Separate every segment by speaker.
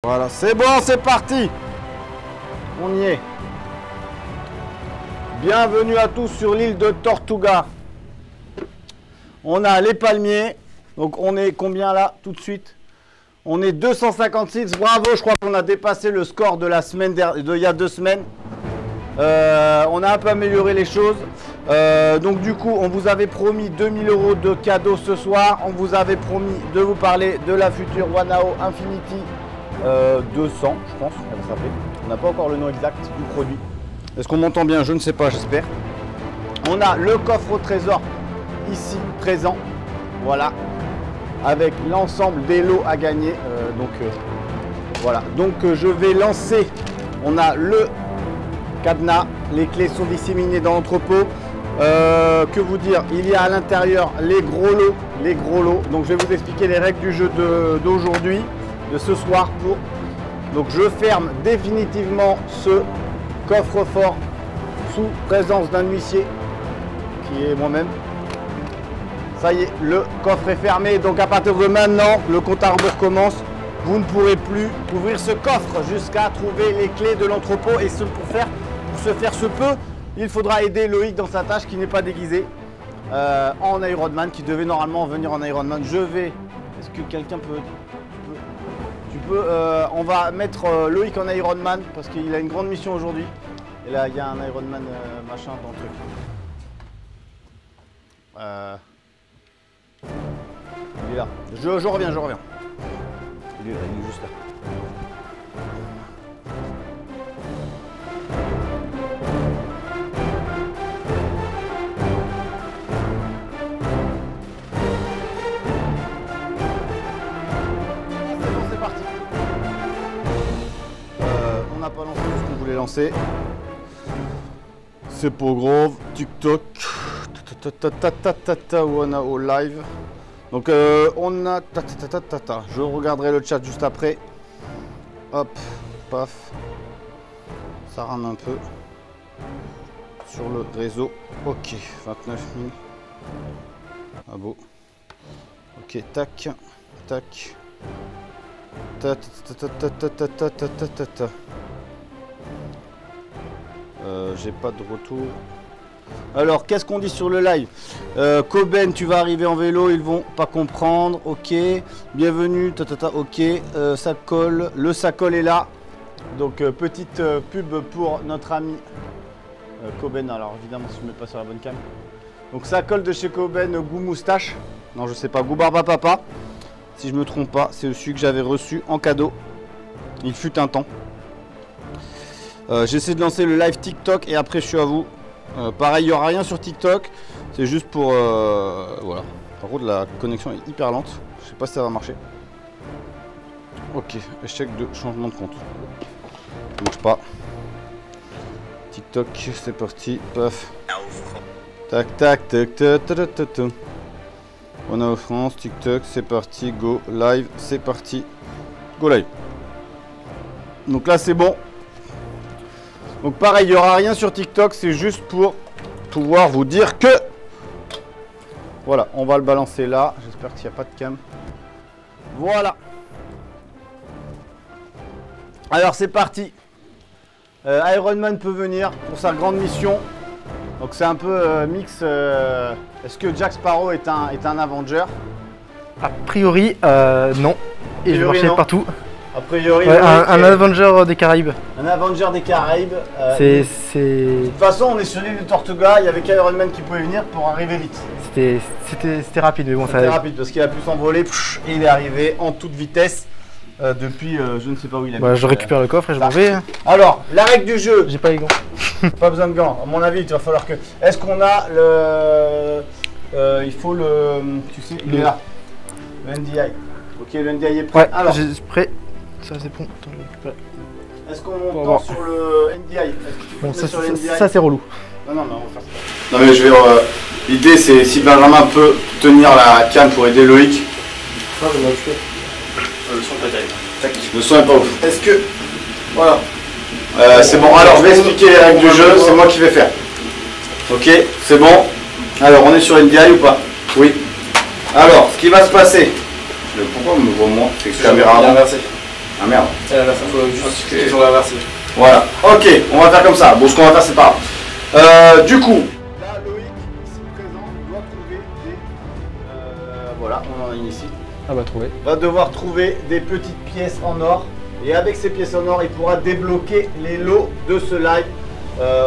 Speaker 1: Voilà, c'est bon, c'est parti. On y est. Bienvenue à tous sur l'île de Tortuga. On a les palmiers. Donc on est combien là tout de suite? On est 256. Bravo, je crois qu'on a dépassé le score de la semaine il y a 2 semaines. On a un peu amélioré les choses. Donc du coup, on vous avait promis 2000 € de cadeaux ce soir. On vous avait promis de vous parler de la future Wanao Infinity 200, je pense qu'elle va s'appeler. On n'a pas encore le nom exact du produit. Est-ce qu'on m'entend bien? Je ne sais pas, j'espère. On a le coffre au trésor ici présent. Voilà. Avec l'ensemble des lots à gagner. Voilà. Donc je vais lancer. On a le cadenas. Les clés sont disséminées dans l'entrepôt. Que vous dire? Il y a à l'intérieur les gros lots. Les gros lots. Donc je vais vous expliquer les règles du jeu d'aujourd'hui, de ce soir. Donc je ferme définitivement ce coffre-fort sous présence d'un huissier qui est moi-même. Ça y est, le coffre est fermé. Donc à partir de maintenant, le compte à rebours commence. Vous ne pourrez plus ouvrir ce coffre jusqu'à trouver les clés de l'entrepôt. Et pour se faire ce peu, il faudra aider Loïc dans sa tâche qui n'est pas déguisé en Iron Man, qui devait normalement venir en Iron Man. Je vais... Est-ce que quelqu'un peut... on va mettre Loïc en Iron Man parce qu'il a une grande mission aujourd'hui. Et là, il y a un Iron Man machin dans le truc. Il est là. Je reviens. Il est là, il est juste là. C'est parti. On n'a pas lancé ce qu'on voulait lancer. C'est pas grave. TikTok. Wanao live. Donc on a je regarderai le chat juste après. Hop, paf. Ça rame un peu sur le réseau. Ok, 29 000. Ah beau. Ok, tac, tac. J'ai pas de retour. Alors, qu'est-ce qu'on dit sur le live? Coben, tu vas arriver en vélo, ils vont pas comprendre. Ok, bienvenue, ok, ça colle, le sacolle est là. Donc, petite pub pour notre ami Coben. Alors, évidemment, si je ne mets pas sur la bonne cam. Donc, ça colle de chez Coben, goût moustache. Non, je sais pas, goût barbe à papa. Si je me trompe pas, c'est celui que j'avais reçu en cadeau. Il fut un temps. J'essaie de lancer le live TikTok et après, je suis à vous. Pareil, il n'y aura rien sur TikTok, c'est juste pour... voilà. Par contre, la connexion est hyper lente. Je sais pas si ça va marcher. Ok, échec de changement de compte. Ça marche pas. TikTok, c'est parti. Paf. Tac, tac, tac, tac, tac, tac, tac. On a en France, TikTok, c'est parti. Go live, c'est parti. Go live. Donc là, c'est bon. Donc pareil, il n'y aura rien sur TikTok, c'est juste pour pouvoir vous dire que... Voilà, on va le balancer là. J'espère qu'il n'y a pas de cam. Voilà. Alors c'est parti. Iron Man peut venir pour sa grande mission. Donc c'est un peu mix. Est-ce que Jack Sparrow est un Avenger?
Speaker 2: A priori, non. Et je vais marcher partout.
Speaker 1: A priori,
Speaker 2: ouais, un Avenger des Caraïbes.
Speaker 1: Un Avenger des Caraïbes.
Speaker 2: De
Speaker 1: toute façon, on est sur l'île de Tortuga. Il y avait qu'Iron Man qui pouvait venir pour arriver vite.
Speaker 2: C'était rapide, mais bon,
Speaker 1: c'était rapide parce qu'il a pu s'envoler et il est arrivé en toute vitesse depuis je ne sais pas où il est.
Speaker 2: Bah, je récupère le coffre et je m'en vais.
Speaker 1: Alors, la règle du jeu.
Speaker 2: J'ai pas les gants.
Speaker 1: Pas besoin de gants. À mon avis, il va falloir que. Est-ce qu'on a le. Il faut le. Tu sais, il est là. Le NDI. Ok, le NDI est prêt.
Speaker 2: Ouais,
Speaker 1: alors.
Speaker 2: J'ai prêt. Ça c'est bon.
Speaker 1: Est-ce qu'on monte sur le NDI?
Speaker 2: Bon, ça c'est relou.
Speaker 1: Non, on va faire ça. Non, mais je vais. L'idée, c'est si Benjamin peut tenir la cam pour aider Loïc.
Speaker 3: Ah, je vais m'occuper. Le son est pas terrible.
Speaker 1: Le son est pas ouf. Est-ce que. Voilà. C'est bon. Alors, je vais expliquer les règles du jeu. C'est moi qui vais faire. Ok, c'est bon. Alors, on est sur NDI ou pas? Oui. Alors, ce qui va se passer. Pourquoi on me voit moi? C'est que caméra inversée. Ah merde.
Speaker 3: Là, ça faut juste qu'ils ont inversé.
Speaker 1: Voilà. Ok, on va faire comme ça. Bon, ce qu'on va faire, c'est pas grave. Du coup, là, Loïc, ici présent, doit trouver des. Voilà, on en a une ici.
Speaker 2: Ah bah trouvé.
Speaker 1: Va devoir trouver des petites pièces en or. Et avec ces pièces en or, il pourra débloquer les lots de ce live.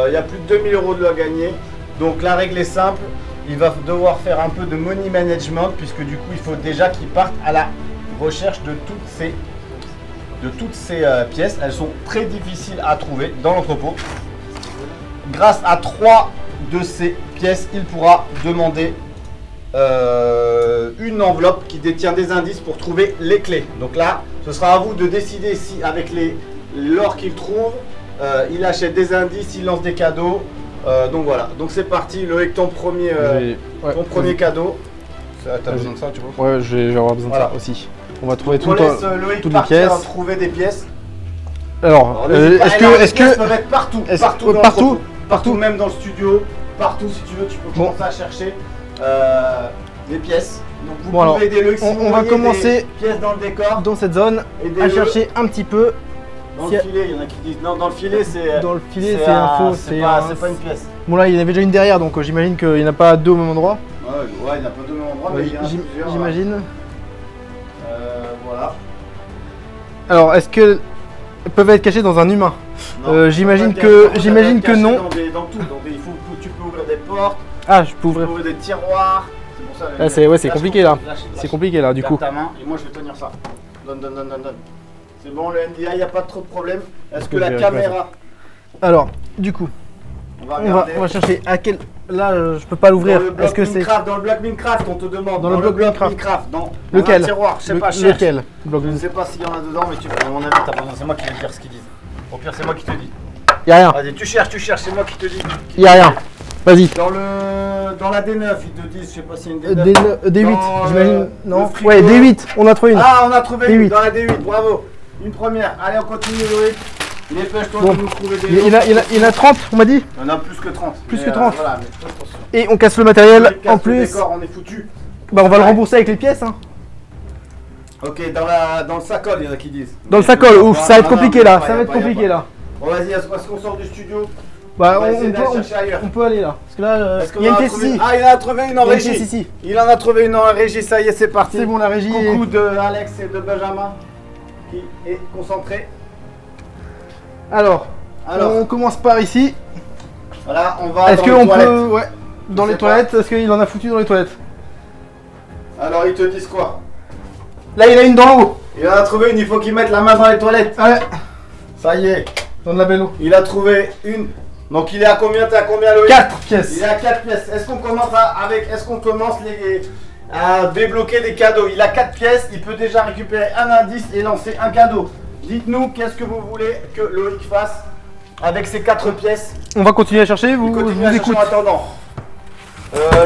Speaker 1: Il y a plus de 2000 € de lots à gagner. Donc la règle est simple. Il va devoir faire un peu de money management puisque du coup, il faut déjà qu'il parte à la recherche de toutes ces pièces. Elles sont très difficiles à trouver dans l'entrepôt. Grâce à 3 de ces pièces, il pourra demander une enveloppe qui détient des indices pour trouver les clés. Donc là, ce sera à vous de décider si avec l'or qu'il trouve, il achète des indices, il lance des cadeaux. Donc voilà, donc c'est parti. Loïc, ton premier, premier cadeau. T'as besoin de ça, tu vois?
Speaker 2: Ouais, je vais avoir besoin de ça aussi. On va trouver
Speaker 1: on laisse Loïc
Speaker 2: toutes les pièces.
Speaker 1: trouver des pièces.
Speaker 2: Alors,
Speaker 1: est-ce que peuvent être partout,
Speaker 2: partout,
Speaker 1: même dans le studio, partout si tu veux, tu peux commencer à chercher des pièces. Donc vous pouvez aider Loïc.
Speaker 2: On va commencer
Speaker 1: des pièces dans le décor,
Speaker 2: dans cette zone, à chercher un petit peu.
Speaker 1: Dans le filet, il y en a qui disent non, dans le filet c'est.
Speaker 2: Dans le filet c'est un faux,
Speaker 1: c'est pas une pièce.
Speaker 2: Bon là il y en avait déjà une derrière donc j'imagine qu'il n'y en a pas deux au même endroit.
Speaker 1: Ouais, il n'y en a pas deux au même endroit, mais il y en a plusieurs.
Speaker 2: J'imagine.
Speaker 1: Voilà.
Speaker 2: Alors est-ce que peuvent être cachés dans un humain? J'imagine que non.
Speaker 1: Dans tout, donc tu peux ouvrir des portes.
Speaker 2: Ah, je peux ouvrir
Speaker 1: des tiroirs. C'est pour ça.
Speaker 2: C'est compliqué là. C'est compliqué là du coup.
Speaker 1: Ta main et moi je vais tenir ça. Donne. C'est bon, le NDI, il n'y a pas trop de problème. Est-ce que la caméra.
Speaker 2: Alors, du coup, on va chercher à quel. Là, je peux pas l'ouvrir. Est-ce que c'est.
Speaker 1: Dans le bloc Minecraft, on te demande.
Speaker 2: Dans le bloc Minecraft.
Speaker 1: Dans
Speaker 2: lequel?
Speaker 1: Un tiroir, je sais pas,
Speaker 2: lequel?
Speaker 1: Je ne sais pas s'il y en a dedans, mais à mon avis, t'as pas besoin. C'est moi qui vais te dire ce qu'ils disent. Au pire, c'est moi qui te dis.
Speaker 2: Y'a rien.
Speaker 1: Vas-y, tu cherches, c'est moi qui te dis.
Speaker 2: Y'a rien. Vas-y.
Speaker 1: Dans la D9, ils te disent, je sais pas si y a une D9.
Speaker 2: D8, j'imagine. Non. Ouais, D8, on a trouvé une.
Speaker 1: Ah, on a trouvé une dans la D8, bravo. Une première. Allez, on continue, Loïc. Dépêche-toi de nous trouver des.
Speaker 2: Il y en a 30, on m'a dit.
Speaker 1: Il y en a plus que 30.
Speaker 2: Plus que 30.
Speaker 1: Voilà, mais attention.
Speaker 2: Et on casse le matériel en plus.
Speaker 1: Le décor, on est foutu.
Speaker 2: Bah, on va le rembourser avec les pièces. Hein.
Speaker 1: Ok, dans le sacolle, il y en a qui disent.
Speaker 2: Dans le sacolle, ouf, ça va être compliqué là. Ça va être compliqué là.
Speaker 1: Bon, vas-y, est-ce qu'on sort du studio?
Speaker 2: Bah, on peut aller là. Parce que là, il y a une pièce ici.
Speaker 1: Ah, il en a trouvé une en régie. Il en a trouvé une en régie, ça y est, c'est parti.
Speaker 2: C'est bon, la régie.
Speaker 1: Coucou de Alex et de Benjamin qui est concentré.
Speaker 2: Alors, on commence par ici.
Speaker 1: Voilà, on va.
Speaker 2: Est-ce qu'on peut. Ouais, dans les toilettes. Est-ce qu'il en a foutu dans les toilettes?
Speaker 1: Alors, ils te disent quoi?
Speaker 2: Là, il a une dans l'eau.
Speaker 1: Il en a trouvé une, il faut qu'il mette la main dans les toilettes.
Speaker 2: Ouais.
Speaker 1: Ça y est.
Speaker 2: Dans de la belle eau.
Speaker 1: Il a trouvé une. Donc il est à combien? T'es à combien, Loïc?
Speaker 2: 4 pièces.
Speaker 1: Il est à 4 pièces. Est-ce qu'on commence à débloquer des cadeaux? Il a 4 pièces, il peut déjà récupérer un indice et lancer un cadeau. Dites-nous qu'est-ce que vous voulez que Loïc fasse avec ces 4 pièces.
Speaker 2: On va continuer à chercher,
Speaker 1: je vous écoute. En attendant.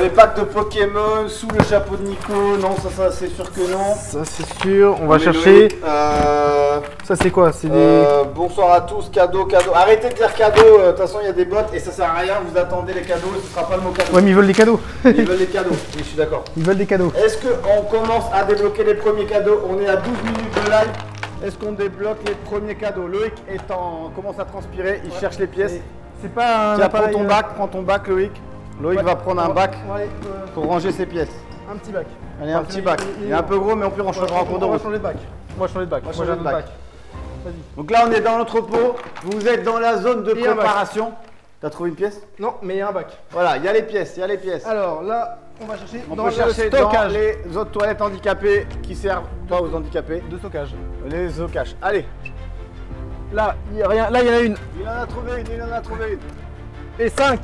Speaker 1: Les packs de Pokémon sous le chapeau de Nico, non, ça c'est sûr que non.
Speaker 2: Ça c'est sûr, on va chercher. Ça c'est quoi? C'est des.
Speaker 1: Bonsoir à tous, cadeau. Arrêtez de dire cadeau, de toute façon il y a des bots et ça sert à rien, vous attendez les cadeaux, ce sera pas le mot cadeau.
Speaker 2: Ouais, mais ils veulent des cadeaux.
Speaker 1: Ils veulent des cadeaux, oui, je suis d'accord.
Speaker 2: Ils veulent des cadeaux.
Speaker 1: Est-ce qu'on commence à débloquer les premiers cadeaux? On est à 12 minutes de live. Est-ce qu'on débloque les premiers cadeaux? Loïc commence à transpirer, il cherche les pièces.
Speaker 2: C'est pas un.
Speaker 1: Tiens, prends ton bac, Loïc. Loïc va prendre un bac pour ranger ses pièces.
Speaker 2: Un petit bac.
Speaker 1: Allez, un petit bac. Il est un peu gros, mais on peut en changer en cours de route.
Speaker 2: On va changer de bac. Moi, je change de bac.
Speaker 1: Moi, j'ai un bac. Donc là, on est dans l'entrepôt. Vous êtes dans la zone de préparation. T'as trouvé une pièce?
Speaker 2: Non, mais il y a un bac.
Speaker 1: Voilà, il y a les pièces,
Speaker 2: Alors là, on va chercher
Speaker 1: dans le stockage. Dans les autres toilettes handicapées qui servent toi aux handicapés.
Speaker 2: De stockage.
Speaker 1: Les stockage. Allez.
Speaker 2: Là, il y a rien. Là, il y en a une.
Speaker 1: Il en a trouvé une.
Speaker 2: Et 5.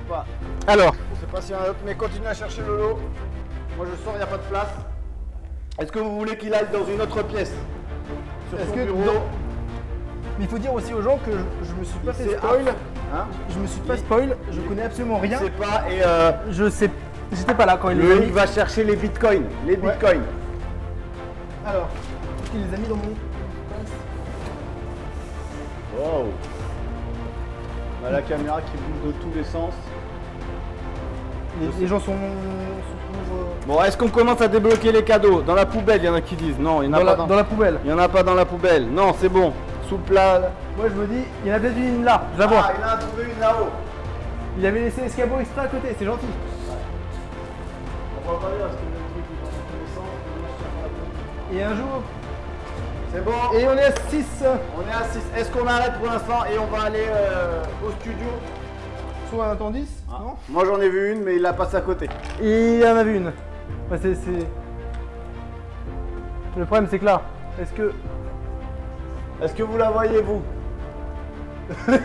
Speaker 1: Pas.
Speaker 2: Alors,
Speaker 1: je sais pas s'il y en a d'autres, mais continue à chercher le lot. Moi je sors, il n'y a pas de place. Est-ce que vous voulez qu'il aille dans une autre pièce? Sur son bureau.
Speaker 2: Mais il faut dire aussi aux gens que je me suis pas fait spoil. Je me suis pas spoil, je connais absolument rien.
Speaker 1: Je sais pas et
Speaker 2: je sais. J'étais pas là quand il
Speaker 1: les a mis. Va chercher les bitcoins.
Speaker 2: Alors, il les a mis dans mon.
Speaker 1: Wow. Bah, la caméra qui bouge de tous les sens.
Speaker 2: Les gens sont.
Speaker 1: Bon, est-ce qu'on commence à débloquer les cadeaux? Dans la poubelle, il y en a qui disent. Non, il n'y en a pas
Speaker 2: dans la poubelle.
Speaker 1: Il n'y en a pas dans la poubelle. Non, c'est bon. Sous le plat.
Speaker 2: Moi je me dis, il y en a peut-être une là, je la vois.
Speaker 1: Ah, il en a trouvé une là-haut.
Speaker 2: Il avait laissé l'escabeau extra à côté, c'est gentil.
Speaker 1: On va pas dire parce que le truc est en connaissant.
Speaker 2: Et un jour.
Speaker 1: C'est bon.
Speaker 2: Et on est à 6.
Speaker 1: On est à 6. Est-ce qu'on arrête pour l'instant et on va aller au studio?
Speaker 2: Soit un temps 10, non?
Speaker 1: Moi j'en ai vu une, mais il l'a passé à côté.
Speaker 2: Et il en a vu une. Bah, Le problème c'est que là,
Speaker 1: Est-ce que vous la voyez, vous?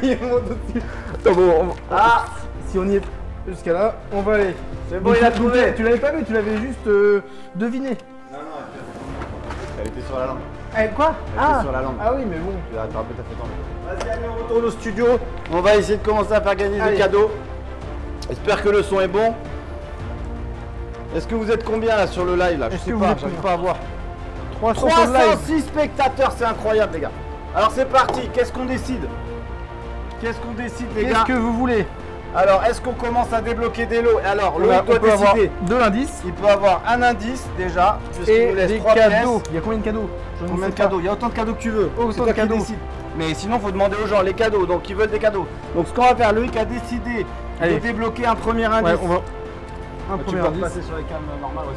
Speaker 2: il monte au-dessus. Attends, bon,
Speaker 1: Ah,
Speaker 2: si on y est jusqu'à là, on va aller.
Speaker 1: c'est bon, il a trouvé.
Speaker 2: Tu l'avais pas vu, tu l'avais juste deviné.
Speaker 1: Non, elle était sur la langue.
Speaker 2: Eh, quoi?
Speaker 1: Elle était sur la langue.
Speaker 2: Ah oui, mais bon.
Speaker 1: Tu l'as attrapé, t'as fait tant. Vas-y, allez, on retourne au studio. On va essayer de commencer à faire gagner des
Speaker 2: Allez.
Speaker 1: cadeaux. J'espère que le son est bon. Est-ce que vous êtes combien là sur le live là? Je
Speaker 2: Est-ce
Speaker 1: sais
Speaker 2: que vous
Speaker 1: pas,
Speaker 2: êtes
Speaker 1: j'arrive
Speaker 2: combien?
Speaker 1: pas à voir.
Speaker 2: 300 sur le live.
Speaker 1: 306 spectateurs, c'est incroyable les gars. Alors c'est parti, qu'est-ce qu'on décide? Qu'est-ce qu'on décide les
Speaker 2: Qu'est-ce
Speaker 1: gars?
Speaker 2: que vous voulez?
Speaker 1: Alors est-ce qu'on commence à débloquer des lots? Alors
Speaker 2: On
Speaker 1: Loïc doit
Speaker 2: peut avoir
Speaker 1: décider.
Speaker 2: 2 indices
Speaker 1: Il peut avoir un indice déjà, puisqu'il
Speaker 2: et
Speaker 1: nous laisse
Speaker 2: des
Speaker 1: 3
Speaker 2: cadeaux.
Speaker 1: pièces.
Speaker 2: Il y a combien de cadeaux? Je ne
Speaker 1: Combien
Speaker 2: sais
Speaker 1: de
Speaker 2: pas.
Speaker 1: cadeaux? Il y a autant de cadeaux que tu veux.
Speaker 2: Autant
Speaker 1: C'est toi
Speaker 2: de
Speaker 1: qui
Speaker 2: cadeaux.
Speaker 1: décides. Mais sinon faut demander aux gens les cadeaux, donc ils veulent des cadeaux. Donc ce qu'on va faire, Loïc a décidé
Speaker 2: Allez.
Speaker 1: de débloquer un premier indice.
Speaker 2: Ouais, on va. Un
Speaker 1: Tu
Speaker 2: premier
Speaker 1: peux
Speaker 2: indice.
Speaker 1: repasser sur les cams normales, ouais,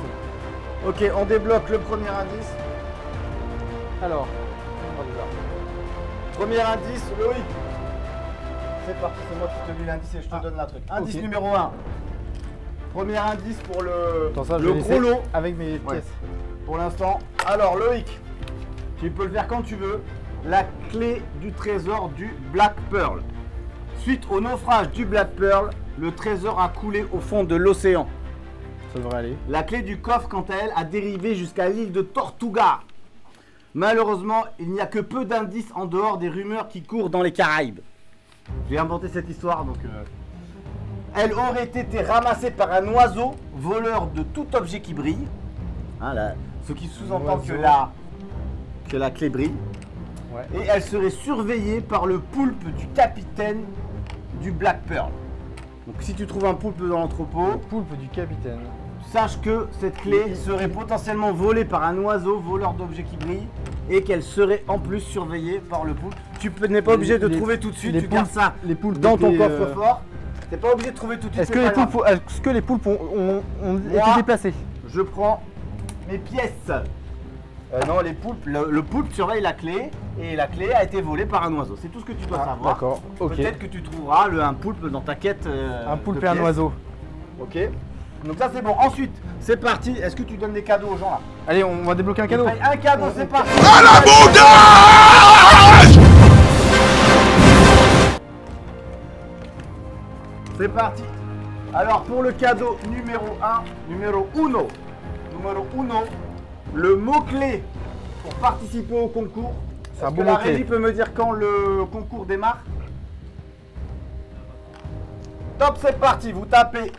Speaker 1: c'est bon. Ok, on débloque le premier indice.
Speaker 2: Alors,
Speaker 1: Premier indice, Loïc. C'est parti, c'est moi qui te lis l'indice et je te donne la truc. Indice
Speaker 2: ok.
Speaker 1: numéro 1. Premier indice pour le,
Speaker 2: attends, ça, je
Speaker 1: le
Speaker 2: vais
Speaker 1: gros
Speaker 2: laisser
Speaker 1: lot
Speaker 2: avec mes
Speaker 1: Ouais.
Speaker 2: pièces.
Speaker 1: pour l'instant. Alors Loïc, tu peux le faire quand tu veux. La clé du trésor du Black Pearl. Suite au naufrage du Black Pearl, le trésor a coulé au fond de l'océan.
Speaker 2: Ça devrait aller.
Speaker 1: La clé du coffre, quant à elle, a dérivé jusqu'à l'île de Tortuga. Malheureusement, il n'y a que peu d'indices en dehors des rumeurs qui courent dans les Caraïbes. J'ai inventé cette histoire, donc... Elle aurait été ramassée par un oiseau, voleur de tout objet qui brille. Hein, là, ce qui sous-entend que la clé brille.
Speaker 2: Ouais.
Speaker 1: Et elle serait surveillée par le poulpe du capitaine du Black Pearl. Donc si tu trouves un poulpe dans l'entrepôt,
Speaker 2: Poulpe du capitaine.
Speaker 1: sache que cette clé serait potentiellement volée par un oiseau voleur d'objets qui brillent et qu'elle serait en plus surveillée par le poulpe. Tu n'es pas obligé de trouver tout de suite, tu gardes ça
Speaker 2: les poulpes
Speaker 1: dans ton
Speaker 2: étaient,
Speaker 1: coffre-fort. T'es pas obligé de trouver tout de suite.
Speaker 2: Est-ce que, les poulpes ont été
Speaker 1: Moi,
Speaker 2: déplacés?
Speaker 1: Je prends mes pièces. Non, les poulpes, le poulpe surveille la clé et la clé a été volée par un oiseau. C'est tout ce que tu dois savoir.
Speaker 2: D'accord, ok.
Speaker 1: Peut-être que tu trouveras un poulpe dans ta quête.
Speaker 2: Un poulpe
Speaker 1: de
Speaker 2: et un
Speaker 1: pièces.
Speaker 2: oiseau.
Speaker 1: Ok. Donc ça c'est bon. Ensuite, c'est parti. Est-ce que tu donnes des cadeaux aux gens là?
Speaker 2: Allez, on va débloquer un cadeau.
Speaker 1: Paye un cadeau, c'est parti. C'est parti. Alors pour le cadeau numéro 1, numéro 1, le mot-clé pour participer au concours.
Speaker 2: C'est un
Speaker 1: Est-ce
Speaker 2: beau
Speaker 1: que la
Speaker 2: mot-clé.
Speaker 1: régie peut me dire quand le concours démarre? Top, c'est parti. Vous tapez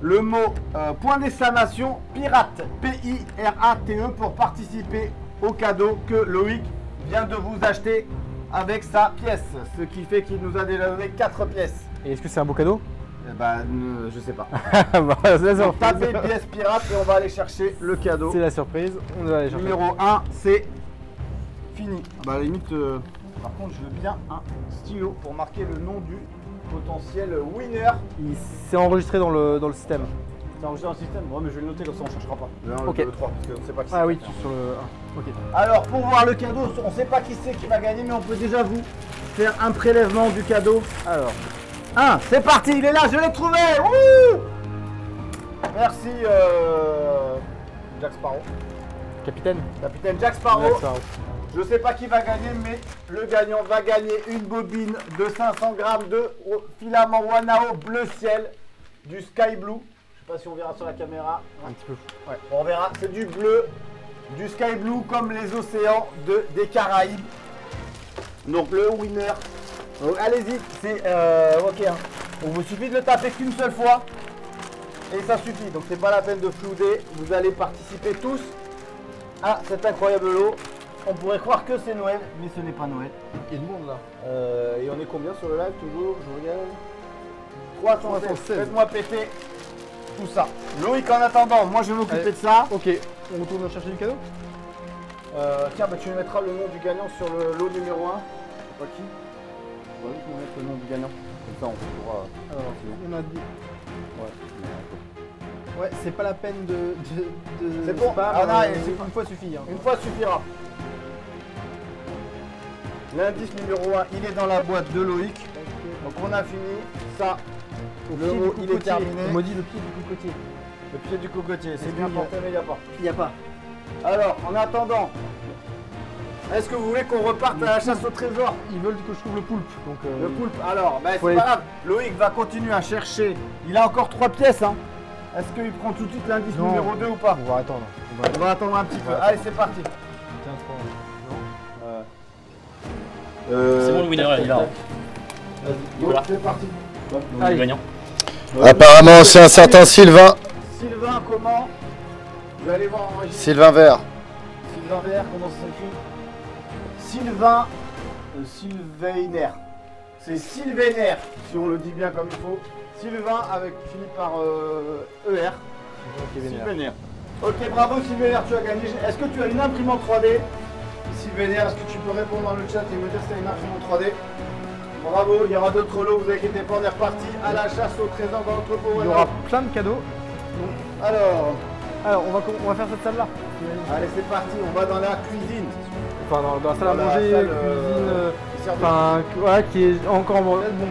Speaker 1: le mot point d'exclamation pirate, P-I-R-A-T-E, pour participer au cadeau que Loïc vient de vous acheter avec sa pièce. Ce qui fait qu'il nous a déjà donné 4 pièces.
Speaker 2: Et est-ce que c'est un beau cadeau?
Speaker 1: Eh ben, je sais pas.
Speaker 2: Bah, c'est la
Speaker 1: Donc,
Speaker 2: surprise.
Speaker 1: tapez pièce pirate et on va aller chercher le cadeau.
Speaker 2: C'est la surprise. On va aller chercher.
Speaker 1: Numéro 1, c'est fini. Bah, à la limite, par contre, je veux bien un stylo pour marquer le nom du potentiel winner.
Speaker 2: Il s'est enregistré dans le système.
Speaker 1: C'est enregistré dans le système? Ouais, mais je vais le noter, comme ça on cherchera pas. Le 1,
Speaker 2: Ok.
Speaker 1: le 2, le 3, parce qu'on ne sait pas qui
Speaker 2: Ah
Speaker 1: c'est.
Speaker 2: oui, sur le 1. Ok.
Speaker 1: Alors, pour voir le cadeau, on ne sait pas qui c'est qui va gagner, mais on peut déjà vous faire un prélèvement du cadeau. Alors, c'est parti, il est là, je l'ai trouvé. Wouh! Merci Jack Sparrow.
Speaker 2: Capitaine.
Speaker 1: Capitaine Jack Sparrow.
Speaker 2: Jack Sparrow.
Speaker 1: Je sais pas qui va gagner, mais le gagnant va gagner une bobine de 500 grammes de filament Wanao bleu ciel du Sky Blue. Je sais pas si on verra sur la caméra.
Speaker 2: Un petit peu. Ouais.
Speaker 1: On verra, c'est du bleu, du Sky Blue comme les océans des Caraïbes. Donc le winner. Donc allez-y, c'est ok. Hein. Donc vous suffit de le taper qu'une seule fois et ça suffit. Donc c'est pas la peine de flouder. Vous allez participer tous à cet incroyable lot. On pourrait croire que c'est Noël, mais ce n'est pas Noël.
Speaker 2: Il y a du monde là.
Speaker 1: Et on est combien sur le live toujours? Je regarde. 316.
Speaker 2: 316.
Speaker 1: Faites-moi péter tout ça. Loïc, en attendant, moi je vais m'occuper de ça.
Speaker 2: Ok, on retourne chercher du cadeau.
Speaker 1: Tiens, bah, tu me mettras le nom du gagnant sur le lot numéro 1. Pas qui? On va vite nous mettre le nom du gagnant. Comme ça, on pourra.
Speaker 2: Alors, on a dit.
Speaker 1: Ouais.
Speaker 2: Ouais, c'est pas la peine de.
Speaker 1: C'est bon.
Speaker 2: Spam,
Speaker 1: Ah, non,
Speaker 2: une fois suffit. Hein.
Speaker 1: Une fois suffira. L'indice numéro 1, il est dans la boîte de Loïc. Donc on a fini. Ça, le mot, il est terminé.
Speaker 2: On m'a dit le pied du cocotier.
Speaker 1: Le pied du cocotier, c'est
Speaker 2: Est-ce
Speaker 1: bien
Speaker 2: qu'il y a-
Speaker 1: porté, mais il n'y a pas.
Speaker 2: Il n'y a pas.
Speaker 1: Alors, en attendant, est-ce que vous voulez qu'on reparte à la chasse au trésor?
Speaker 2: Ils veulent que je trouve le poulpe. Donc,
Speaker 1: Le poulpe, alors, bah, c'est
Speaker 2: Ouais.
Speaker 1: pas grave. Loïc va continuer à chercher. Il a encore 3 pièces. Hein. Est-ce qu'il prend tout de suite l'indice
Speaker 2: Non.
Speaker 1: numéro 2 ou pas?
Speaker 2: On va attendre.
Speaker 1: On va attendre un petit peu.
Speaker 2: va
Speaker 1: Allez, c'est parti.
Speaker 2: Tiens,
Speaker 3: C'est bon, le winner, il est là. Voilà.
Speaker 1: C'est parti.
Speaker 3: Le
Speaker 2: Allez.
Speaker 3: gagnant.
Speaker 4: Apparemment, c'est un certain Sylvain.
Speaker 1: Sylvain, comment? Vous allez voir en régie.
Speaker 4: Sylvain Vert.
Speaker 1: Sylvain Vert, comment ça s'écrit? Sylvain Sylvainer. C'est Sylvainer, si on le dit bien comme il faut. Sylvain avec fini par ER. Sylvainer. Ok, bravo Sylvainer, tu as gagné. Est-ce que tu as une imprimante 3D? Sylvainer, est-ce que tu peux répondre dans le chat et me dire si tu as une imprimante 3D? Bravo, il y aura d'autres lots, vous inquiétez pas, on est reparti à la chasse au trésor dans l'entrepôt.
Speaker 2: Il y aura plein de cadeaux.
Speaker 1: Alors,
Speaker 2: On va faire cette salle là.
Speaker 1: allez, c'est parti, on va dans la cuisine.
Speaker 2: Enfin, dans la salle à
Speaker 1: Dans la
Speaker 2: manger,
Speaker 1: salle,
Speaker 2: cuisine.
Speaker 1: qui sert de-
Speaker 2: Enfin, ouais, qui est encore en bordel. Bon.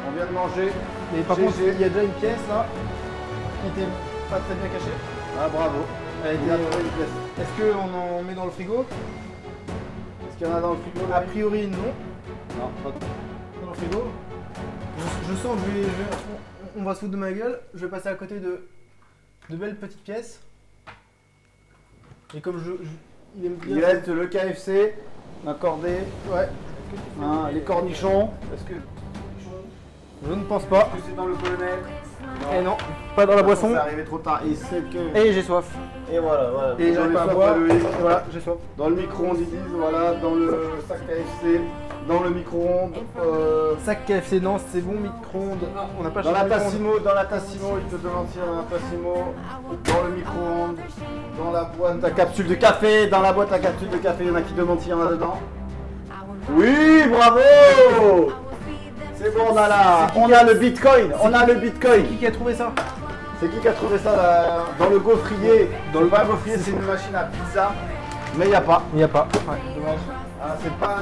Speaker 1: On vient de manger.
Speaker 2: Mais par
Speaker 1: GG.
Speaker 2: contre, il y a déjà une pièce là qui était pas très bien cachée.
Speaker 1: Ah, bravo.
Speaker 2: Elle
Speaker 1: Il a
Speaker 2: était-
Speaker 1: trouvé une pièce.
Speaker 2: Est-ce qu'on en met dans le frigo?
Speaker 1: Est-ce qu'il y en a dans le frigo
Speaker 2: A priori, non.
Speaker 1: Non, pas de-
Speaker 2: Dans le frigo. Je sens que on va se foutre de ma gueule. Je vais passer à côté de belles petites pièces. Et comme il aime bien.
Speaker 1: Il reste le KFC, l'accordé,
Speaker 2: Ouais.
Speaker 1: hein, les cornichons. Est-ce que
Speaker 2: Je ne pense pas.
Speaker 1: c'est dans le colonel?
Speaker 2: Et non, pas dans la boisson.
Speaker 1: C'est arrivé trop tard. Et c'est que.
Speaker 2: Et j'ai soif.
Speaker 1: Et voilà, voilà.
Speaker 2: Et
Speaker 1: J'en
Speaker 2: j'arrive
Speaker 1: ai
Speaker 2: pas à
Speaker 1: soif,
Speaker 2: boire.
Speaker 1: Loïc.
Speaker 2: Et voilà, j'ai soif.
Speaker 1: Dans le micro-ondes, ils disent, voilà, dans le sac KFC, dans le micro-ondes,
Speaker 2: Sac KFC, non, c'est bon, micro-ondes. On n'a pas
Speaker 1: dans la
Speaker 2: cherché
Speaker 1: Tassimo, il te demande s'il y a dans la Tassimo, dans le micro-ondes, dans la boîte à capsule de café, dans la boîte à capsule de café, il y en a qui demandent s'il y en a dedans. Oui, bravo! C'est bon, on a le bitcoin, on a le bitcoin.
Speaker 2: Qui a trouvé ça?
Speaker 1: C'est qui a trouvé ça là, dans le gaufrier? Dans le pas gaufrier, c'est une machine à pizza, mais il n'y a pas.
Speaker 2: Il n'y a pas. Ouais, dommage.
Speaker 1: Ah, c'est pas,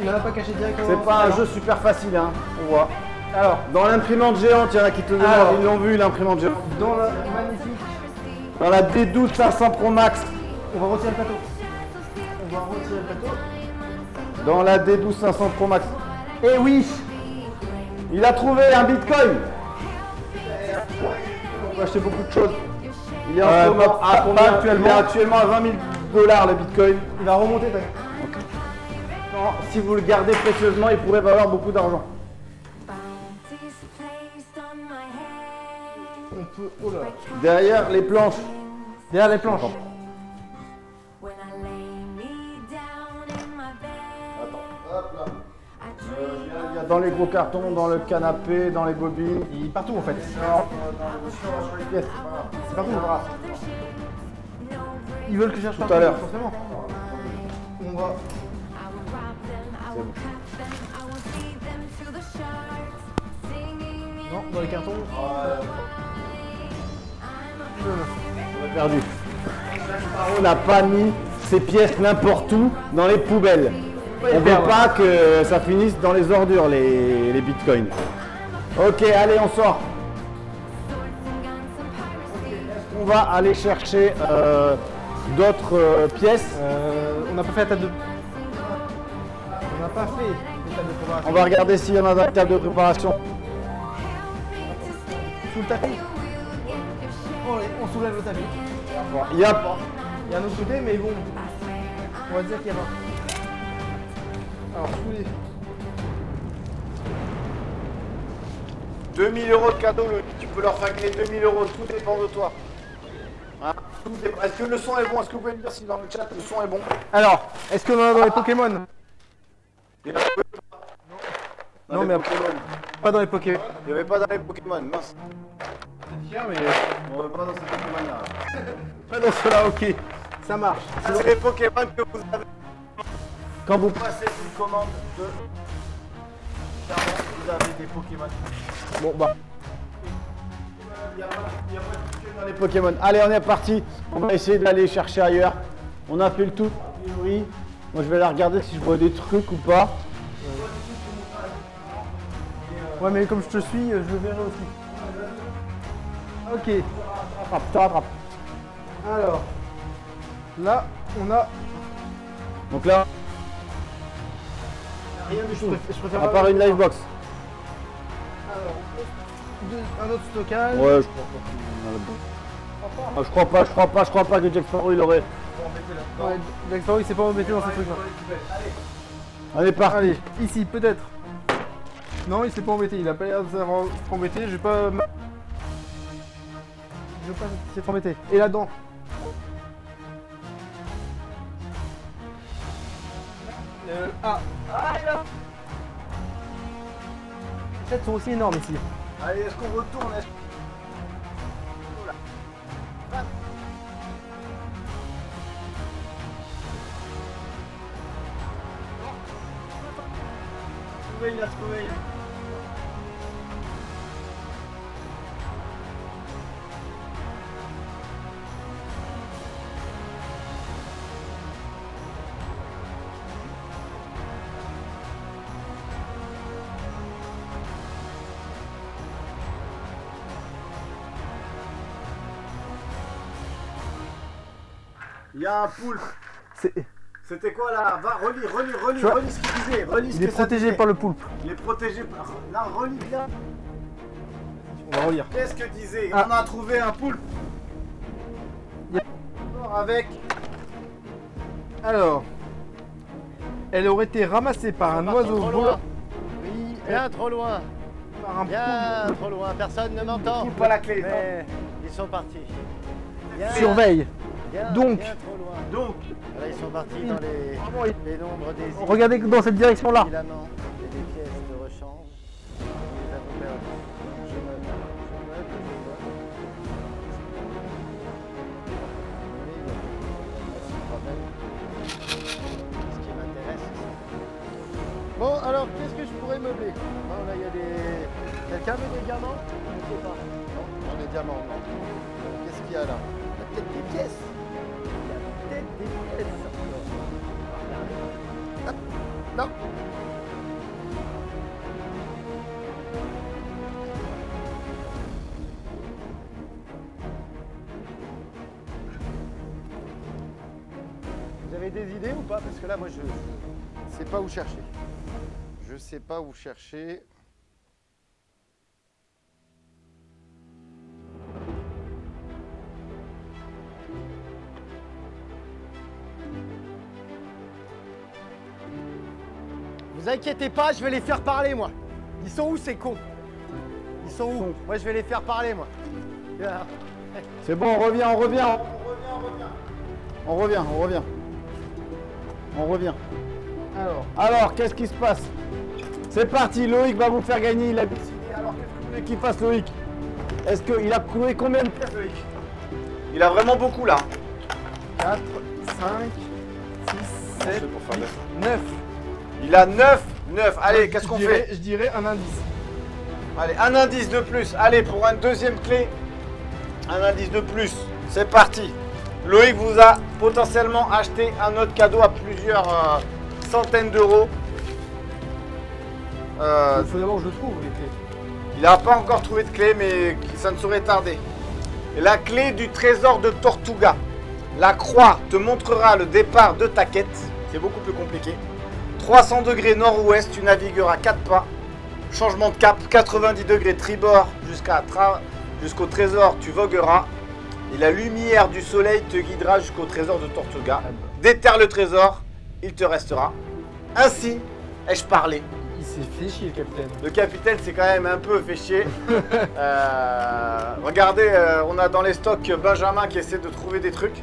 Speaker 2: Il n'en a pas caché directement.
Speaker 1: c'est pas un jeu super facile, hein. On voit. Alors, dans l'imprimante géante, il y en a qui te demandent,
Speaker 2: Alors.
Speaker 1: ils l'ont vu l'imprimante géante.
Speaker 2: Dans la magnifique.
Speaker 1: Dans la D12 500 Pro Max,
Speaker 2: On va retirer le plateau. On va retirer le plateau.
Speaker 1: dans la D12 500 Pro Max.
Speaker 2: Et oui!
Speaker 1: Il a trouvé un bitcoin. On peut acheter beaucoup de choses. Il est en promo à combien?
Speaker 2: actuellement.
Speaker 1: Il est actuellement à 20 000 $ le bitcoin.
Speaker 2: Il va remonter, t'as
Speaker 1: Non, si vous le gardez précieusement, il pourrait valoir beaucoup d'argent.
Speaker 2: On peut. Oh là là.
Speaker 1: Derrière les planches.
Speaker 2: Derrière les planches.
Speaker 1: Hop là. Il y a dans les gros cartons, dans le canapé, dans les bobines.
Speaker 2: Il est partout en fait.
Speaker 1: Sur les pièces.
Speaker 2: C'est partout. Ils veulent que je cherche
Speaker 1: Tout à
Speaker 2: partout,
Speaker 1: l'heure.
Speaker 2: forcément. On va. Non, dans les cartons.
Speaker 1: On a perdu. On n'a pas mis ces pièces n'importe où dans les poubelles. On ne veut pas que ça finisse dans les ordures, les bitcoins. Ok, allez, on sort. On va aller chercher d'autres pièces.
Speaker 2: On n'a pas fait la table de. On n'a pas fait les tables de préparation.
Speaker 1: On va regarder s'il y en a dans la table de préparation.
Speaker 2: Sous le tapis. Oh, on soulève le tapis.
Speaker 1: Il y a pas.
Speaker 2: Il y a un autre côté, mais bon. On va dire qu'il y a pas. Alors, sous les.
Speaker 1: 2000 € de cadeau, tu peux leur faire gagner 2000 €, tout dépend de toi. Hein, est-ce que le son est bon? Est-ce que vous pouvez me dire si dans le chat le son est bon?
Speaker 2: Alors, est-ce qu'on en a dans les Pokémon?
Speaker 1: Il y en avait pas.
Speaker 2: Non,
Speaker 1: Dans
Speaker 2: mais
Speaker 1: les Pokémon.
Speaker 2: pas dans les Pokémon.
Speaker 1: Il n'y avait pas dans les Pokémon, mince.
Speaker 2: C'est cher, mais.
Speaker 1: On va pas dans cette Pokémon là.
Speaker 2: Pas dans cela, ok. Ça marche.
Speaker 1: C'est les Pokémon que vous avez. Quand vous passez une commande de. Vous avez des Pokémon.
Speaker 2: Bon, bah.
Speaker 1: Il n'y a pas de dans les Pokémon. Allez, on est parti. On va essayer d'aller chercher ailleurs. On a fait le tour. Oui. Moi, je vais aller regarder si je vois des trucs ou pas.
Speaker 2: Ouais, mais comme je te suis, je le verrai aussi. Ok.
Speaker 1: Rattrape, je te rattrape.
Speaker 2: Alors. Là, on a.
Speaker 1: Donc là,
Speaker 2: Rien du tout. Je préfère
Speaker 1: à part une livebox.
Speaker 2: Alors, un autre stockage.
Speaker 1: Ouais, je crois pas que Jack Sparrow il aurait.
Speaker 2: Ouais, Jack Sparrow il s'est pas embêté dans ces trucs là.
Speaker 1: Allez, parti.
Speaker 2: Allez, ici peut-être. Non, il s'est pas embêté, il a pas l'air de s'avoir embêté, je vais pas s'être embêté. Et là-dedans. Ah. Les têtes sont aussi énormes ici.
Speaker 1: Allez, est-ce qu'on retourne? Il a trouvé. Il y a un poulpe. C'était quoi là? Va, relis ce qu'il disait. Relis ce
Speaker 2: Il est
Speaker 1: que ça
Speaker 2: protégé
Speaker 1: disait.
Speaker 2: par le poulpe.
Speaker 1: Il est protégé par. Là, relis bien.
Speaker 2: On va relire.
Speaker 1: Qu'est-ce que disait?
Speaker 2: Ah.
Speaker 1: On a trouvé un poulpe. Avec.
Speaker 2: Alors. Elle aurait été ramassée par un oiseau
Speaker 5: trop
Speaker 2: volant.
Speaker 5: loin. Oui, bien trop loin.
Speaker 2: Par un
Speaker 5: Bien
Speaker 2: poulpe.
Speaker 5: trop loin. Personne ne m'entend.
Speaker 1: Coupe pas la clé.
Speaker 5: Mais ils sont partis. Bien,
Speaker 2: Surveille.
Speaker 5: bien,
Speaker 2: Donc.
Speaker 5: bien trop loin.
Speaker 1: Donc,
Speaker 5: Là, ils sont partis dans les pénombres des îles.
Speaker 2: Regardez dans cette direction-là.
Speaker 5: Filaments et des pièces de rechange. On les a perdus. Je meuble. Ce qui m'intéresse, c'est ça. Bon, alors, qu'est-ce que je pourrais meubler? Bon, là, il y a des... Quelqu'un veut des diamants? Je ne sais pas. Non, des diamants, non. Qu'est-ce qu'il y a là? Il y a peut-être des pièces. Il y a peut-être des pièces. Ah, non. Vous avez des idées ou pas? Parce que là, moi, je sais pas où chercher. Je sais pas où chercher. Vous inquiétez pas, je vais les faire parler, moi. Ils sont où, ces cons? Ils sont où? Moi, je vais les faire parler, moi. Viens.
Speaker 1: c'est bon, on revient. Alors, qu'est-ce qui se passe? C'est parti, Loïc va vous faire gagner. Il a décidé. Alors, qu'est-ce que vous voulez qu'il fasse, Loïc? Est-ce qu'il a trouvé combien de pièces, Loïc? Il a vraiment beaucoup là.
Speaker 2: 4, 5, 6, 7, 8, 9.
Speaker 1: Il a 9. Allez, qu'est-ce qu'on fait?
Speaker 2: Je dirais un indice.
Speaker 1: Allez, un indice de plus. Allez, pour une deuxième clé, un indice de plus. C'est parti. Loïc vous a potentiellement acheté un autre cadeau à plusieurs centaines d'euros.
Speaker 2: Il faut d'abord que je le trouve, les clés.
Speaker 1: Il n'a pas encore trouvé de clé, mais ça ne saurait tarder. Et la clé du trésor de Tortuga. La croix te montrera le départ de ta quête. C'est beaucoup plus compliqué. 300 degrés nord-ouest, tu navigueras 4 pas. Changement de cap, 90 degrés tribord jusqu'au trésor, tu vogueras. Et la lumière du soleil te guidera jusqu'au trésor de Tortuga. Déterre le trésor, il te restera. Ainsi ai-je parlé.
Speaker 2: Il s'est fait chier, le capitaine.
Speaker 1: Le capitaine s'est quand même un peu fait chier. Regardez, on a dans les stocks Benjamin qui essaie de trouver des trucs.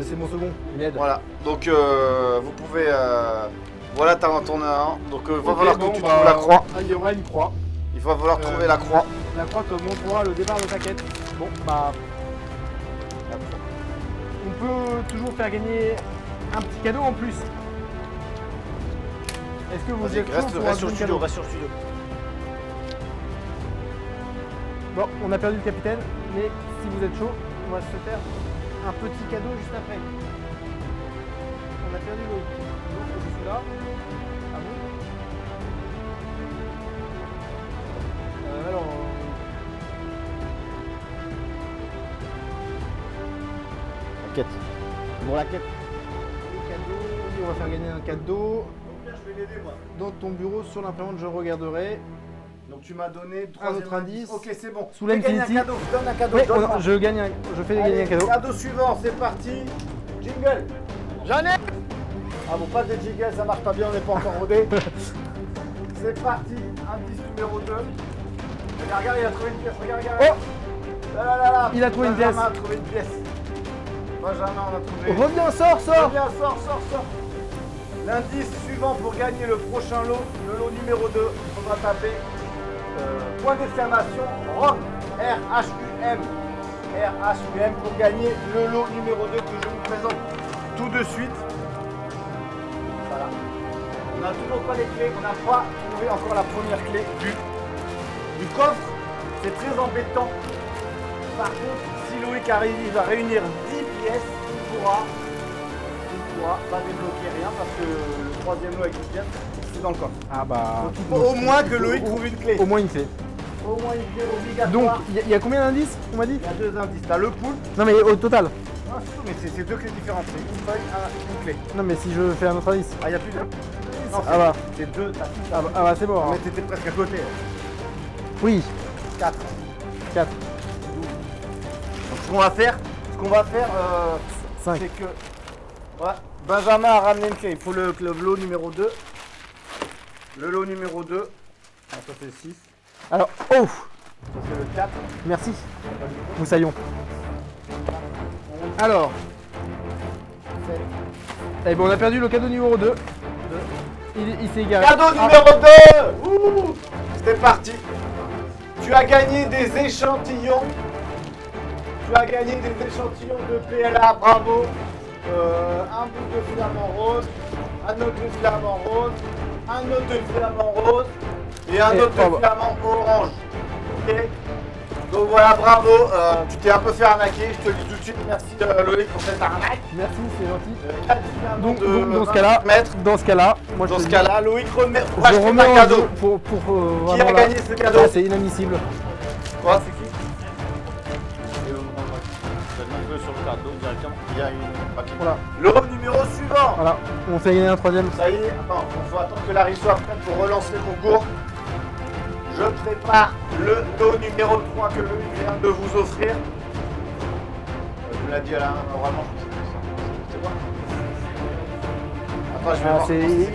Speaker 2: C'est mon second, il m'aide.
Speaker 1: Voilà, donc vous pouvez... voilà, t'en as un. Donc va falloir que tu
Speaker 2: bah,
Speaker 1: trouves la croix.
Speaker 2: Il y aura une croix.
Speaker 1: Il va falloir trouver la croix.
Speaker 2: La croix te montrera le départ de ta quête. Bon, bah. On peut toujours faire gagner un petit cadeau en plus. Est-ce que vous
Speaker 1: Vas-y,
Speaker 2: êtes chaud
Speaker 1: reste
Speaker 2: pour
Speaker 1: sur
Speaker 2: un
Speaker 1: le studio,
Speaker 2: cadeau?
Speaker 1: reste sur le studio.
Speaker 2: Bon, on a perdu le capitaine, mais si vous êtes chaud, on va se faire un petit cadeau juste après. On a perdu Loïc. Donc je suis là. Ah bon? Alors.
Speaker 1: La quête. Pour la quête.
Speaker 2: Le cadeau. Oui, on va faire gagner un cadeau.
Speaker 1: Je vais l'aider moi.
Speaker 2: Dans ton bureau, sur l'imprimante, je regarderai.
Speaker 1: Donc tu m'as donné
Speaker 2: Un autre indice.
Speaker 1: Ok, c'est bon.
Speaker 2: Sous
Speaker 1: Fais gagner
Speaker 2: l'Infinity.
Speaker 1: un cadeau, donne un cadeau.
Speaker 2: Oui,
Speaker 1: donne-moi.
Speaker 2: je fais gagner un cadeau.
Speaker 1: Cadeau suivant, c'est parti. Jingle.
Speaker 5: J'en ai.
Speaker 1: Ah bon, pas de jingle, ça marche pas bien, on n'est pas encore rodé. C'est parti, indice numéro 2. Regarde, il a trouvé une pièce, regarde.
Speaker 2: Oh,
Speaker 1: Là, là, là, là.
Speaker 2: Il a trouvé une
Speaker 1: Benjamin
Speaker 2: pièce.
Speaker 1: a trouvé une pièce. Benjamin, on a trouvé.
Speaker 2: reviens, sors.
Speaker 1: Reviens, sors. L'indice suivant pour gagner le prochain lot, le lot numéro 2, il faudra taper point d'exclamation ROM, R-H-U-M. R-H-U-M pour gagner le lot numéro 2 que je vous présente tout de suite. Voilà. On n'a toujours pas les clés, on n'a pas trouvé encore la première clé du coffre. C'est très embêtant. Par contre, si Loïc arrive à réunir 10 pièces, il pourra pas débloquer rien parce que le troisième lot avec 10 pièces, c'est dans le coffre.
Speaker 2: Ah bah.
Speaker 1: Donc il faut au moins que Loïc trouve une clé.
Speaker 2: Au moins une clé.
Speaker 1: Au moins une clé obligatoire.
Speaker 2: Donc, il y a combien d'indices, on m'a dit?
Speaker 1: Il y a 2 indices. T'as le poulpe.
Speaker 2: Non, mais au total.
Speaker 1: Ah, c'est tout, mais c'est 2 clés différentes. C'est une feuille, une clé.
Speaker 2: Non, mais si je fais un autre indice.
Speaker 1: Ah, il n'y a plus de. Non,
Speaker 2: Ah bah.
Speaker 1: c'est 2. T'as tout ça.
Speaker 2: Ah bah, c'est bon.
Speaker 1: Mais
Speaker 2: hein.
Speaker 1: t'étais presque à côté.
Speaker 2: Oui,
Speaker 1: 4.
Speaker 2: 4,
Speaker 1: Donc ce qu'on va faire,
Speaker 2: 5.
Speaker 1: c'est que. Ouais, Benjamin a ramené une clé. Il faut le lot numéro 2. Le lot numéro 2. Ah, ça c'est 6.
Speaker 2: Alors, oh,
Speaker 1: Ça c'est le 4.
Speaker 2: merci. Moussaillon. Alors. Eh ben, on a perdu le cadeau numéro 2. Il s'est égaré.
Speaker 1: Cadeau
Speaker 2: Ah,
Speaker 1: numéro 2. Ouh, c'est parti. Tu as gagné des échantillons. Tu as gagné des échantillons de PLA, bravo. Un bout de flamant rose, un autre de flamant rose, un autre de flamant rose et un autre de flamant orange. Ok. Donc voilà, bravo. Tu t'es un peu fait arnaquer, je te le dis tout de suite. Merci Loïc pour cette arnaque.
Speaker 2: merci, c'est gentil.
Speaker 1: 4 diamants
Speaker 2: Donc,
Speaker 1: de
Speaker 2: dans ce cas-là,
Speaker 1: 20 mètres.
Speaker 2: moi je
Speaker 1: Dans
Speaker 2: te
Speaker 1: ce
Speaker 2: dis,
Speaker 1: cas-là, Loïc remet.
Speaker 2: je remets
Speaker 1: un
Speaker 2: un
Speaker 1: cadeau.
Speaker 2: pour
Speaker 1: Qui
Speaker 2: vraiment
Speaker 1: a
Speaker 2: là.
Speaker 1: gagné ce cadeau?
Speaker 2: Ah, c'est inadmissible.
Speaker 1: Quoi, c'est qui?
Speaker 3: Sur le carton directement.
Speaker 1: Il y a une. Ok.
Speaker 2: Voilà.
Speaker 1: Lot numéro suivant.
Speaker 2: Voilà, on fait gagner un troisième.
Speaker 1: Ça y est, attends, il faut attendre que Larry soit prête pour relancer le concours. Je prépare le lot numéro 3 que Loïc vient de vous offrir. Je vous l'ai dit à la oralement, c'est quoi? Attends, je vais
Speaker 2: Ah,
Speaker 1: voir.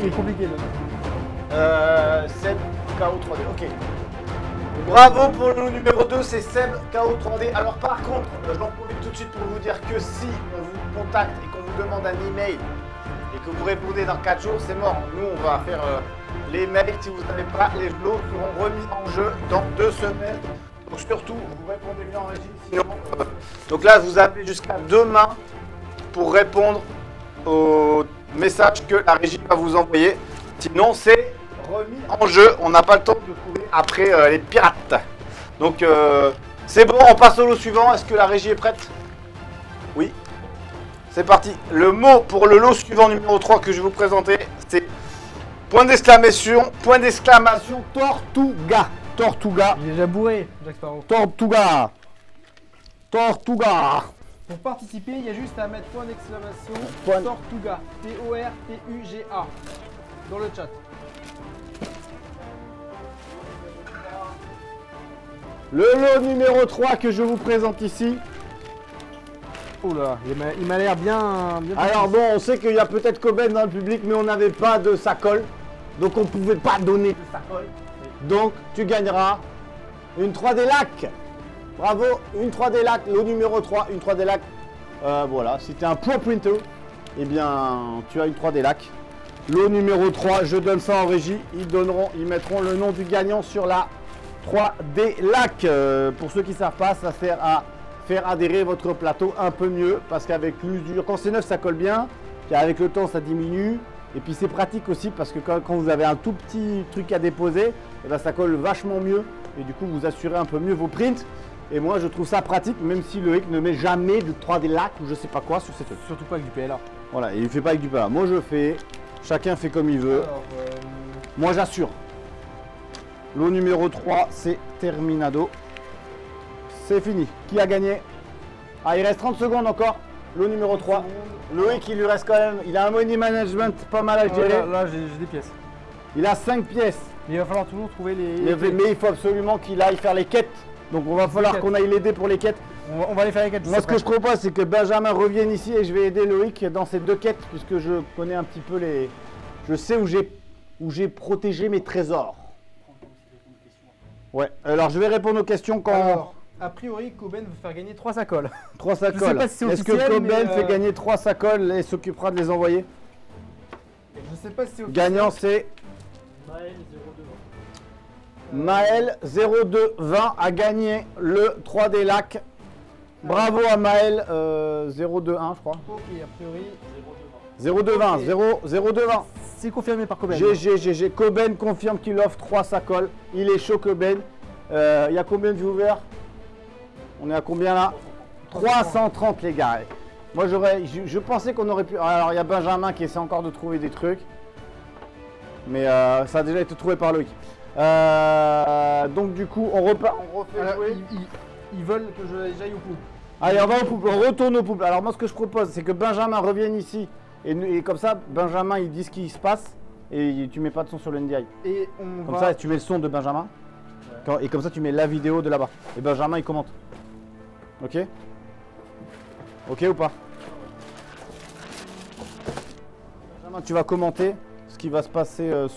Speaker 2: c'est compliqué là.
Speaker 1: Seb KO 3D, ok. Bravo pour le lot numéro 2, c'est Seb KO 3D. Alors par contre, j'en profite tout de suite pour vous dire que si on vous contacte et qu'on vous demande un email et que vous répondez dans 4 jours, c'est mort. Nous, on va faire les mails. Si vous n'avez pas, les lots seront remis en jeu dans 2 semaines. Donc surtout, vous répondez bien en régie. Sinon, donc là, vous avez jusqu'à demain pour répondre aux messages que la régie va vous envoyer. Sinon, c'est remis en jeu. On n'a pas le temps de courir après les pirates. Donc, c'est bon, on passe au lot suivant. Est-ce que la régie est prête? Oui. C'est parti. Le mot pour le lot suivant numéro 3 que je vais vous présenter, c'est point d'exclamation, Tortuga. Tortuga.
Speaker 2: Il est déjà bourré, Jack Sparrow.
Speaker 1: Tortuga. Tortuga.
Speaker 2: Pour participer, il y a juste à mettre point d'exclamation
Speaker 1: Point.
Speaker 2: Tortuga. T-O-R-T-U-G-A. Dans le chat.
Speaker 1: Le lot numéro 3 que je vous présente ici.
Speaker 2: Oula, il m'a l'air bien.
Speaker 1: Alors bon, on sait qu'il y a peut-être Coben dans le public, mais on n'avait pas de sacolle. Donc on pouvait pas donner de sacolle. Donc tu gagneras une 3D lac. Bravo, une 3D lac, lot numéro 3, une 3D lac. Voilà, si tu es un pro printer, eh bien tu as une 3D lac. Lot numéro 3, je donne ça en régie. Ils mettront le nom du gagnant sur la 3D Lac. Pour ceux qui ne savent pas, ça sert à faire adhérer votre plateau un peu mieux parce qu'avec l'usure, quand c'est neuf ça colle bien, puis avec le temps ça diminue. Et puis c'est pratique aussi parce que quand vous avez un tout petit truc à déposer, et ben ça colle vachement mieux et du coup vous assurez un peu mieux vos prints. Et moi je trouve ça pratique même si Loïc ne met jamais de 3D Lac ou je sais pas quoi sur ces trucs.
Speaker 2: Surtout pas avec du PLA.
Speaker 1: Voilà, et il ne fait pas avec du PLA. Moi je fais, chacun fait comme il veut.
Speaker 2: Alors,
Speaker 1: Moi j'assure. Lot numéro 3, c'est terminado. C'est fini. Qui a gagné? Ah, il reste 30 secondes encore. Lot numéro 3. Loïc, il lui reste quand même. Il a un money management pas mal à gérer.
Speaker 2: Là j'ai des pièces.
Speaker 1: Il a 5 pièces.
Speaker 2: Mais il va falloir toujours trouver les.
Speaker 1: Mais il faut absolument qu'il aille faire les quêtes. Donc on va falloir qu'on aille l'aider pour les quêtes.
Speaker 2: On va aller faire les quêtes.
Speaker 1: Moi ce que je propose c'est que Benjamin revienne ici et je vais aider Loïc dans ces 2 quêtes puisque je connais un petit peu les. Je sais où j'ai protégé mes trésors. Ouais, alors je vais répondre aux questions quand.
Speaker 2: Alors, a priori, Coben veut faire gagner 3 sacoles.
Speaker 1: 3 sacoles.
Speaker 2: Je sais pas si c'est
Speaker 1: Est-ce que
Speaker 2: officiel,
Speaker 1: Coben
Speaker 2: mais,
Speaker 1: fait gagner 3 sacoles et s'occupera de les envoyer?
Speaker 2: Je sais pas si c'est officiel.
Speaker 1: Gagnant c'est
Speaker 3: Maël 0220.
Speaker 1: Maël 0220 a gagné le 3D Lac. Bravo à Maël 021 je crois.
Speaker 2: Ok, a priori.
Speaker 1: 0220, 0220.
Speaker 2: C'est confirmé par Coben.
Speaker 1: GG. Coben confirme qu'il offre 3 sacoles. Il est chaud Coben. Il y a combien de viewers? On est à combien là? 330 les gars. Moi je pensais qu'on aurait pu. Alors il y a Benjamin qui essaie encore de trouver des trucs. Mais ça a déjà été trouvé par Loïc. Donc du coup on refait
Speaker 2: Alors,
Speaker 1: jouer.
Speaker 2: ils veulent que j'aille au pool.
Speaker 1: Allez on va au pool, on retourne au pool. Alors moi ce que je propose c'est que Benjamin revienne ici. Et comme ça Benjamin il dit ce qui se passe. Et tu mets pas de son sur le NDI.
Speaker 2: Et on
Speaker 1: Comme
Speaker 2: va.
Speaker 1: ça tu mets le son de Benjamin. Et comme ça tu mets la vidéo de là-bas. Et Benjamin il commente. Ok? Ok ou pas? Benjamin tu vas commenter ce qui va se passer là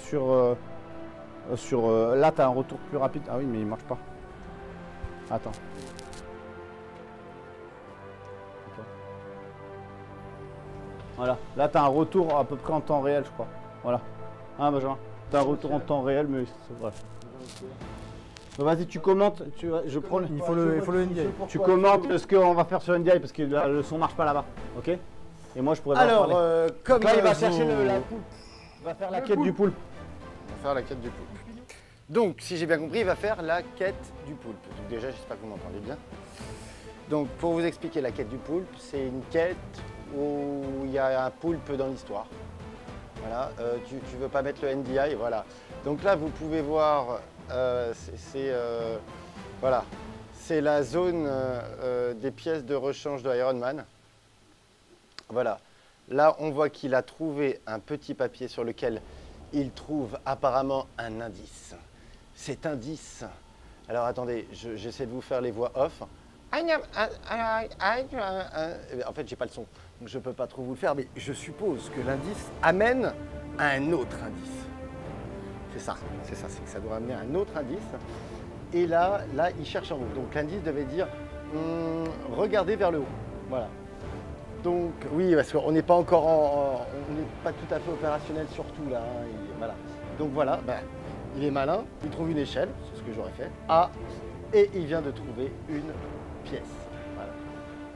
Speaker 1: tu as un retour plus rapide. Ah oui mais il marche pas. Attends. Voilà. Là tu as un retour à peu près en temps réel je crois. Voilà. Hein Benjamin? Tu as un retour en temps réel mais c'est vrai. Vas-y, tu commentes. Je prends
Speaker 2: Il faut le NDI.
Speaker 1: Tu commentes ce qu'on va faire sur NDI parce que le son marche pas là-bas. Ok? Et moi je pourrais
Speaker 5: Alors,
Speaker 1: parler.
Speaker 5: comme
Speaker 1: Là il va
Speaker 5: vous-
Speaker 1: chercher la poule. Il va faire la quête du poulpe.
Speaker 5: On va faire la quête du poulpe. Donc, si j'ai bien compris, il va faire la quête du poulpe. Donc déjà, j'espère que vous m'entendez bien. Donc, pour vous expliquer la quête du poulpe, c'est une quête où il y a un poulpe dans l'histoire. Voilà, tu veux pas mettre le NDI, voilà. Donc là, vous pouvez voir, voilà, c'est la zone des pièces de rechange de Iron Man. Voilà, là, on voit qu'il a trouvé un petit papier sur lequel il trouve apparemment un indice. Cet indice, alors attendez, j'essaie de vous faire les voix off. En fait, j'ai pas le son, donc je peux pas trop vous le faire, mais je suppose que l'indice amène à un autre indice. C'est ça, c'est que ça doit amener à un autre indice. Et là, il cherche en haut. Donc l'indice devait dire regardez vers le haut. Voilà. Donc oui, parce qu'on n'est pas encore on n'est pas tout à fait opérationnel surtout là. Hein, et voilà. Donc voilà, ben, il est malin, il trouve une échelle, c'est ce que j'aurais fait. Ah, et il vient de trouver une pièce. Voilà.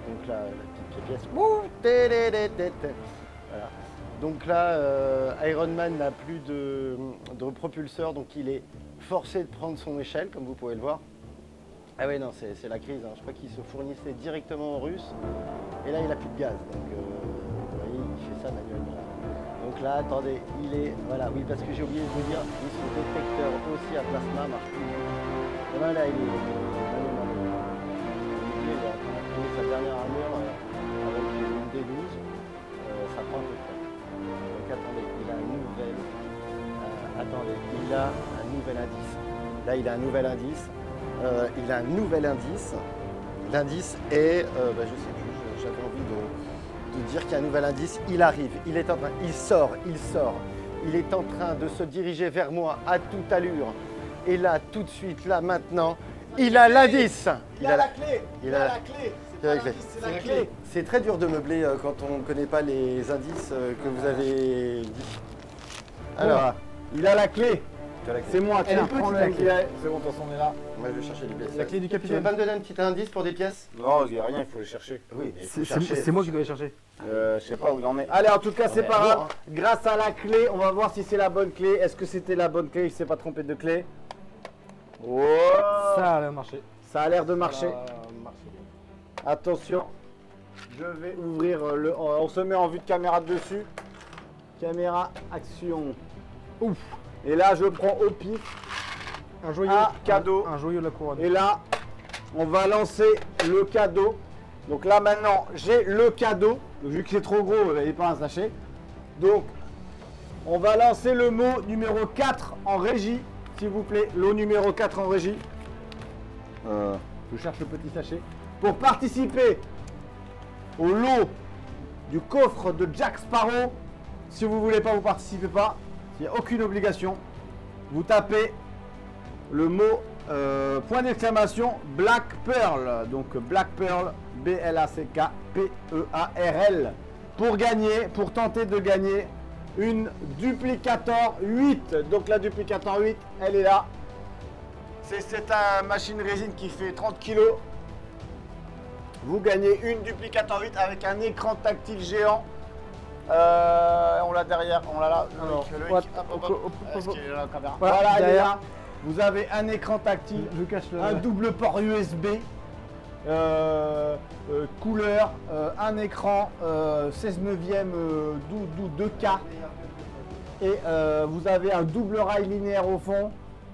Speaker 5: Donc là, la petite pièce. Voilà. Donc là, Iron Man n'a plus de propulseur, donc il est forcé de prendre son échelle, comme vous pouvez le voir. Ah oui, non, c'est la crise. Hein. Je crois qu'il se fournissait directement aux Russes. Et là, il n'a plus de gaz. Donc, vous voyez, il fait ça manuellement. Donc là, attendez, il est... Voilà, oui, parce que j'ai oublié de vous dire, son détecteur aussi à plasma marche plus. Et là, il est manuellement. Il est en train de trouver sa dernière armure avec une D12. Ça prend un peu de temps. Donc attendez, il a un nouvel... attendez, il a un nouvel indice. Là, il a un nouvel indice. Il a un nouvel indice. L'indice est, je sais plus, j'avais envie de dire qu'il y a un nouvel indice. Il arrive, il est en train, il sort. Il est en train de se diriger vers moi à toute allure. Et là, tout de suite, là, maintenant, il a l'indice.
Speaker 1: Il a la clé.
Speaker 5: Il a la
Speaker 1: clé.
Speaker 5: C'est la clé.
Speaker 1: C'est la clé.
Speaker 5: C'est très dur de meubler quand on ne connaît pas les indices que vous avez dit. Alors,
Speaker 1: Il a la clé.
Speaker 5: Tu as la clé.
Speaker 1: C'est moi,
Speaker 2: Elle est
Speaker 1: tiens,
Speaker 2: petite,
Speaker 1: prends
Speaker 2: la
Speaker 1: la
Speaker 2: clé.
Speaker 1: clé. C'est bon, de toute façon, on est là.
Speaker 5: Moi, je vais chercher les pièces.
Speaker 2: La clé du
Speaker 5: Tu veux
Speaker 2: capitaine.
Speaker 5: pas me donner un petit indice pour des pièces?
Speaker 1: Non, il n'y a rien, il faut les chercher.
Speaker 5: Oui, mais il faut
Speaker 2: C'est
Speaker 5: chercher.
Speaker 2: c'est moi qui dois les chercher.
Speaker 1: Je sais pas où il en est. Allez, en tout cas, c'est
Speaker 5: Ouais,
Speaker 1: pas
Speaker 5: bon,
Speaker 1: grave.
Speaker 5: hein.
Speaker 1: Grâce à la clé, on va voir si c'est la bonne clé. Est-ce que c'était la bonne clé? Il s'est pas trompé de clé. Oh,
Speaker 2: Ça a marché.
Speaker 1: ça a l'air de marcher.
Speaker 5: Ça a marché.
Speaker 1: Attention, je vais ouvrir le. On se met en vue de caméra dessus. Caméra, action.
Speaker 2: Ouf.
Speaker 1: Et là, je prends au pif.
Speaker 2: Un joyau.
Speaker 1: Un cadeau.
Speaker 2: Un joyau de la couronne.
Speaker 1: Et là, on va lancer le cadeau. Donc là, maintenant, j'ai le cadeau. Donc, vu que c'est trop gros, il n'est pas un sachet. Donc, on va lancer le mot numéro 4 en régie. S'il vous plaît, lot numéro 4 en régie. Je cherche le petit sachet. Pour participer au lot du coffre de Jack Sparrow, si vous ne voulez pas, vous participez pas. Il n'y a aucune obligation. Vous tapez le mot point d'exclamation Black Pearl. Donc Black Pearl, B-L-A-C-K-P-E-A-R-L. Pour gagner, pour tenter de gagner une Duplicator 8. Donc la Duplicator 8, elle est là. C'est une machine résine qui fait 30 kg. Vous gagnez une Duplicator 8 avec un écran tactile géant. On l'a derrière, on l'a là.
Speaker 2: Alors,
Speaker 1: Loïc,
Speaker 2: hop,
Speaker 1: hop,
Speaker 2: hop,
Speaker 1: hop.
Speaker 2: hop,
Speaker 1: Est-ce
Speaker 2: hop.
Speaker 1: qu'il est là, la caméra?
Speaker 2: Voilà,
Speaker 1: Voilà, elle est
Speaker 2: derrière.
Speaker 1: là. Vous avez un écran tactile,
Speaker 2: Je cache le.
Speaker 1: un double port USB, couleur, un écran 16 neuvième 2K. Et vous avez un double rail linéaire au fond.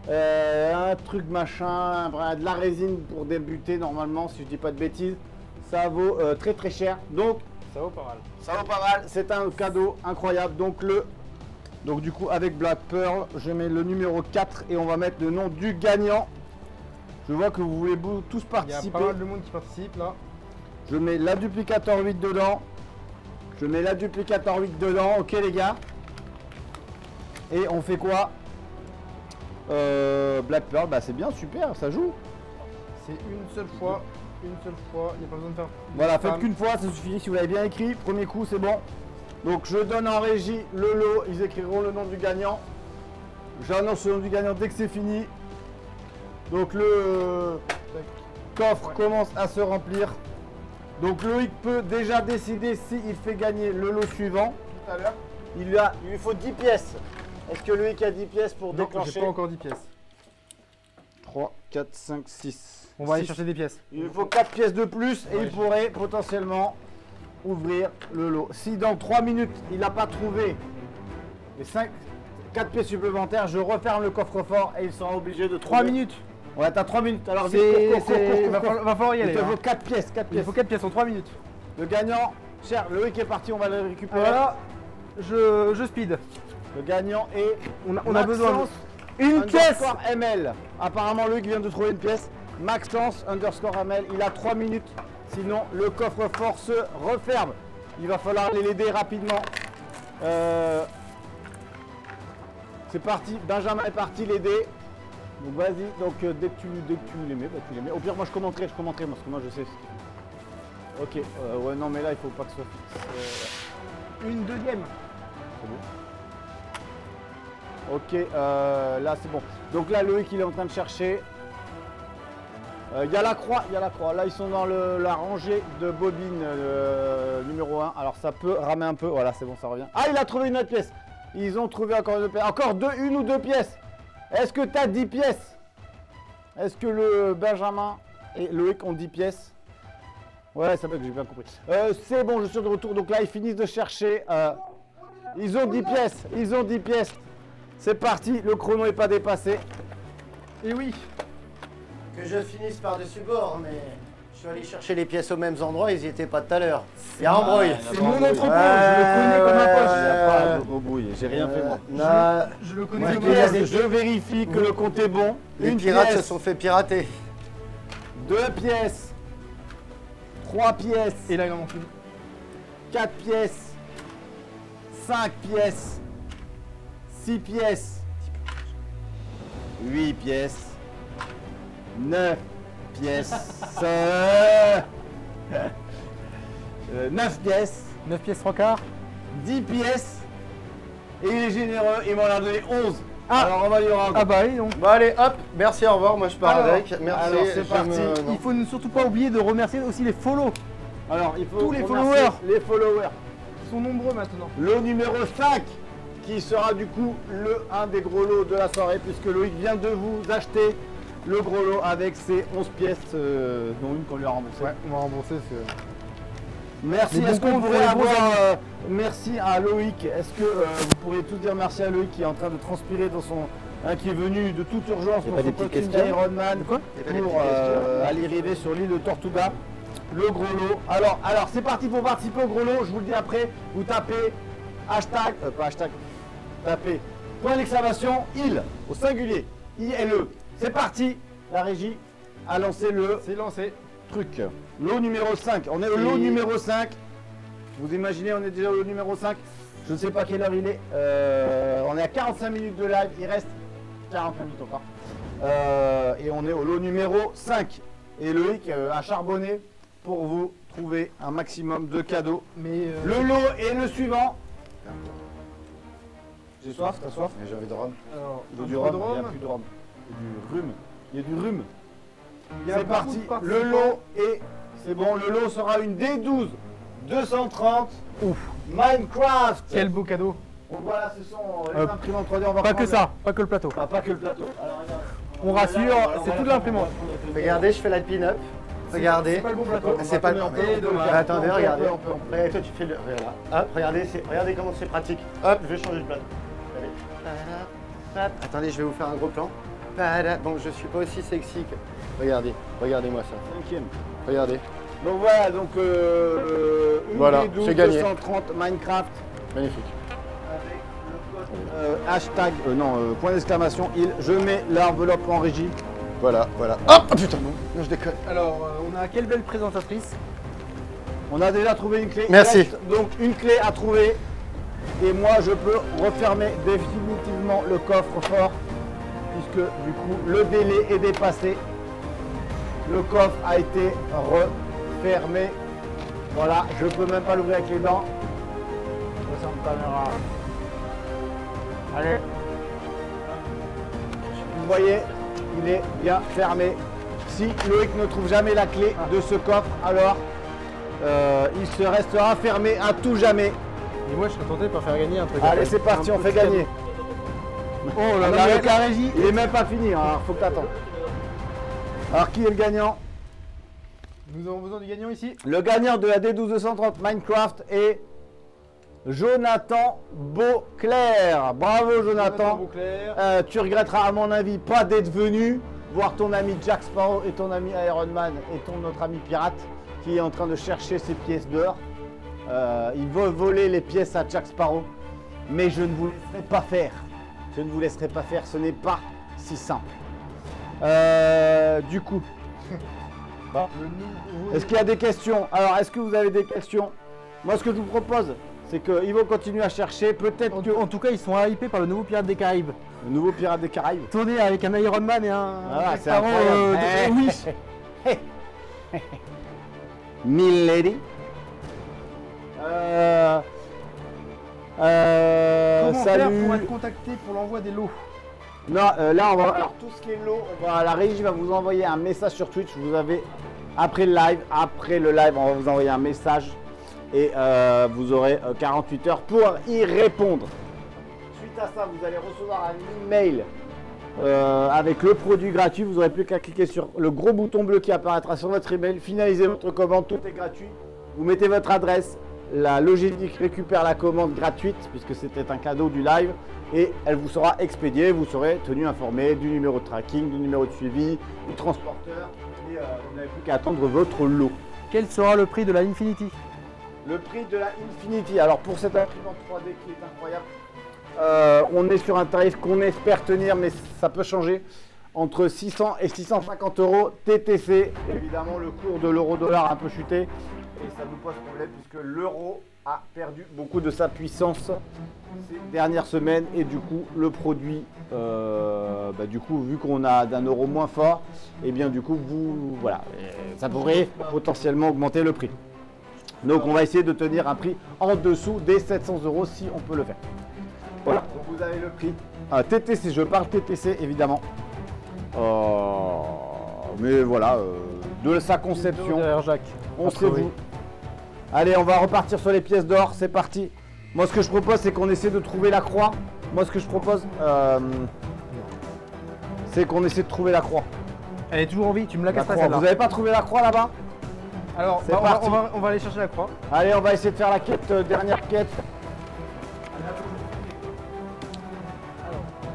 Speaker 1: Un truc machin, de la résine pour débuter normalement, si je dis pas de bêtises. Ça vaut très très cher. Donc
Speaker 2: Ça vaut pas mal.
Speaker 1: ça vaut pas mal, c'est un cadeau incroyable. Donc du coup avec Black Pearl, je mets le numéro 4 et on va mettre le nom du gagnant. Je vois que vous voulez tous
Speaker 2: Il y a
Speaker 1: participer.
Speaker 2: pas mal de monde qui participe là.
Speaker 1: Je mets la Duplicator 8 dedans. Je mets la Duplicator 8 dedans, ok les gars. Et on fait quoi? Black Pearl, bah c'est bien, super, ça joue.
Speaker 2: C'est une seule fois. Une seule fois. Il n'y a pas besoin de faire.
Speaker 1: Voilà, faites qu'une fois, ça suffit si vous l'avez bien écrit. Premier coup, c'est bon. Donc je donne en régie le lot, ils écriront le nom du gagnant. J'annonce le nom du gagnant dès que c'est fini. Donc le coffre commence à se remplir. Donc Loïc peut déjà décider s'il fait gagner le lot suivant. Tout à l'heure, il lui faut 10 pièces. Est-ce que Loïc a 10 pièces pour
Speaker 2: Non,
Speaker 1: déclencher?
Speaker 2: j'ai pas encore 10 pièces.
Speaker 1: 3, 4, 5, 6.
Speaker 2: On va aller
Speaker 1: 6.
Speaker 2: chercher des pièces.
Speaker 1: Il lui faut 4 pièces de plus et
Speaker 2: Ouais,
Speaker 1: il pourrait potentiellement ouvrir le lot. Si dans 3 minutes, il n'a pas trouvé les 4 pièces supplémentaires, je referme le coffre-fort et il sera obligé de
Speaker 2: 3
Speaker 1: trouver.
Speaker 2: minutes.
Speaker 1: Ouais, t'as 3 minutes. Alors vite,
Speaker 2: Va falloir y
Speaker 1: Il
Speaker 2: aller.
Speaker 1: te
Speaker 2: hein.
Speaker 1: faut 4 pièces, 4
Speaker 2: Il
Speaker 1: pièces.
Speaker 2: faut 4 pièces en 3 minutes.
Speaker 1: Le gagnant, cher, Loïc est parti, on va le récupérer.
Speaker 2: Voilà. Je speed.
Speaker 1: Le gagnant est
Speaker 2: On a besoin de.
Speaker 1: Maxence
Speaker 2: Une pièce.
Speaker 1: underscore ML. Apparemment, Loïc vient de trouver une pièce. Maxence underscore ML, il a 3 minutes. Sinon, le coffre-fort se referme. Il va falloir l'aider rapidement. C'est parti, Benjamin est parti l'aider. Donc vas-y, donc dès que tu les mets, bah, tu les mets. Au pire, moi je commenterai parce que moi je sais. Ok, ouais, non, mais là il faut pas que ce soit fixe.
Speaker 2: Une deuxième.
Speaker 1: C'est bon. Ok, là c'est bon. Donc là, Loïc il est en train de chercher. Il y a la croix, Là ils sont dans la rangée de bobines numéro 1. Alors ça peut ramer un peu. Voilà, c'est bon, ça revient. Ah, il a trouvé une autre pièce. Ils ont trouvé encore une pièce. Encore une ou deux pièces. Est-ce que tu as 10 pièces? Est-ce que le Benjamin et Loïc ont 10 pièces? Ouais, ça va que j'ai bien compris. C'est bon, je suis de retour. Donc là, ils finissent de chercher. Ils ont 10 pièces. Ils ont 10 pièces. C'est parti. Le chrono n'est pas dépassé.
Speaker 2: Et oui.
Speaker 5: Que je finisse par-dessus bord, mais je suis allé chercher les pièces aux mêmes endroits, ils n'y étaient pas tout à l'heure. Il y a embrouille.
Speaker 2: C'est mon entrepôt. Je le connais comme un poche.
Speaker 1: Il n'y a pas de brouille. J'ai rien fait moi.
Speaker 5: Non,
Speaker 2: Je le connais
Speaker 5: Ouais,
Speaker 2: comme
Speaker 5: il y a
Speaker 2: un
Speaker 5: des-
Speaker 2: poche.
Speaker 1: Je vérifie que le compte est bon.
Speaker 5: les
Speaker 1: Une
Speaker 5: pirates
Speaker 1: pièce,
Speaker 5: se sont fait pirater.
Speaker 1: 2 pièces, 3 pièces,
Speaker 2: Et là, il en manque une.
Speaker 1: 4 pièces, 5 pièces, 6 pièces, 8 pièces, 9 pièces, 9 pièces,
Speaker 2: 9 pièces 3 quarts.
Speaker 1: 10 pièces, et il est généreux, il m'en a donné 11.
Speaker 2: Ah.
Speaker 1: Alors on va lui rendre.
Speaker 2: Ah bah oui, donc.
Speaker 5: Bon allez, hop, merci, au revoir, moi je pars
Speaker 2: Alors,
Speaker 5: avec. Merci,
Speaker 1: alors, c'est
Speaker 5: je
Speaker 1: parti.
Speaker 5: non.
Speaker 2: Il faut surtout pas oublier de remercier aussi les follow.
Speaker 1: Alors il faut
Speaker 2: Tous les
Speaker 1: remercier
Speaker 2: followers.
Speaker 1: Les followers.
Speaker 2: Ils sont nombreux maintenant.
Speaker 1: Le numéro 5 qui sera du coup un des gros lots de la soirée puisque Loïc vient de vous acheter le gros lot avec ses 11 pièces dont une qu'on lui a remboursée.
Speaker 2: Ouais, on va rembourser ce.
Speaker 1: Merci,
Speaker 2: Les
Speaker 1: est-ce
Speaker 2: bons
Speaker 1: qu'on
Speaker 2: comptes pour
Speaker 1: pourrait
Speaker 2: les bons
Speaker 1: avoir merci à Loïc. Est-ce que vous pourriez tous dire merci à Loïc qui est en train de transpirer dans son qui est venu de toute urgence
Speaker 5: Y a
Speaker 1: pour
Speaker 5: pas
Speaker 1: son
Speaker 5: des petites
Speaker 1: costume
Speaker 5: questions
Speaker 1: d'Ironman
Speaker 2: Quoi
Speaker 5: Y a pas des
Speaker 1: pour
Speaker 5: petites questions
Speaker 1: aller rêver sur l'île de Tortuga. Le gros lot. Alors c'est parti pour participer au gros lot. Je vous le dis après. Vous tapez hashtag, pas hashtag, tapez point d'exclamation il au singulier ILE. C'est parti. La régie a lancé le
Speaker 2: C'est lancé.
Speaker 1: truc. Lot numéro 5. On est au lot numéro 5. Vous imaginez, on est déjà au lot numéro 5. Je ne sais pas quelle heure il est. On est à 45 minutes de live. Il reste 40 minutes encore. Et on est au lot numéro 5. Et Loïc a charbonné pour vous trouver un maximum de cadeaux.
Speaker 2: Mais
Speaker 1: Le lot est le suivant. J'ai soif, t'as soif?
Speaker 5: J'ai envie de rhum.
Speaker 2: alors,
Speaker 1: Il veut
Speaker 2: un
Speaker 1: du
Speaker 2: peu
Speaker 1: rhum,
Speaker 2: de
Speaker 1: il n'y a
Speaker 2: rhum.
Speaker 1: plus de rhum. Il y a du rhum. Il y a du rhum.
Speaker 2: Il y a
Speaker 1: C'est
Speaker 2: beaucoup
Speaker 1: parti.
Speaker 2: de participants.
Speaker 1: Le lot est. C'est bon, le lot sera une D12 230
Speaker 2: Ouf.
Speaker 1: Minecraft.
Speaker 2: Quel beau cadeau.
Speaker 1: Donc voilà, ce sont les
Speaker 2: Hop.
Speaker 1: imprimantes 3D. On va
Speaker 2: Pas que
Speaker 1: prendre-
Speaker 2: ça, pas que le plateau.
Speaker 1: Ah, pas que le plateau. Alors, regarde.
Speaker 2: On rassure,
Speaker 1: Voilà,
Speaker 2: c'est
Speaker 1: on va
Speaker 2: toute
Speaker 1: la
Speaker 2: l'imprimante.
Speaker 1: prendre.
Speaker 5: Regardez, je fais la pin-up. Regardez.
Speaker 2: C'est pas le bon plateau.
Speaker 5: C'est pas le
Speaker 1: On peut, on peut,
Speaker 5: Bah, attendez,
Speaker 1: on peut,
Speaker 5: regardez.
Speaker 1: on peut, on peut.
Speaker 5: Regardez, toi tu fais le. Voilà. Hop, regardez comment c'est pratique. Hop, je vais changer de plateau. Allez. Hop. Attendez, je vais vous faire un gros plan. Bon, je suis pas aussi sexy que. Regardez-moi ça.
Speaker 1: Cinquième.
Speaker 5: Regardez.
Speaker 1: Donc voilà, donc une
Speaker 5: Voilà,
Speaker 1: D12
Speaker 5: c'est gagné.
Speaker 1: 230 Minecraft
Speaker 5: Magnifique.
Speaker 1: avec le code hashtag, point d'exclamation il. Je mets l'enveloppe en régie.
Speaker 5: Voilà. Hop, oh, putain, non, je déconne.
Speaker 2: Alors, on a quelle belle présentatrice.
Speaker 1: On a déjà trouvé une clé.
Speaker 5: Merci.
Speaker 1: Il reste donc une clé à trouver. Et moi, je peux refermer définitivement le coffre-fort. Puisque du coup, le délai est dépassé. Le coffre a été refermé. Voilà, je peux même pas l'ouvrir avec les dents. Je sens une caméra. Allez. Vous voyez, il est bien fermé. Si Loïc ne trouve jamais la clé de ce coffre, alors il se restera fermé à tout jamais.
Speaker 2: Et moi, je serais tenté par faire gagner un truc.
Speaker 1: Allez, c'est parti, on fait gagner.
Speaker 2: Oh là
Speaker 1: On
Speaker 2: là,
Speaker 1: arrive
Speaker 2: avec la régie.
Speaker 1: Il est même pas fini, hein, alors faut que t'attends. Alors qui est le gagnant?
Speaker 2: Nous avons besoin du gagnant ici.
Speaker 1: Le gagnant de la D12 230 Minecraft est Jonathan Beauclerc. Bravo Jonathan.
Speaker 2: Beauclerc.
Speaker 1: Tu regretteras à mon avis pas d'être venu voir ton ami Jack Sparrow et ton ami Iron Man et notre ami pirate qui est en train de chercher ses pièces d'or. Il veut voler les pièces à Jack Sparrow, mais je ne vous laisserai pas faire. Je ne vous laisserai pas faire, ce n'est pas si simple. Du coup, est-ce qu'il y a des questions? Alors, est-ce que vous avez des questions? Moi, ce que je vous propose, c'est qu'ils vont continuer à chercher. Peut-être que
Speaker 2: En tout cas, ils sont hypés par le nouveau Pirate des Caraïbes.
Speaker 1: le nouveau Pirate des Caraïbes.
Speaker 2: Tourné avec un Iron Man et un.
Speaker 1: Ah,
Speaker 2: Jack
Speaker 1: c'est
Speaker 2: Sparrow,
Speaker 1: incroyable.
Speaker 2: oui.
Speaker 1: Milady.
Speaker 2: Comment faire
Speaker 1: Salut.
Speaker 2: pour être contacté pour l'envoi des lots?
Speaker 1: Non, là, on va. Alors, tout ce qui est lot, la régie va vous envoyer un message sur Twitch. Vous avez. Après le live, on va vous envoyer un message. Et vous aurez 48 heures pour y répondre. Suite à ça, vous allez recevoir un email avec le produit gratuit. Vous n'aurez plus qu'à cliquer sur le gros bouton bleu qui apparaîtra sur votre email. Finalisez votre commande, tout est gratuit. Vous mettez votre adresse. La logistique récupère la commande gratuite puisque c'était un cadeau du live et elle vous sera expédiée. Vous serez tenu informé du numéro de tracking, du numéro de suivi, du transporteur et vous n'avez plus qu'à attendre votre lot.
Speaker 2: Quel sera le prix de la Infinity?
Speaker 1: Le prix de la Infinity, alors pour cette imprimante 3D qui est incroyable, on est sur un tarif qu'on espère tenir mais ça peut changer entre 600 et 650 euros TTC. Évidemment le cours de l'euro-dollar a un peu chuté. Et ça nous pose problème puisque l'euro a perdu beaucoup de sa puissance ces dernières semaines et du coup le produit, du coup vu qu'on a d'un euro moins fort, et bien du coup voilà, ça pourrait potentiellement augmenter le prix. Donc on va essayer de tenir un prix en dessous des 700 euros si on peut le faire. Voilà.
Speaker 2: Donc vous
Speaker 1: vous avez le prix. TTC, je parle TTC évidemment. Mais voilà, de sa conception.
Speaker 2: Derrière Jacques.
Speaker 1: On sait vous. Allez, on va repartir sur les pièces d'or, c'est parti. Moi, ce que je propose, c'est qu'on essaie de trouver la croix. Moi, ce que je propose, c'est qu'on essaie de trouver la croix.
Speaker 2: Elle est toujours en vie, tu me la
Speaker 1: La
Speaker 2: casses pas
Speaker 1: croix.
Speaker 2: celle-là.
Speaker 1: Vous n'avez pas trouvé la croix là-bas?
Speaker 2: Alors,
Speaker 1: C'est
Speaker 2: bah,
Speaker 1: parti.
Speaker 2: on va aller chercher la croix.
Speaker 1: Allez, on va essayer de faire la quête, dernière quête.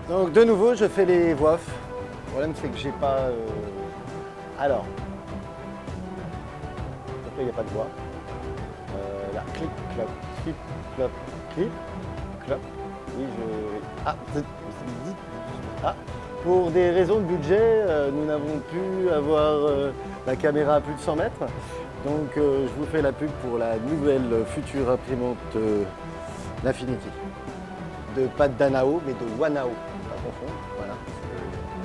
Speaker 5: Donc de nouveau, je fais les voix off. Le problème, c'est que j'ai pas... Alors. Donc là, il n'y a pas de voix. Là, clic, clop, clic, clop, clic, clop. Oui, Ah, ah. Pour des raisons de budget, nous n'avons pu avoir la caméra à plus de 100 mètres. Donc je vous fais la pub pour la nouvelle future imprimante l'Infinity. Pas de Danao, mais de Wanao. Pas confondre, voilà.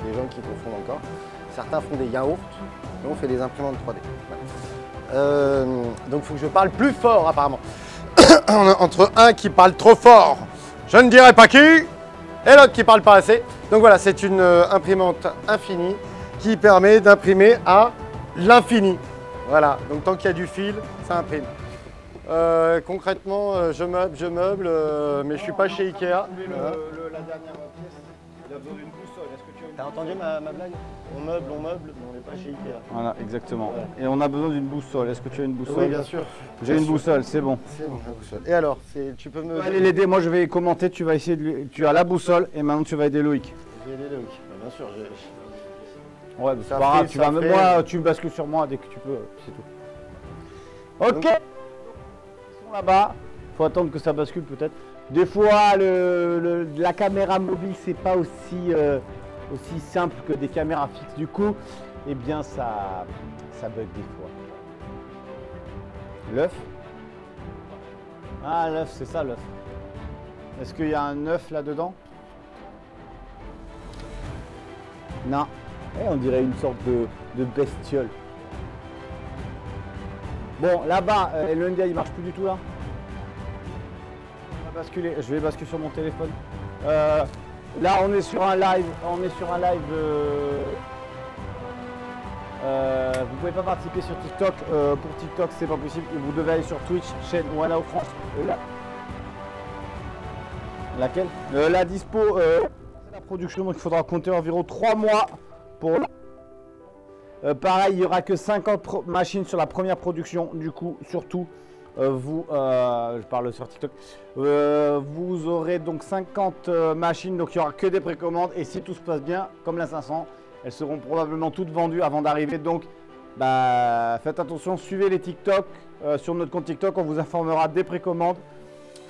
Speaker 5: Des gens qui confondent encore. Certains font des yaourts, nous on fait des imprimantes 3D. Voilà. Donc il faut que je parle plus fort apparemment. Entre un qui parle trop fort, je ne dirai pas qui, et l'autre qui parle pas assez. Donc voilà, c'est une imprimante infinie qui permet d'imprimer à l'infini. Voilà, donc tant qu'il y a du fil, ça imprime. Concrètement, je meuble, mais je suis pas chez Ikea.
Speaker 1: La dernière pièce, il a besoin d'une boussole. Est-ce que tu as
Speaker 5: T'as entendu ma blague? On meuble, mais on n'est pas chez Ikea.
Speaker 1: Voilà, exactement. Et on a besoin d'une boussole. Est-ce que tu as une boussole?
Speaker 5: Oui, bien sûr.
Speaker 1: J'ai une boussole, c'est bon.
Speaker 5: C'est bon, la boussole. Et alors, tu peux me...
Speaker 1: Allez l'aider, moi je vais commenter, tu vas essayer de lui... Tu as la boussole et maintenant tu vas aider Loïc.
Speaker 5: Je vais aider Loïc. Bien sûr,
Speaker 1: Ouais, c'est
Speaker 5: Ça
Speaker 1: pas grave,
Speaker 5: fait-
Speaker 1: tu
Speaker 5: ça
Speaker 1: vas...
Speaker 5: fait-
Speaker 1: Moi, tu bascules sur moi dès que tu peux, c'est tout. Ok.
Speaker 5: Donc-
Speaker 1: Ils sont là-bas. Faut attendre que ça bascule peut-être. Des fois, la caméra mobile, c'est pas aussi simple que des caméras fixes. Du coup, eh bien, ça bug des fois. L'œuf? Ah, l'œuf, c'est ça l'œuf. Est-ce qu'il y a un œuf là-dedans? Non. Eh, on dirait une sorte de bestiole. Bon, là-bas, le NDI, il marche plus du tout là. On va basculer. Je vais basculer sur mon téléphone. Là, on est sur un live. Vous pouvez pas participer sur TikTok. Pour TikTok, c'est pas possible. Vous devez aller sur Twitch, chaîne Wanao France. Laquelle La dispo. C'est la production, donc il faudra compter environ 3 mois pour. Pareil, il n'y aura que 50 machines sur la première production. Du coup, surtout, je parle sur TikTok, vous aurez donc 50 machines, donc il n'y aura que des précommandes. Et si tout se passe bien, comme la 500, elles seront probablement toutes vendues avant d'arriver. Donc, faites attention, suivez les TikTok. Sur notre compte TikTok, on vous informera des précommandes.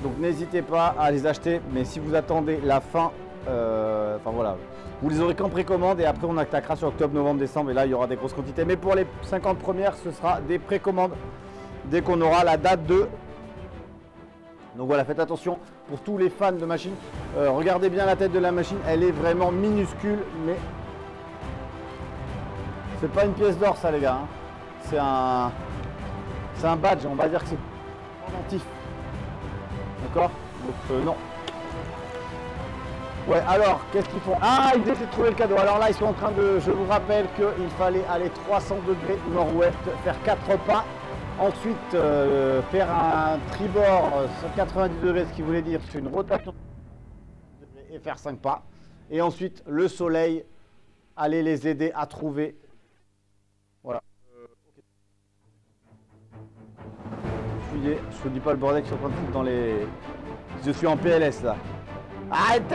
Speaker 1: Donc, n'hésitez pas à les acheter. Mais si vous attendez la fin, enfin voilà. Vous les aurez qu'en précommande et après on attaquera sur octobre, novembre, décembre et là il y aura des grosses quantités. Mais pour les 50 premières, ce sera des précommandes dès qu'on aura la date de... Donc voilà, faites attention pour tous les fans de machines. Regardez bien la tête de la machine, elle est vraiment minuscule, mais... C'est pas une pièce d'or ça les gars. Hein. C'est un badge, on va dire que c'est pendentif. D'accord? Donc non. Ouais, alors, qu'est-ce qu'ils font? Ah, ils essaient de trouver le cadeau. Alors là, ils sont en train de... Je vous rappelle qu'il fallait aller 300 degrés nord-ouest, faire 4 pas. Ensuite, faire un tribord sur 90 degrés, ce qui voulait dire c'est une rotation et faire 5 pas. Et ensuite, le soleil, aller les aider à trouver. Voilà. Je vous dis pas le bordel que je suis en train de foutre dans les... Je suis en PLS là. Arrêtez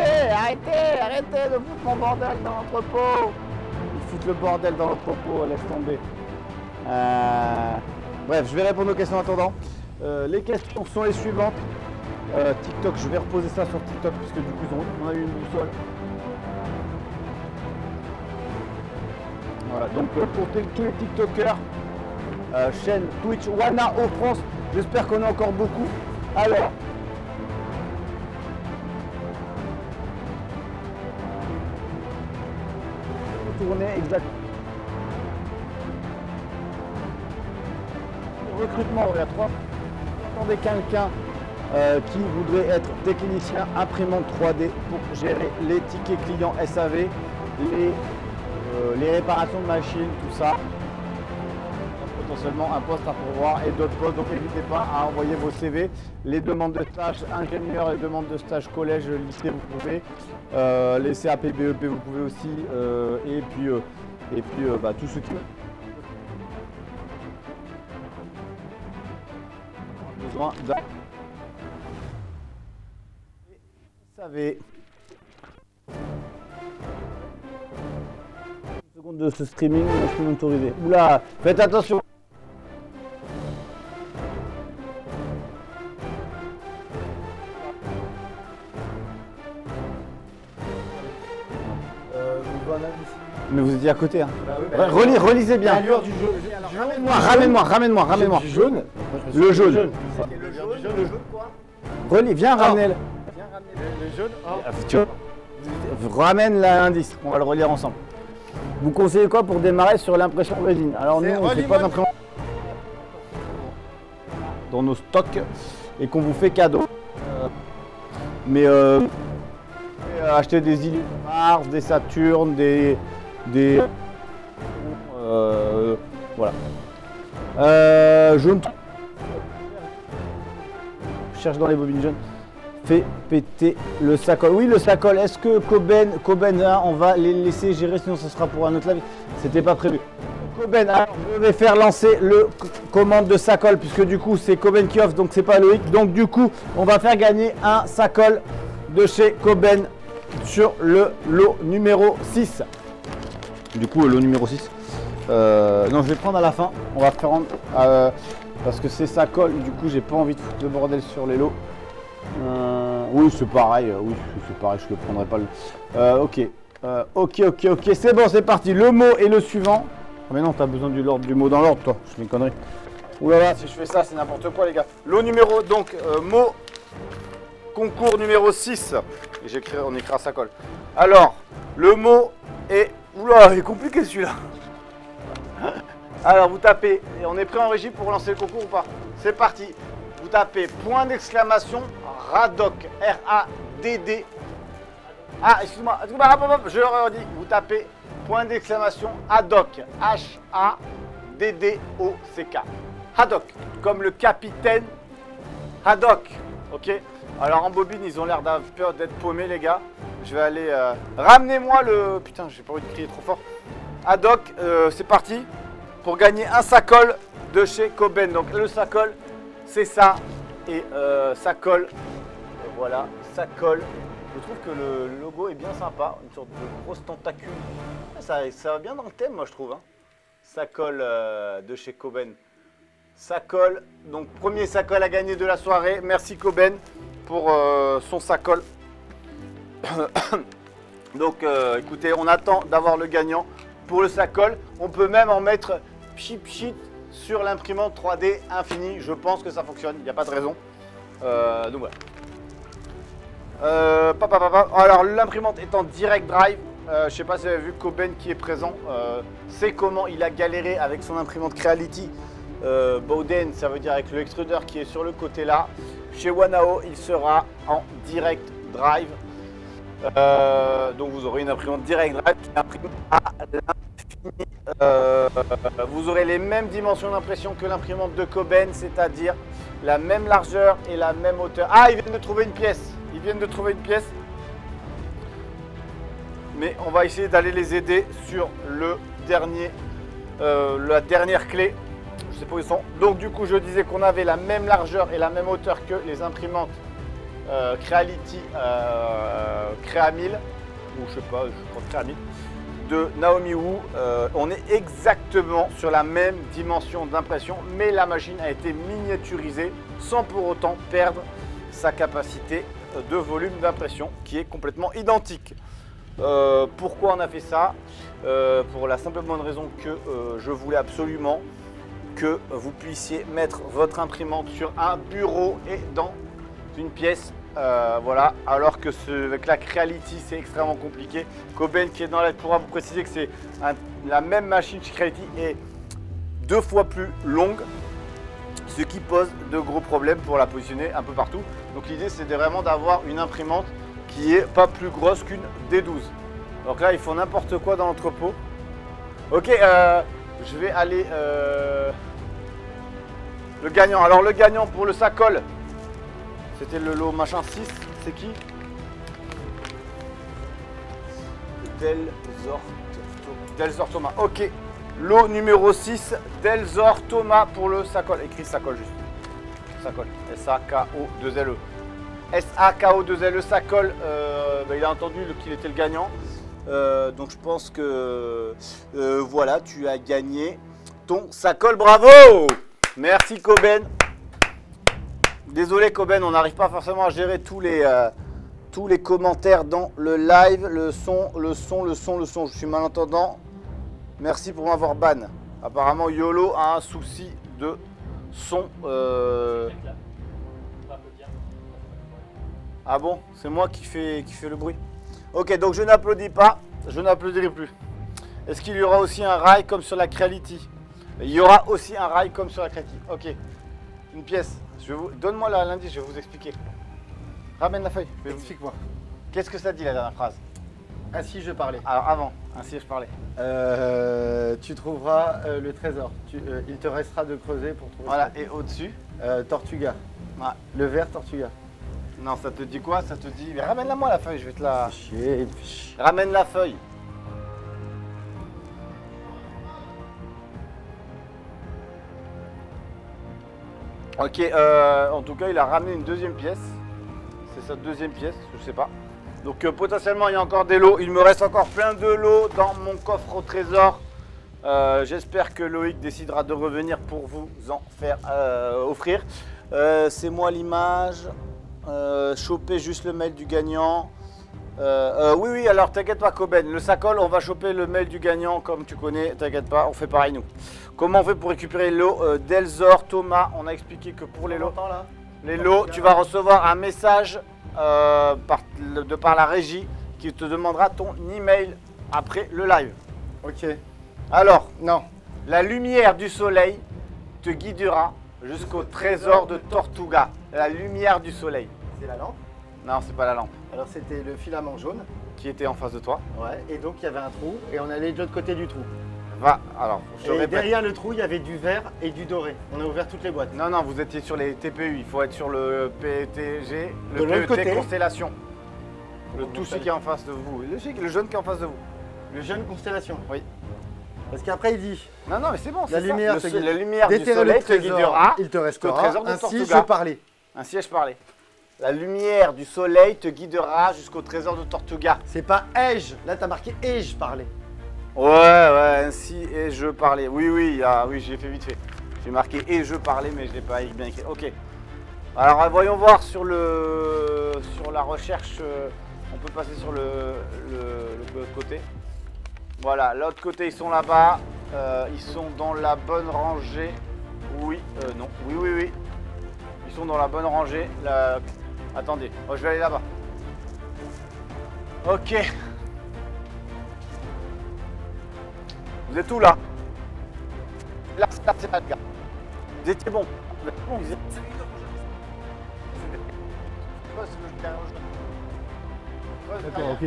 Speaker 1: de foutre mon bordel dans l'entrepôt. Ils foutent le bordel dans l'entrepôt, laisse tomber. Bref, je vais répondre aux questions en attendant. Les questions sont les suivantes. TikTok, je vais reposer ça sur TikTok puisque du coup on a eu une boussole. Voilà, donc pour tous les TikTokers, chaîne Twitch Wanao France, j'espère qu'on est encore beaucoup. Alors, tourner exact. Recrutement, il y a 3. Attendez quelqu'un qui voudrait être technicien imprimante 3D pour gérer les tickets clients SAV, les réparations de machines, tout ça. Potentiellement un poste à pourvoir et d'autres postes, donc n'hésitez pas à envoyer vos CV, les demandes de stage ingénieur, les demandes de stage collège, lycée, vous pouvez, les CAP, BEP, vous pouvez aussi, et puis tous ceux qui ont besoin d'un SAV. Une seconde de ce streaming, je peux m'autoriser. Oula, faites attention. Mais vous étiez à côté. Hein. Bah oui, relisez bien. Ramène-moi.
Speaker 5: Du jaune.
Speaker 1: Le jaune.
Speaker 5: Le jaune quoi?
Speaker 1: Relis, viens ramener.
Speaker 5: Le jaune.
Speaker 1: Ramène l'indice, on va le relire ensemble. Vous conseillez quoi pour démarrer sur l'impression résine? Alors nous, on ne fait pas d'imprimante dans nos stocks et qu'on vous fait cadeau. Acheter des Illuminars, Mars, des Saturn, voilà. Jaune. Je cherche dans les bobines jaunes. Fait péter le sacol. Oui, le sacol. Est-ce que Coben, hein, on va les laisser gérer, sinon ce sera pour un autre live. C'était pas prévu. Coben, alors, je vais faire lancer le commande de sacol, puisque du coup c'est Coben qui offre, donc c'est pas Loïc. Donc du coup, on va faire gagner un sacol de chez Coben sur le lot numéro 6. Du coup, le lot numéro 6. Non, je vais prendre à la fin. On va prendre parce que c'est sacol. Du coup, j'ai pas envie de foutre le bordel sur les lots. Oui, c'est pareil. Oui, c'est pareil. Je ne prendrai pas le. Ok. C'est bon, c'est parti. Le mot est le suivant. Oh, mais non, t'as besoin de l'ordre du mot dans l'ordre, toi. Je fais une connerie. Ouh là là, si je fais ça, c'est n'importe quoi, les gars. Lot numéro, donc, mot concours numéro 6. Et on écrira sacol. Alors, le mot est. Oula, il est compliqué celui-là. Alors, vous tapez. Et on est prêt en régie pour lancer le concours ou pas? C'est parti. Vous tapez point d'exclamation RADOC, R-A-D-D. Ah, excuse-moi, je le redis. Vous tapez point d'exclamation HADOC, H-A-D-D-O-C-K. HADOC, comme le capitaine Haddock. Ok. Alors en bobine, ils ont l'air d'être paumés, les gars. Je vais aller. Ramenez-moi le. Putain, j'ai pas envie de crier trop fort. Haddock, c'est parti pour gagner un sacol de chez Coben. Donc le sacol, c'est ça. Et ça colle. Voilà, ça colle. Je trouve que le logo est bien sympa. Une sorte de grosse tentacule. Ça va bien dans le thème, moi, je trouve. Hein. Ça colle de chez Coben. Ça colle. Donc, premier sacol à gagner de la soirée. Merci Coben pour son sacol. Donc, écoutez, on attend d'avoir le gagnant pour le sacol. On peut même en mettre pchit sur l'imprimante 3D Infini. Je pense que ça fonctionne. Il n'y a pas de raison. Donc, voilà. Alors, l'imprimante est en direct drive. Je ne sais pas si vous avez vu Coben qui est présent. C'est comment il a galéré avec son imprimante Creality. Bowden, ça veut dire avec le extrudeur qui est sur le côté là. Chez Wanao, il sera en direct drive. Donc vous aurez une imprimante direct drive qui imprime à l'infini. Vous aurez les mêmes dimensions d'impression que l'imprimante de Coben, c'est-à-dire la même largeur et la même hauteur. Ah, ils viennent de trouver une pièce. Ils viennent de trouver une pièce. Mais on va essayer d'aller les aider sur le dernier, la dernière clé. Je sais pas où ils sont. Donc du coup, je disais qu'on avait la même largeur et la même hauteur que les imprimantes Creality Crea 1000 ou je sais pas, je crois Crea 1000 de Naomi Wu. On est exactement sur la même dimension d'impression, mais la machine a été miniaturisée sans pour autant perdre sa capacité de volume d'impression qui est complètement identique. Pourquoi on a fait ça? Pour la simple bonne raison que je voulais absolument que vous puissiez mettre votre imprimante sur un bureau et dans une pièce. Voilà, alors que avec la Creality c'est extrêmement compliqué. Coben qui est dans l'aide pourra vous préciser que c'est la même machine chez Creality est 2 fois plus longue. ce qui pose de gros problèmes pour la positionner un peu partout. Donc l'idée c'est vraiment d'avoir une imprimante qui est pas plus grosse qu'une D12. Donc là ils font n'importe quoi dans l'entrepôt. Ok, je vais aller le gagnant. Alors le gagnant pour le Sacol, c'était le lot machin 6, c'est qui? Delzor Thomas. Ok, lot numéro 6, Delzor Thomas pour le Sacol. Écrit Sacol juste. Sacol. S-A-K-O-2-L-E. S-A-K-O-2-L-E, Sacol. Il a entendu qu'il était le gagnant. Donc je pense que voilà, tu as gagné ton Sacol. Bravo! Merci Coben. Désolé Coben, on n'arrive pas forcément à gérer tous les commentaires dans le live. Le son. Je suis malentendant. Merci pour m'avoir ban. Apparemment YOLO a un souci de son. Ah bon? C'est moi qui fais le bruit. Ok, donc je n'applaudis pas. Je n'applaudirai plus. Est-ce qu'il y aura aussi un rail comme sur la Creality? Il y aura aussi un rail comme sur la Creality. Ok. Une pièce. Donne-moi l'indice, je vais vous expliquer. Ramène la feuille.
Speaker 5: Explique-moi.
Speaker 1: Qu'est-ce que ça dit la dernière phrase?
Speaker 5: Ainsi je parlais.
Speaker 1: Alors avant, ainsi je parlais.
Speaker 5: Tu trouveras le trésor. Il te restera de creuser pour trouver.
Speaker 1: Voilà, et au-dessus
Speaker 5: Tortuga.
Speaker 1: Ouais.
Speaker 5: Le vert Tortuga.
Speaker 1: Non, ça te dit quoi? Ça te dit. Mais ramène-la moi la feuille, je vais te la.
Speaker 5: Chier.
Speaker 1: Ramène la feuille. Ok, en tout cas, il a ramené une deuxième pièce. C'est sa deuxième pièce, je sais pas. Donc potentiellement, il y a encore des lots. Il me reste encore plein de lots dans mon coffre au trésor. J'espère que Loïc décidera de revenir pour vous en faire offrir. C'est moi l'image. Choper juste le mail du gagnant. Oui, alors t'inquiète pas Coben, le Sacol, on va choper le mail du gagnant comme tu connais, t'inquiète pas, on fait pareil nous. Comment on fait pour récupérer le lot? Delzor Thomas, on a expliqué que pour les lots, tu vas recevoir un message par la régie qui te demandera ton email après le live.
Speaker 5: Ok.
Speaker 1: Alors,
Speaker 5: Non.
Speaker 1: la lumière du soleil te guidera jusqu'au trésor de Tortuga. La lumière du soleil.
Speaker 5: C'est la lampe.
Speaker 1: Non, c'est pas la lampe.
Speaker 5: Alors c'était le filament jaune.
Speaker 1: Qui était en face de toi.
Speaker 5: Ouais. Et donc il y avait un trou et on allait de l'autre côté du trou.
Speaker 1: Va, alors, je
Speaker 5: Et
Speaker 1: répète.
Speaker 5: derrière le trou, il y avait du vert et du doré. On a ouvert toutes les boîtes.
Speaker 1: Non, vous étiez sur les TPU, il faut être sur le PETG,
Speaker 5: De
Speaker 1: le
Speaker 5: l'autre
Speaker 1: PET
Speaker 5: côté.
Speaker 1: Constellation. Le
Speaker 5: Bon,
Speaker 1: tout
Speaker 5: vous
Speaker 1: celui qui est en face de vous. Le jeune qui est en face de vous.
Speaker 5: Le jeune constellation.
Speaker 1: Oui.
Speaker 5: Parce qu'après il dit
Speaker 1: Non, mais c'est bon,
Speaker 5: la
Speaker 1: c'est ça.
Speaker 5: lumière,
Speaker 1: La lumière du
Speaker 5: déterrer
Speaker 1: soleil
Speaker 5: le
Speaker 1: te
Speaker 5: trésor,
Speaker 1: guidera.
Speaker 5: il te
Speaker 1: jusqu'au
Speaker 5: restera.
Speaker 1: trésor de
Speaker 5: Ainsi
Speaker 1: Tortuga.
Speaker 5: je parlais.
Speaker 1: Ainsi ai-je parlé. La lumière du soleil te guidera jusqu'au trésor de Tortuga.
Speaker 5: C'est pas ai-je. Là t'as marqué ai-je parlé.
Speaker 1: Ouais, ainsi ai-je parlé. Oui, j'ai fait vite fait. J'ai marqué et je parlais, mais je l'ai pas bien écrit. Ok. Alors voyons voir sur la recherche. On peut passer sur le côté. Voilà, l'autre côté ils sont là-bas. Ils sont dans la bonne rangée. Oui, non. Oui. Ils sont dans la bonne rangée. Attendez, je vais aller là-bas. Ok. Vous êtes où là? Là, c'est pas le gars. Vous étiez bon. Vous êtes bon, vous êtes...
Speaker 2: D'accord, ok.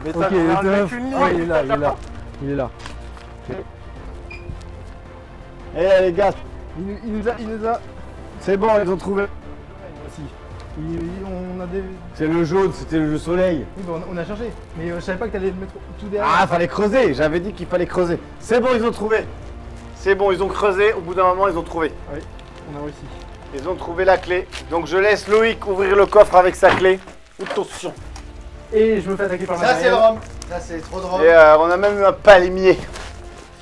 Speaker 1: Mais
Speaker 2: Ok,
Speaker 1: ça,
Speaker 2: il
Speaker 1: on
Speaker 2: est
Speaker 1: enlève
Speaker 2: off.
Speaker 1: une ligne.
Speaker 2: Ouais, il est là, il est là. Il est là.
Speaker 1: Eh là, les gars,
Speaker 2: Il nous a.
Speaker 1: c'est bon, ils ont trouvé.
Speaker 2: Si. On a des.
Speaker 1: C'est le jaune, c'était le soleil.
Speaker 2: Oui, bon, on a changé. Mais je savais pas que t'allais le mettre tout derrière.
Speaker 1: Ah, fallait creuser, j'avais dit qu'il fallait creuser. C'est bon, ils ont trouvé. C'est bon, ils ont creusé, au bout d'un moment, ils ont trouvé.
Speaker 2: Oui, on a réussi.
Speaker 1: Ils ont trouvé la clé. Donc je laisse Loïc ouvrir le coffre avec sa clé. Attention.
Speaker 2: Et je me fais attaquer par
Speaker 5: Ça c'est le
Speaker 2: matériel.
Speaker 5: rhum. Ça c'est trop de rhum.
Speaker 1: Et on a même eu un palmier.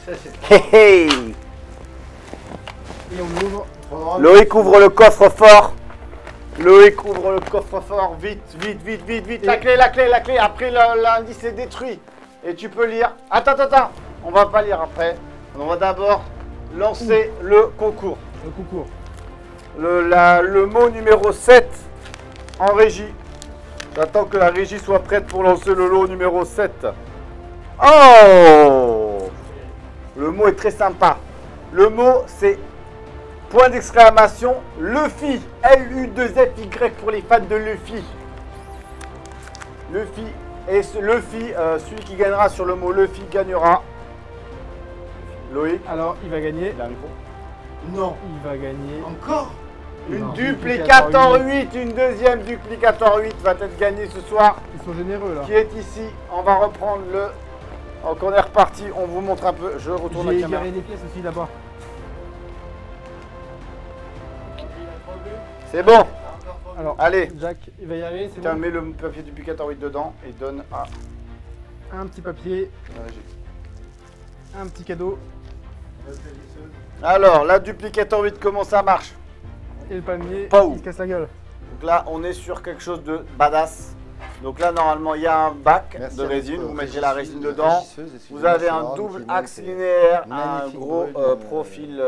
Speaker 5: Ça c'est
Speaker 1: Hé hé.
Speaker 2: Et on ouvre.
Speaker 5: trop de rhum.
Speaker 1: Loïc ouvre le coffre fort. Loïc ouvre le coffre fort. Vite. La clé. Après l'indice est détruit. Et tu peux lire. Attends. On va pas lire après. On va d'abord lancer le concours.
Speaker 2: Le concours.
Speaker 1: Le mot numéro 7 en régie. J'attends que la régie soit prête pour lancer le lot numéro 7. Oh! Le mot est très sympa. Le mot c'est Point d'exclamation, Luffy. L-U-2-F-Y pour les fans de Luffy. Luffy. Et Luffy, celui qui gagnera sur le mot Luffy gagnera. Loïc.
Speaker 2: Alors, il va gagner.
Speaker 1: Il a un micro.
Speaker 5: Non.
Speaker 2: Il va gagner.
Speaker 5: Encore
Speaker 1: Une
Speaker 2: Non.
Speaker 1: duplicator 8, une deuxième duplicator 8 va être gagnée ce soir.
Speaker 2: Ils sont généreux là.
Speaker 1: Qui est ici. On va reprendre le. Donc on est reparti, on vous montre un peu. Je retourne la
Speaker 2: J'ai
Speaker 1: caméra.
Speaker 2: égaré des pièces aussi là-bas.
Speaker 1: C'est bon.
Speaker 2: Alors,
Speaker 1: Allez.
Speaker 2: Jack, il va y arriver. C'est
Speaker 1: Tiens,
Speaker 2: bon.
Speaker 1: mets le papier duplicator 8 dedans et donne à
Speaker 2: Un petit papier,
Speaker 1: la régie.
Speaker 2: un petit cadeau
Speaker 1: Alors, la duplicator 8, comment ça marche?
Speaker 2: et le palmier.
Speaker 1: Pau.
Speaker 2: Il se casse la gueule.
Speaker 1: Donc là, on est sur quelque chose de badass. Donc là, normalement, il y a un bac
Speaker 5: Merci
Speaker 1: de
Speaker 5: à
Speaker 1: résine.
Speaker 5: notre
Speaker 1: Vous mettez la résine dedans.
Speaker 5: régisseuse,
Speaker 1: Vous
Speaker 5: excusez-moi,
Speaker 1: avez
Speaker 5: c'est
Speaker 1: un
Speaker 5: Laurent
Speaker 1: double
Speaker 5: qui
Speaker 1: axe
Speaker 5: met
Speaker 1: linéaire, un
Speaker 5: magnifique
Speaker 1: gros
Speaker 5: brut,
Speaker 1: profil,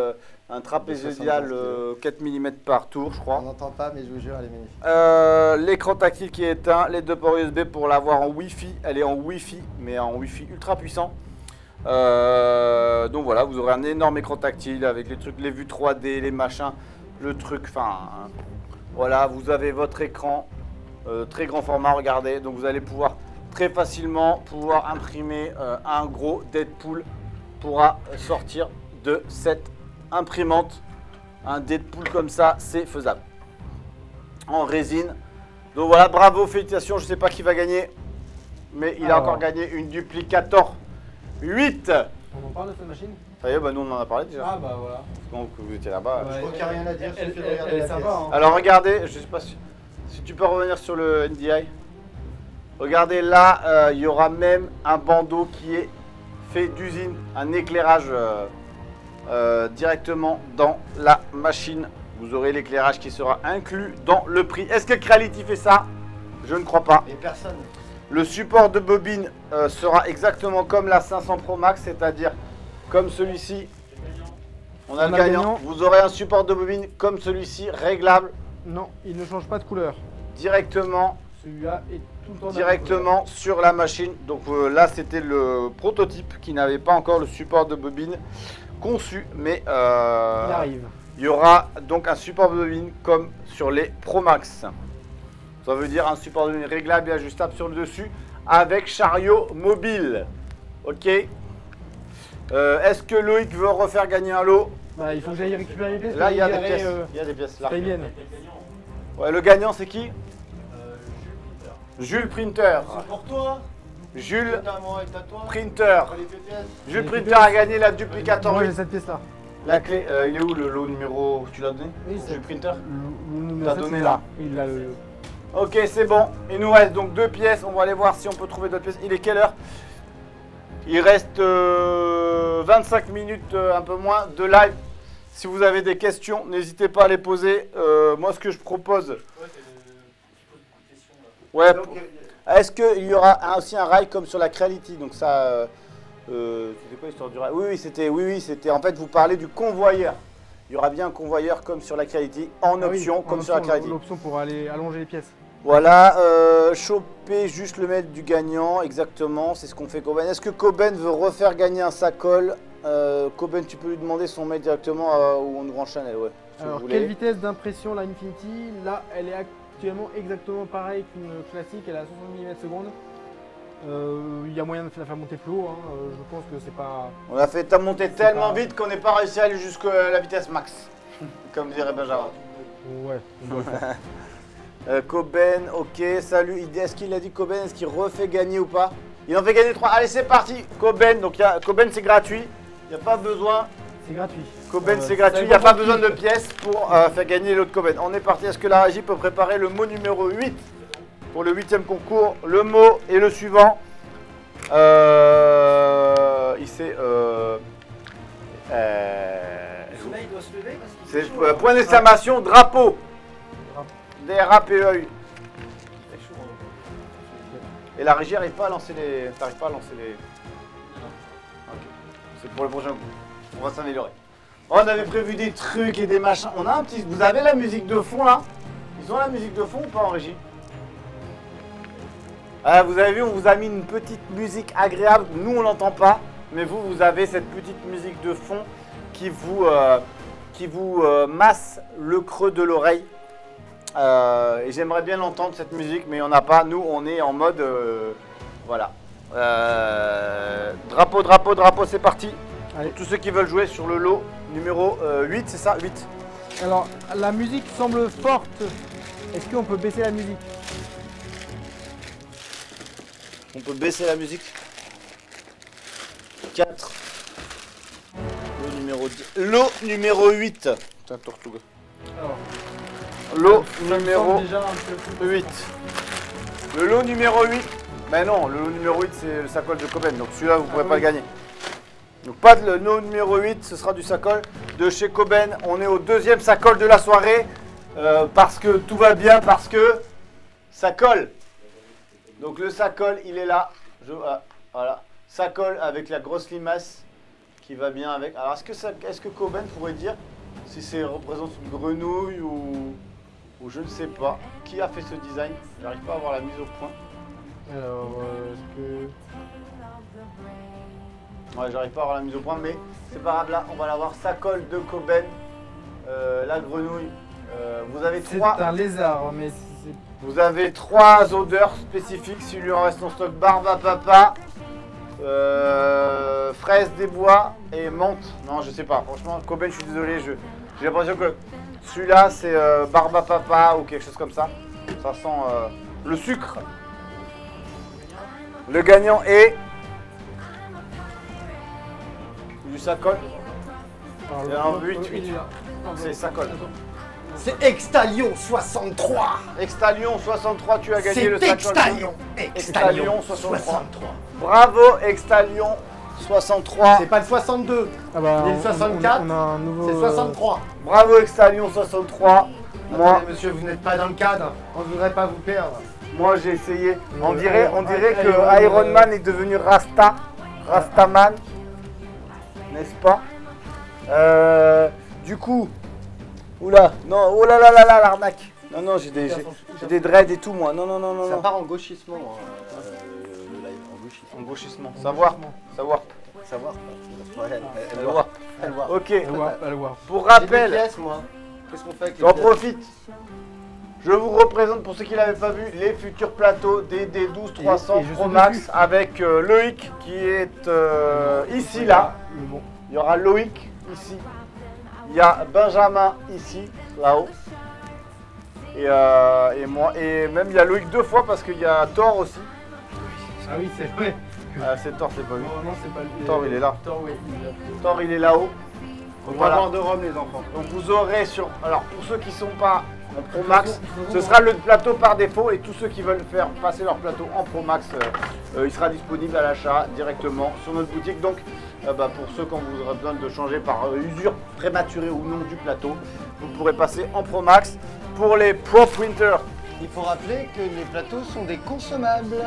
Speaker 1: un trapézoïdial
Speaker 5: 75
Speaker 1: 4 mm par tour, je
Speaker 5: On
Speaker 1: crois.
Speaker 5: n'entend pas, mais je vous jure, elle est magnifique.
Speaker 1: L'écran tactile qui est éteint, les deux ports USB pour l'avoir en Wi-Fi. Elle est en Wi-Fi, mais en Wi-Fi ultra puissant. Donc voilà, vous aurez un énorme écran tactile avec les trucs, les vues 3D, les machins, le truc, enfin... Voilà, vous avez votre écran, très grand format, regardez. Donc vous allez pouvoir très facilement imprimer un gros Deadpool pourra sortir de cette imprimante. Un Deadpool comme ça, c'est faisable. En résine. Donc voilà, bravo, félicitations. Je ne sais pas qui va gagner, mais il a
Speaker 2: Alors.
Speaker 1: encore gagné une duplicator 8.
Speaker 2: On en parle de cette machine?
Speaker 1: Ça y est, bah nous on en a parlé déjà.
Speaker 2: Ah bah voilà.
Speaker 1: Donc vous étiez là-bas.
Speaker 5: Je crois qu'il n'y a rien à dire,
Speaker 2: Elle,
Speaker 5: suffit de
Speaker 2: elle-
Speaker 5: regarder
Speaker 2: elle est
Speaker 5: la
Speaker 2: sympa.
Speaker 5: pièce.
Speaker 2: Hein.
Speaker 1: Alors regardez, je sais pas si tu peux revenir sur le NDI. Regardez là, il y aura même un bandeau qui est fait d'usine, un éclairage directement dans la machine. Vous aurez l'éclairage qui sera inclus dans le prix. Est-ce que Creality fait ça? Je ne crois pas.
Speaker 5: Et personne.
Speaker 1: Le support de bobine sera exactement comme la 500 Pro Max, c'est-à-dire comme celui-ci. On a le gagnant. Vous aurez un support de bobine comme celui-ci, réglable
Speaker 2: Non, il ne change pas de couleur.
Speaker 1: directement
Speaker 2: Celui-là est tout le temps
Speaker 1: directement sur la machine. Donc là, c'était le prototype qui n'avait pas encore le support de bobine conçu, mais
Speaker 2: Il arrive.
Speaker 1: il y aura donc un support de bobine comme sur les Pro Max. Ça veut dire un support de bobine réglable et ajustable sur le dessus avec chariot mobile. Ok. Est-ce que Loïc veut refaire gagner un lot?
Speaker 2: Bah, il faut que j'aille récupérer les pièces.
Speaker 1: Là, il y a
Speaker 2: pour
Speaker 1: des
Speaker 2: libérer,
Speaker 1: pièces. Il y a des pièces là.
Speaker 2: pas les miennes.
Speaker 1: Ouais, le gagnant, c'est qui? Jules Printer.
Speaker 5: C'est pour toi.
Speaker 1: Jules
Speaker 5: Notamment avec ta toi.
Speaker 1: Printer.
Speaker 5: Les deux pièces.
Speaker 1: Jules Printer a gagné la duplicator
Speaker 2: Moi,
Speaker 1: 8.
Speaker 2: j'ai cette pièce là.
Speaker 1: La clé, il est où le lot numéro? Tu l'as donné?
Speaker 2: Oui,
Speaker 1: Jules Printer.
Speaker 2: T'as
Speaker 1: donné là.
Speaker 2: Il a le.
Speaker 1: Ok, c'est bon. Il nous reste donc 2 pièces. On va aller voir si on peut trouver d'autres pièces. Il est quelle heure? Il reste 25 minutes, un peu moins, de live. Si vous avez des questions, n'hésitez pas à les poser. Moi, ce que je propose... Ouais, est-ce qu'il y aura aussi un rail comme sur la Creality? Donc ça... c'était quoi l'histoire du rail? Oui, c'était... En fait, vous parlez du convoyeur. Il y aura bien un convoyeur comme sur la Creality, en
Speaker 2: Ah oui,
Speaker 1: option,
Speaker 2: en
Speaker 1: comme sur
Speaker 2: option,
Speaker 1: la Creality.
Speaker 2: L'option pour aller allonger les pièces.
Speaker 1: Voilà, choper juste le mail du gagnant, exactement, c'est ce qu'on fait Coben. Est-ce que Coben veut refaire gagner un sacol? Coben, tu peux lui demander son mail directement ou on nous enchaîne, ouais, si
Speaker 2: Alors,
Speaker 1: vous
Speaker 2: quelle
Speaker 1: voulez.
Speaker 2: vitesse d'impression la Infinity? Là, elle est actuellement exactement pareille qu'une classique, elle est à 60 mm secondes. Il y a moyen de la faire monter plus haut, hein. Je pense que c'est pas...
Speaker 1: On a fait monter tellement
Speaker 2: pas-
Speaker 1: vite qu'on n'est pas réussi à aller jusqu'à la vitesse max, comme dirait Benjamin.
Speaker 2: Ouais, on doit le faire.
Speaker 1: Coben, ok, salut. Est-ce qu'il a dit Coben? Est-ce qu'il refait gagner ou pas? Il en fait gagner 3. Allez, c'est parti. Coben, donc Coben, c'est gratuit. Il n'y a pas besoin.
Speaker 2: C'est gratuit.
Speaker 1: Coben, c'est gratuit. Il n'y a pas besoin de pièces pour faire gagner l'autre Coben. On est parti. Est-ce que la régie peut préparer le mot numéro 8 pour le 8e concours? Le mot est le suivant. Il s'est.
Speaker 5: Il doit se lever parce qu'il
Speaker 1: C'est
Speaker 5: fait chaud, là.
Speaker 1: point d'exclamation, drapeau. D-R-A-P-E-U. Et la régie n'arrive pas à lancer les. T'arrives pas à lancer les. Ok. C'est pour le prochain coup. On va s'améliorer. On avait prévu des trucs et des machins. On a un petit. Vous avez la musique de fond là? Ils ont la musique de fond ou pas en régie? Ah, vous avez vu, on vous a mis une petite musique agréable. Nous, on l'entend pas. Mais vous, vous avez cette petite musique de fond qui vous qui vous masse le creux de l'oreille. Et j'aimerais bien l'entendre cette musique, mais on n'a pas. Nous, on est en mode. Voilà. Drapeau, drapeau, drapeau, c'est parti.
Speaker 2: Allez.
Speaker 1: Pour tous ceux qui veulent jouer sur le lot numéro 8, c'est ça 8.
Speaker 2: Alors, la musique semble forte. Est-ce qu'on peut baisser la musique?
Speaker 1: On peut baisser la musique. 4. Lot numéro 10. Lot numéro 8. Putain, Tortuga.
Speaker 2: Alors,
Speaker 1: Lot
Speaker 2: ça me
Speaker 1: numéro
Speaker 2: semble déjà un peu
Speaker 1: 8. Le lot numéro 8. Ben non, le lot numéro 8, c'est le sacoche de Coben. Donc celui-là, vous ne pourrez pas le gagner. Donc pas de le lot numéro 8, ce sera du sacoche de chez Coben. On est au deuxième sacoche de la soirée. Parce que tout va bien, parce que ça colle. Donc le sacoche, il est là. Voilà. Ça colle avec la grosse limace qui va bien avec. Alors est-ce que Coben pourrait dire si c'est représente une grenouille ou je ne sais pas. Qui a fait ce design? J'arrive pas à avoir la mise au point.
Speaker 2: Alors, est-ce que...
Speaker 1: Ouais, j'arrive pas à avoir la mise au point, mais c'est pas grave, là, on va l'avoir. Ça colle de Coben, la grenouille. Vous avez
Speaker 2: C'est
Speaker 1: trois.
Speaker 2: un lézard, mais c'est...
Speaker 1: Vous avez 3 odeurs spécifiques, s'il lui en reste en stock: barbe à papa, fraise des bois et menthe. Non, je sais pas. Franchement, Coben, je suis désolé, j'ai l'impression que celui-là, c'est barbe à papa ou quelque chose comme ça. Ça sent le sucre. Le gagnant est du sacoche. Il y a un 8. C'est sacoche.
Speaker 5: C'est Extalion 63.
Speaker 1: Extalion 63, tu as gagné le
Speaker 5: C'est
Speaker 1: sacoche.
Speaker 5: Extalion.
Speaker 1: Extalion 63. Bravo Extalion 63.
Speaker 5: C'est pas le 62.
Speaker 2: Ah bah,
Speaker 5: Il est le 64,
Speaker 2: on a un nouveau...
Speaker 5: C'est 63.
Speaker 1: Bravo Extalion 63. Moi,
Speaker 5: Attendez, monsieur, vous n'êtes pas dans le cadre. On ne voudrait pas vous perdre.
Speaker 1: moi j'ai essayé. On dirait que Iron Man est devenu Rastaman, n'est-ce pas? Du coup, oula, non, oh là là là là, l'arnaque. Non, non, j'ai des dreads et tout, moi. Non, non, non, non.
Speaker 5: Ça
Speaker 1: non.
Speaker 5: part en gauchissement, le live, en gauchissement.
Speaker 1: En gauchissement. Savoir.
Speaker 5: Savoir. Elle voit.
Speaker 1: Ok.
Speaker 2: Allez voir.
Speaker 1: Pour
Speaker 5: J'ai des
Speaker 1: rappel,
Speaker 5: pièces, moi. Qu'est-ce qu'on fait avec les
Speaker 1: j'en
Speaker 5: pièces?
Speaker 1: profite. Je vous représente, pour ceux qui ne l'avaient pas vu, les futurs plateaux des D12 300
Speaker 2: et je
Speaker 1: Pro
Speaker 2: suis
Speaker 1: Max
Speaker 2: dessus.
Speaker 1: avec Loïc qui est ici, là.
Speaker 2: Le bon.
Speaker 1: Il y aura Loïc ici. Il y a Benjamin ici, là-haut. Et moi. Et même il y a Loïc 2 fois parce qu'il y a Thor aussi.
Speaker 2: Ah oui, c'est vrai.
Speaker 1: Ah, c'est Thor, c'est pas lui.
Speaker 2: Non, c'est pas le...
Speaker 1: Thor, il est là.
Speaker 2: Thor, oui, il est là.
Speaker 1: Thor, il est là-haut.
Speaker 5: Faut
Speaker 1: Voilà.
Speaker 5: pas boire de rhum, les enfants.
Speaker 1: Donc vous aurez sur... Alors pour ceux qui ne sont pas en Pro Max, ce sera le plateau par défaut et tous ceux qui veulent faire passer leur plateau en Pro Max, il sera disponible à l'achat directement sur notre boutique. Donc pour ceux quand vous aurez besoin de changer par usure prématurée ou non du plateau, vous pourrez passer en Pro Max. Pour les Pro Printers,
Speaker 5: Il faut rappeler que les plateaux sont des consommables.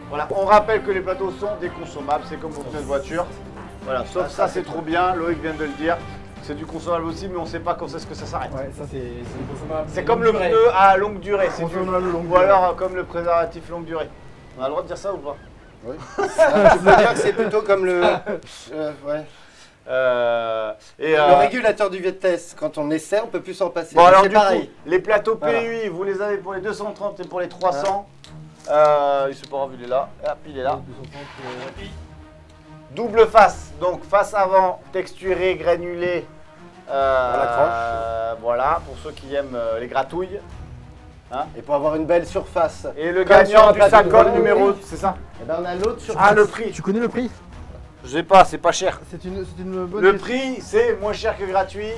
Speaker 1: voilà, on rappelle que les plateaux sont des consommables, c'est comme vos pneus de voiture. Voilà, sauf ça c'est trop bien, Loïc vient de le dire. C'est du consommable aussi, mais on ne sait pas quand est-ce que ça s'arrête.
Speaker 2: Ouais, ça c'est consommable.
Speaker 1: C'est comme le pneu à longue durée, c'est
Speaker 2: Consommable longue
Speaker 1: ou
Speaker 2: durée.
Speaker 1: alors comme le préservatif longue durée. On a le droit de dire ça ou pas?
Speaker 5: Tu peux dire que c'est plutôt comme le... ouais. Le régulateur du vitesse, quand on essaie, on peut plus s'en passer.
Speaker 1: Bon alors
Speaker 5: c'est
Speaker 1: du
Speaker 5: pareil.
Speaker 1: coup, les plateaux
Speaker 5: Voilà.
Speaker 1: PUI, vous les avez pour les 230 et pour les 300. Il se pas grave, il est là. Hop, il est là. Double face, donc face avant, texturé, granulé. Voilà, pour ceux qui aiment les gratouilles.
Speaker 5: Et pour avoir une belle surface.
Speaker 1: Et le
Speaker 5: Comme sur
Speaker 1: gagnant
Speaker 5: un
Speaker 1: du
Speaker 5: plateau de
Speaker 1: sacoche
Speaker 5: vol,
Speaker 1: numéro,
Speaker 5: oui.
Speaker 1: c'est ça?
Speaker 5: Et ben on a l'autre surface.
Speaker 1: Ah, le prix.
Speaker 2: Tu connais le prix?
Speaker 1: Je sais pas, c'est pas cher.
Speaker 2: C'est une bonne
Speaker 1: Le
Speaker 2: question.
Speaker 1: prix, c'est moins cher que gratuit.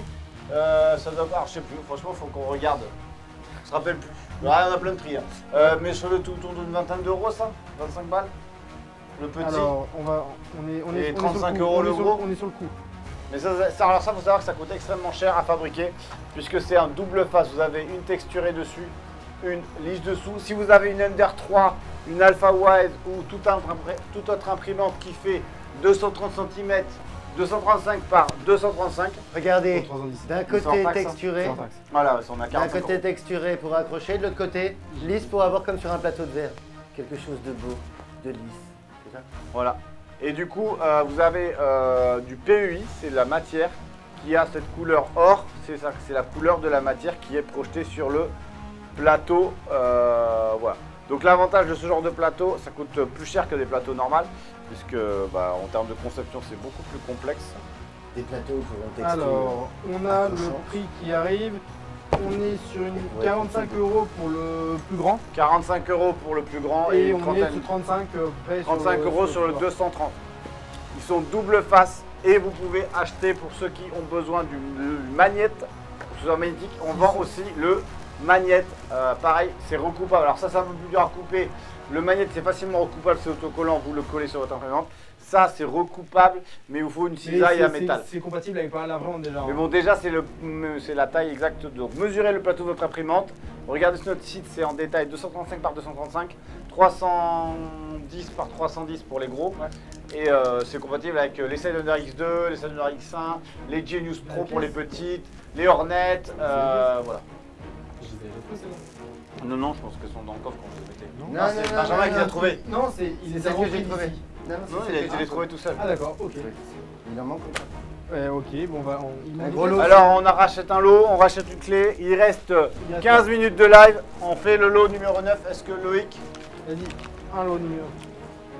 Speaker 1: Ça doit pas, je sais plus, franchement, faut qu'on regarde. On se rappelle plus. Ouais, on a plein de prix. Hein. Mais sur le tout autour d'une vingtaine d'euros, ça 25 balles. Le petit.
Speaker 2: Alors, on est
Speaker 1: Et
Speaker 2: sur
Speaker 1: 35
Speaker 2: coup.
Speaker 1: euros le gros.
Speaker 2: On est sur le coup.
Speaker 1: Mais alors ça, faut savoir que ça coûte extrêmement cher à fabriquer, puisque c'est un double face. Vous avez une texturée dessus, une lisse dessous. Si vous avez une Ender 3, une Alpha Wise ou toute autre imprimante qui fait 230 cm, 235 par 235,
Speaker 5: Regardez,
Speaker 2: 310.
Speaker 5: d'un
Speaker 1: Sans
Speaker 5: côté
Speaker 1: taxe, hein.
Speaker 5: texturé,
Speaker 2: Sans taxe.
Speaker 1: voilà, on a
Speaker 5: d'un
Speaker 1: 45
Speaker 5: côté
Speaker 1: euros.
Speaker 5: texturé pour accrocher, de l'autre côté lisse pour avoir comme sur un plateau de verre. Quelque chose de beau, de lisse. C'est ça?
Speaker 1: Voilà. Et du coup, vous avez du PUI, c'est la matière qui a cette couleur or, c'est la couleur de la matière qui est projetée sur le plateau. Voilà. Donc l'avantage de ce genre de plateau, ça coûte plus cher que des plateaux normaux, puisque en termes de conception c'est beaucoup plus complexe.
Speaker 5: Des plateaux pour un textile.
Speaker 2: Alors, on a le prix qui arrive. On est sur une 45 € pour le plus grand.
Speaker 1: 45 € pour le plus grand
Speaker 2: Et
Speaker 1: une
Speaker 2: on est
Speaker 1: trentaine.
Speaker 2: sur 35 près
Speaker 1: 35 € sur le 230. Ils sont double face et vous pouvez acheter pour ceux qui ont besoin d'une magnette, pour que ce soit magnétique. On vend aussi le magnette. Pareil, c'est recoupable. Alors ça, c'est un peu plus dur à couper. Le magnette, c'est facilement recoupable, c'est autocollant, vous le collez sur votre imprimante. Ça, c'est recoupable, mais il vous faut une cisaille à métal.
Speaker 2: C'est compatible avec pas mal d'imprimante déjà.
Speaker 1: Mais bon, déjà, c'est la taille exacte. Donc, mesurez le plateau de votre imprimante. Regardez sur notre site, c'est en détail 235 par 235, 310 par 310 pour les gros. Ouais. Et c'est compatible avec les Sidewinder X2, les Sidewinder X1, les Genius Pro pour les petites, les Hornet, voilà. Non, je pense qu'elles sont dans le coffre quand je les mettais.
Speaker 5: Non,
Speaker 1: c'est Benjamin qui les a trouvées.
Speaker 2: Non, il les a
Speaker 5: que j'ai
Speaker 2: repris
Speaker 5: trouvé.
Speaker 2: ici.
Speaker 5: Non,
Speaker 1: il a les trouvé tout seul.
Speaker 2: Ah d'accord, ok.
Speaker 5: Il en manque encore.
Speaker 2: Ok, bon,
Speaker 5: Un gros lot.
Speaker 1: Alors, on rachète un lot, on rachète une clé. Il reste 15 minutes de live. On fait le lot numéro 9. Est-ce que Loïc?
Speaker 2: Vas-y, un lot numéro.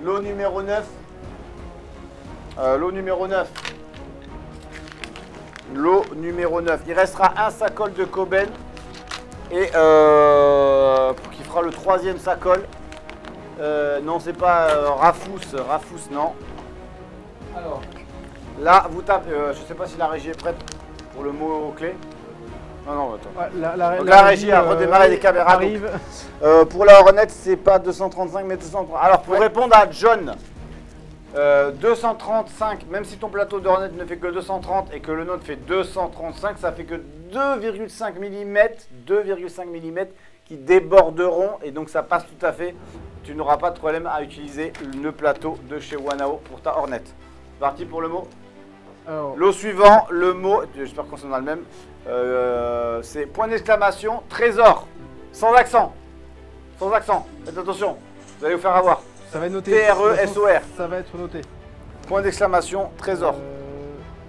Speaker 1: Lot numéro 9. Lot numéro 9. Lot numéro 9. Il restera un sacolle de Coben. Et qui fera le troisième sacolle. Non, c'est pas Rafous, non.
Speaker 2: Alors,
Speaker 1: là, vous tapez. Je sais pas si la régie est prête pour le mot clé. Non, attends.
Speaker 2: Ouais,
Speaker 1: donc la régie a redémarré les caméras.
Speaker 2: Arrive.
Speaker 1: Donc, pour la Hornet, c'est pas 235 mais 230. Alors pour répondre à John, 235, même si ton plateau de Hornet ne fait que 230 et que le nôtre fait 235, ça fait que 2,5 mm qui déborderont et donc ça passe tout à fait. Tu n'auras pas de problème à utiliser le plateau de chez Wanao pour ta Hornet. Parti pour le mot. Lot suivant, le mot, j'espère qu'on s'en a le même, c'est point d'exclamation, trésor, sans accent. Sans accent, faites attention, vous allez vous faire avoir.
Speaker 2: Ça va être noté.
Speaker 1: T-R-E-S-O-R.
Speaker 2: Ça va être noté.
Speaker 1: Point d'exclamation, trésor.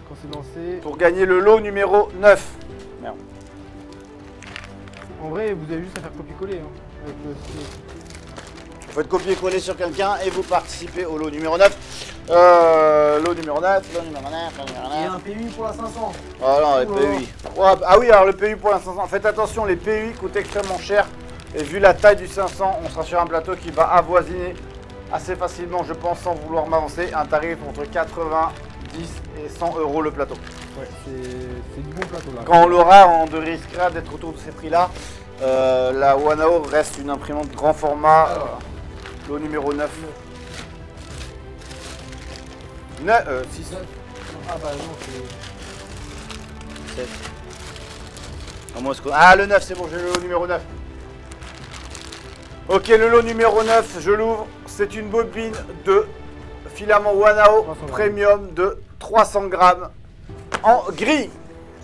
Speaker 2: Quand c'est lancé.
Speaker 1: Pour gagner le lot numéro 9. Merde.
Speaker 2: En vrai, vous avez juste à faire copier-coller. Hein, avec le stylo.
Speaker 1: Vous faites copier-coller sur quelqu'un et vous participez au lot numéro 9. Lot numéro 9, lot numéro 9, lot numéro 9.
Speaker 2: Il y a un PUI pour la 500.
Speaker 1: Ah non, les PUI. Ouais, ah oui, alors le PUI pour la 500. Faites attention, les PUI coûtent extrêmement cher. Et vu la taille du 500, on sera sur un plateau qui va avoisiner assez facilement, je pense, sans vouloir m'avancer, un tarif entre 90 et 100 € le plateau.
Speaker 2: Ouais, c'est du bon plateau là.
Speaker 1: Quand on l'aura, on risquera d'être autour de ces prix-là. La Wanao reste une imprimante grand format. Lot numéro 9. 6.
Speaker 2: Ah bah non, c'est...
Speaker 1: 7. Ah, le 9, c'est bon, j'ai le lot numéro 9. Ok, le lot numéro 9, je l'ouvre. C'est une bobine de filament Wanao Premium de 300 grammes en gris.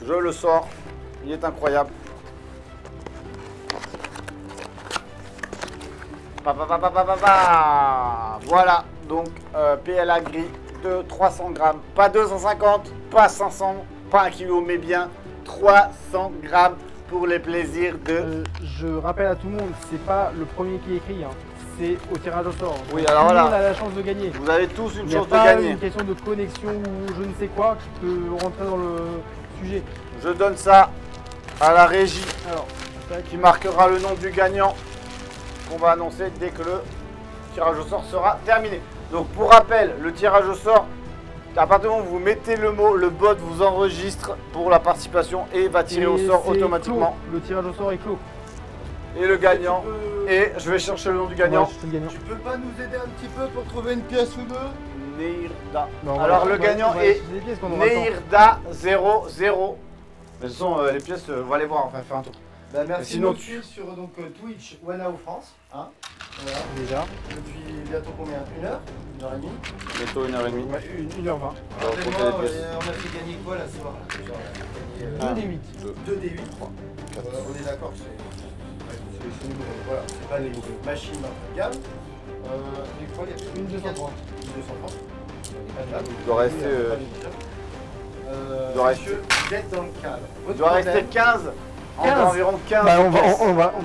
Speaker 1: Je le sors. Il est incroyable. Voilà, donc PLA gris de 300 grammes. Pas 250, pas 500, pas 1 kg, mais bien 300 grammes pour les plaisirs de...
Speaker 2: je rappelle à tout le monde, c'est pas le premier qui écrit, hein. C'est au tirage au sort.
Speaker 1: Oui, alors
Speaker 2: tout le
Speaker 1: voilà.
Speaker 2: monde a la chance de gagner.
Speaker 1: Vous avez tous une chance de
Speaker 2: pas
Speaker 1: gagner.
Speaker 2: une question de connexion ou je ne sais quoi qui peut rentrer dans le sujet.
Speaker 1: Je donne ça à la régie
Speaker 2: Alors,
Speaker 1: qui marquera le nom du gagnant qu'on va annoncer dès que le tirage au sort sera terminé. Donc pour rappel, le tirage au sort, à partir du moment où vous mettez le mot, le bot vous enregistre pour la participation et va tirer au sort automatiquement.
Speaker 2: Clos. Le tirage au sort est clos.
Speaker 1: Et le gagnant, et je vais chercher le nom du gagnant.
Speaker 2: Ouais, le gagnant.
Speaker 5: Tu peux pas nous aider un petit peu pour trouver une pièce ou deux?
Speaker 1: Neirda.
Speaker 2: Non,
Speaker 1: alors
Speaker 2: voilà,
Speaker 1: le gagnant est Neirda 00. Mais ce sont les pièces, on va les voir, enfin faire un tour.
Speaker 5: Bah, merci.
Speaker 1: Sinon,
Speaker 5: de nous suivre sur donc, Twitch Wanao France. Hein, voilà.
Speaker 2: Déjà.
Speaker 5: Depuis bientôt combien? 1 heure? 1 heure et demie?
Speaker 1: Bientôt 1h30.
Speaker 2: Ouais, 1h20.
Speaker 1: Alors, comptez les
Speaker 5: Rappelez-moi,
Speaker 1: pièces.
Speaker 5: on a fait gagner quoi là ce soir? On a gagné
Speaker 2: 2 D8.
Speaker 5: 2 D8. On est d'accord que c'est voilà, c'est pas les machines d'entrée de gamme. Du coup, il y a
Speaker 2: Une 230.
Speaker 5: Une 230.
Speaker 1: Il doit rester. Il doit rester,
Speaker 5: Vous êtes dans le cadre.
Speaker 1: il doit rester 15.
Speaker 2: 15.
Speaker 1: Environ 15.
Speaker 2: Bah, on va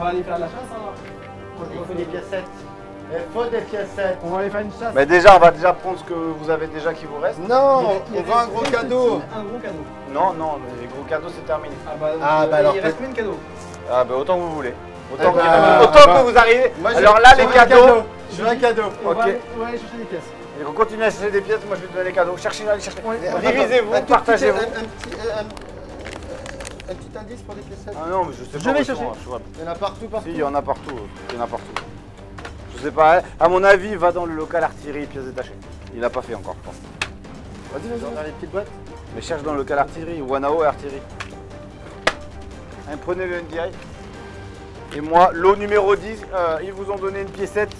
Speaker 2: aller faire de la chasse alors.
Speaker 5: Il faut des piécettes. Il faut des piécettes.
Speaker 2: On va aller faire une chasse.
Speaker 1: Mais déjà, on va déjà prendre ce que vous avez déjà qui vous reste.
Speaker 5: Non, on veut un gros cadeau.
Speaker 2: Un gros cadeau.
Speaker 1: Non, non, les gros cadeaux c'est terminé.
Speaker 5: Ah, bah alors,
Speaker 2: il reste plein de cadeaux.
Speaker 1: Ah bah autant que vous voulez.
Speaker 5: Eh
Speaker 1: Autant,
Speaker 5: bah,
Speaker 1: autant que vous arrivez.
Speaker 5: Moi,
Speaker 1: Alors là, les cadeaux.
Speaker 5: Je veux un cadeau.
Speaker 2: On va
Speaker 1: Ok.
Speaker 2: aller chercher des pièces.
Speaker 1: Et on continue à chercher des pièces, moi je vais te donner les cadeaux. Cherchez, allez chercher.
Speaker 2: Ouais.
Speaker 1: Divisez-vous, partagez-vous.
Speaker 5: Un petit indice pour des piécettes.
Speaker 1: Ah non, mais je sais
Speaker 2: Je
Speaker 1: pas.
Speaker 2: vais
Speaker 1: où
Speaker 2: chercher.
Speaker 1: sont, je vois.
Speaker 5: Il y en a partout, partout.
Speaker 1: Si, il y en a partout. Il y en a partout. Je sais pas, à mon avis, va dans le local artillerie, pièces détachées. Il n'a pas fait encore, je pense.
Speaker 5: Vas-y, vas-y. Dans les petites boîtes.
Speaker 1: Mais cherche dans le local artillerie, Wanao et artillerie. Allez, prenez le NDI. Et moi, lot numéro 10, ils vous ont donné une piécette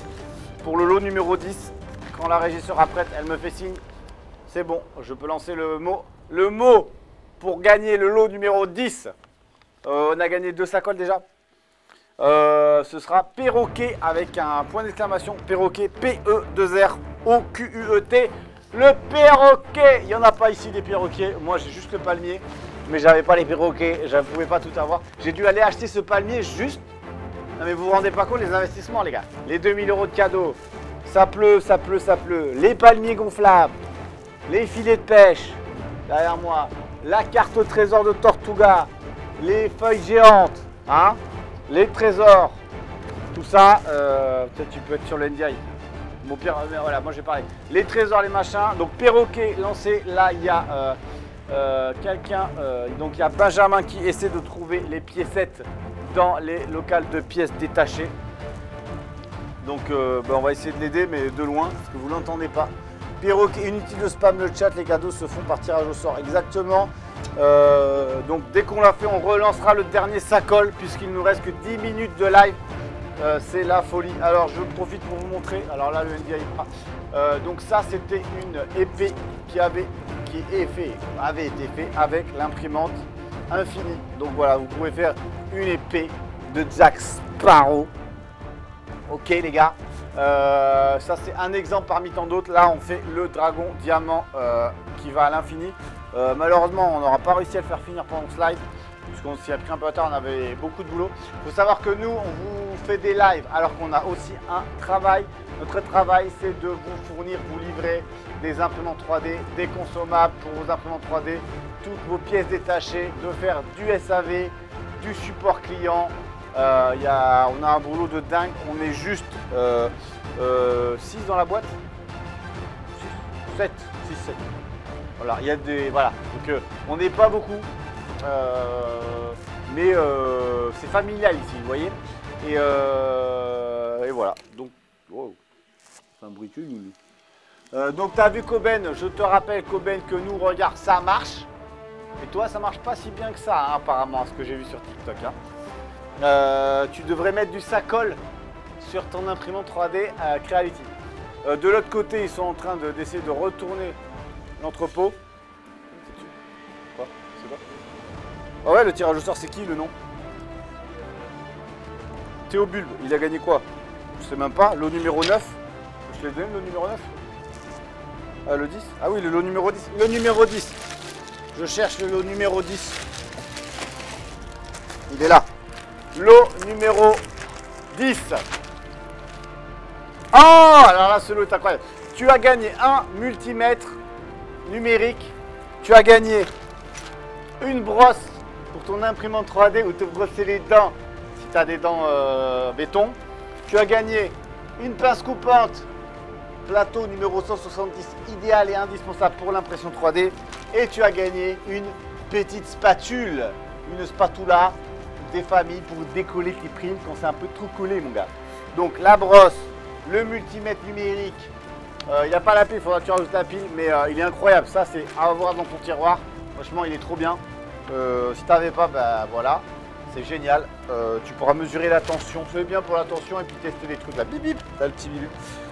Speaker 1: pour le lot numéro 10. Quand la régie sera prête, elle me fait signe. C'est bon, je peux lancer le mot. Le mot pour gagner le lot numéro 10. On a gagné 2 sacoles déjà. Ce sera perroquet avec un point d'exclamation. Perroquet, P-E-2-R-O-Q-U-E-T. Le perroquet, il n'y en a pas ici des perroquets. Moi j'ai juste le palmier, mais j'avais pas les perroquets, je ne pouvais pas tout avoir. J'ai dû aller acheter ce palmier juste. Non mais vous vous rendez pas compte les investissements les gars. Les 2000 € de cadeaux, ça pleut, ça pleut, ça pleut. Les palmiers gonflables, les filets de pêche derrière moi, la carte au trésor de Tortuga, les feuilles géantes, hein, les trésors, tout ça, peut-être tu peux être sur le NDI. Bon, pire, voilà, moi j'ai parlé. Les trésors, les machins. Donc perroquet lancé. Là, il y a quelqu'un. Donc il y a Benjamin qui essaie de trouver les piécettes dans les locales de pièces détachées. Donc on va essayer de l'aider, mais de loin, parce que vous ne l'entendez pas. Perroquet, inutile de spam le chat. Les cadeaux se font par tirage au sort. Exactement. Donc dès qu'on l'a fait, on relancera le dernier sacol, puisqu'il nous reste que 10 minutes de live. C'est la folie. Alors je profite pour vous montrer. Alors là le NDI donc ça c'était une épée qui avait été fait avec l'imprimante Infini. Donc voilà, vous pouvez faire une épée de Jack Sparrow. Ok les gars. Ça c'est un exemple parmi tant d'autres. Là on fait le dragon diamant qui va à l'infini. Malheureusement on n'aura pas réussi à le faire finir pendant ce live, puisqu'on s'y a pris un peu tard, on avait beaucoup de boulot. Il faut savoir que nous, on vous fait des lives alors qu'on a aussi un travail. Notre travail, c'est de vous fournir, vous livrer des imprimantes 3D, des consommables pour vos imprimantes 3D, toutes vos pièces détachées, de faire du SAV, du support client. On a un boulot de dingue, on est juste 6 dans la boîte. 7. Voilà, il y a des. Voilà, donc on n'est pas beaucoup. Mais c'est familial ici, vous voyez. Et voilà. Donc, wow, c'est un bruit que nous. Donc, tu as vu Coben, je te rappelle, Coben, que nous, regarde, ça marche. Et toi, ça marche pas si bien que ça, hein, apparemment, ce que j'ai vu sur TikTok. Hein. Tu devrais mettre du sacol sur ton imprimante 3D Creality. De l'autre côté, ils sont en train d'essayer de retourner l'entrepôt. Quoi? C'est quoi? Ah ouais, le tirage au sort, c'est qui le nom? Théo Bulbe, il a gagné quoi? Je sais même pas, lot numéro 9. Je te l'ai donné le lot numéro 9? Ah, le 10? Ah oui, le lot numéro 10. Le numéro 10. Je cherche le lot numéro 10. Il est là. Lot numéro 10. Oh, alors là, ce lot est incroyable. Tu as gagné un multimètre numérique. Tu as gagné une brosse pour ton imprimante 3D ou te brosser les dents si tu as des dents béton. Tu as gagné une pince coupante plateau numéro 170 idéal et indispensable pour l'impression 3D. Et tu as gagné une petite spatule, une spatula des familles pour décoller tes primes quand c'est un peu trop collé mon gars. Donc la brosse, le multimètre numérique, il n'y a pas la pile, il faudra que tu rajoutes la pile, mais il est incroyable. Ça c'est à avoir dans ton tiroir. Franchement il est trop bien. Si tu n'avais pas, bah voilà, c'est génial. Tu pourras mesurer la tension, c'est bien pour la tension et puis tester des trucs là. Bip bip, t'as le petit bip.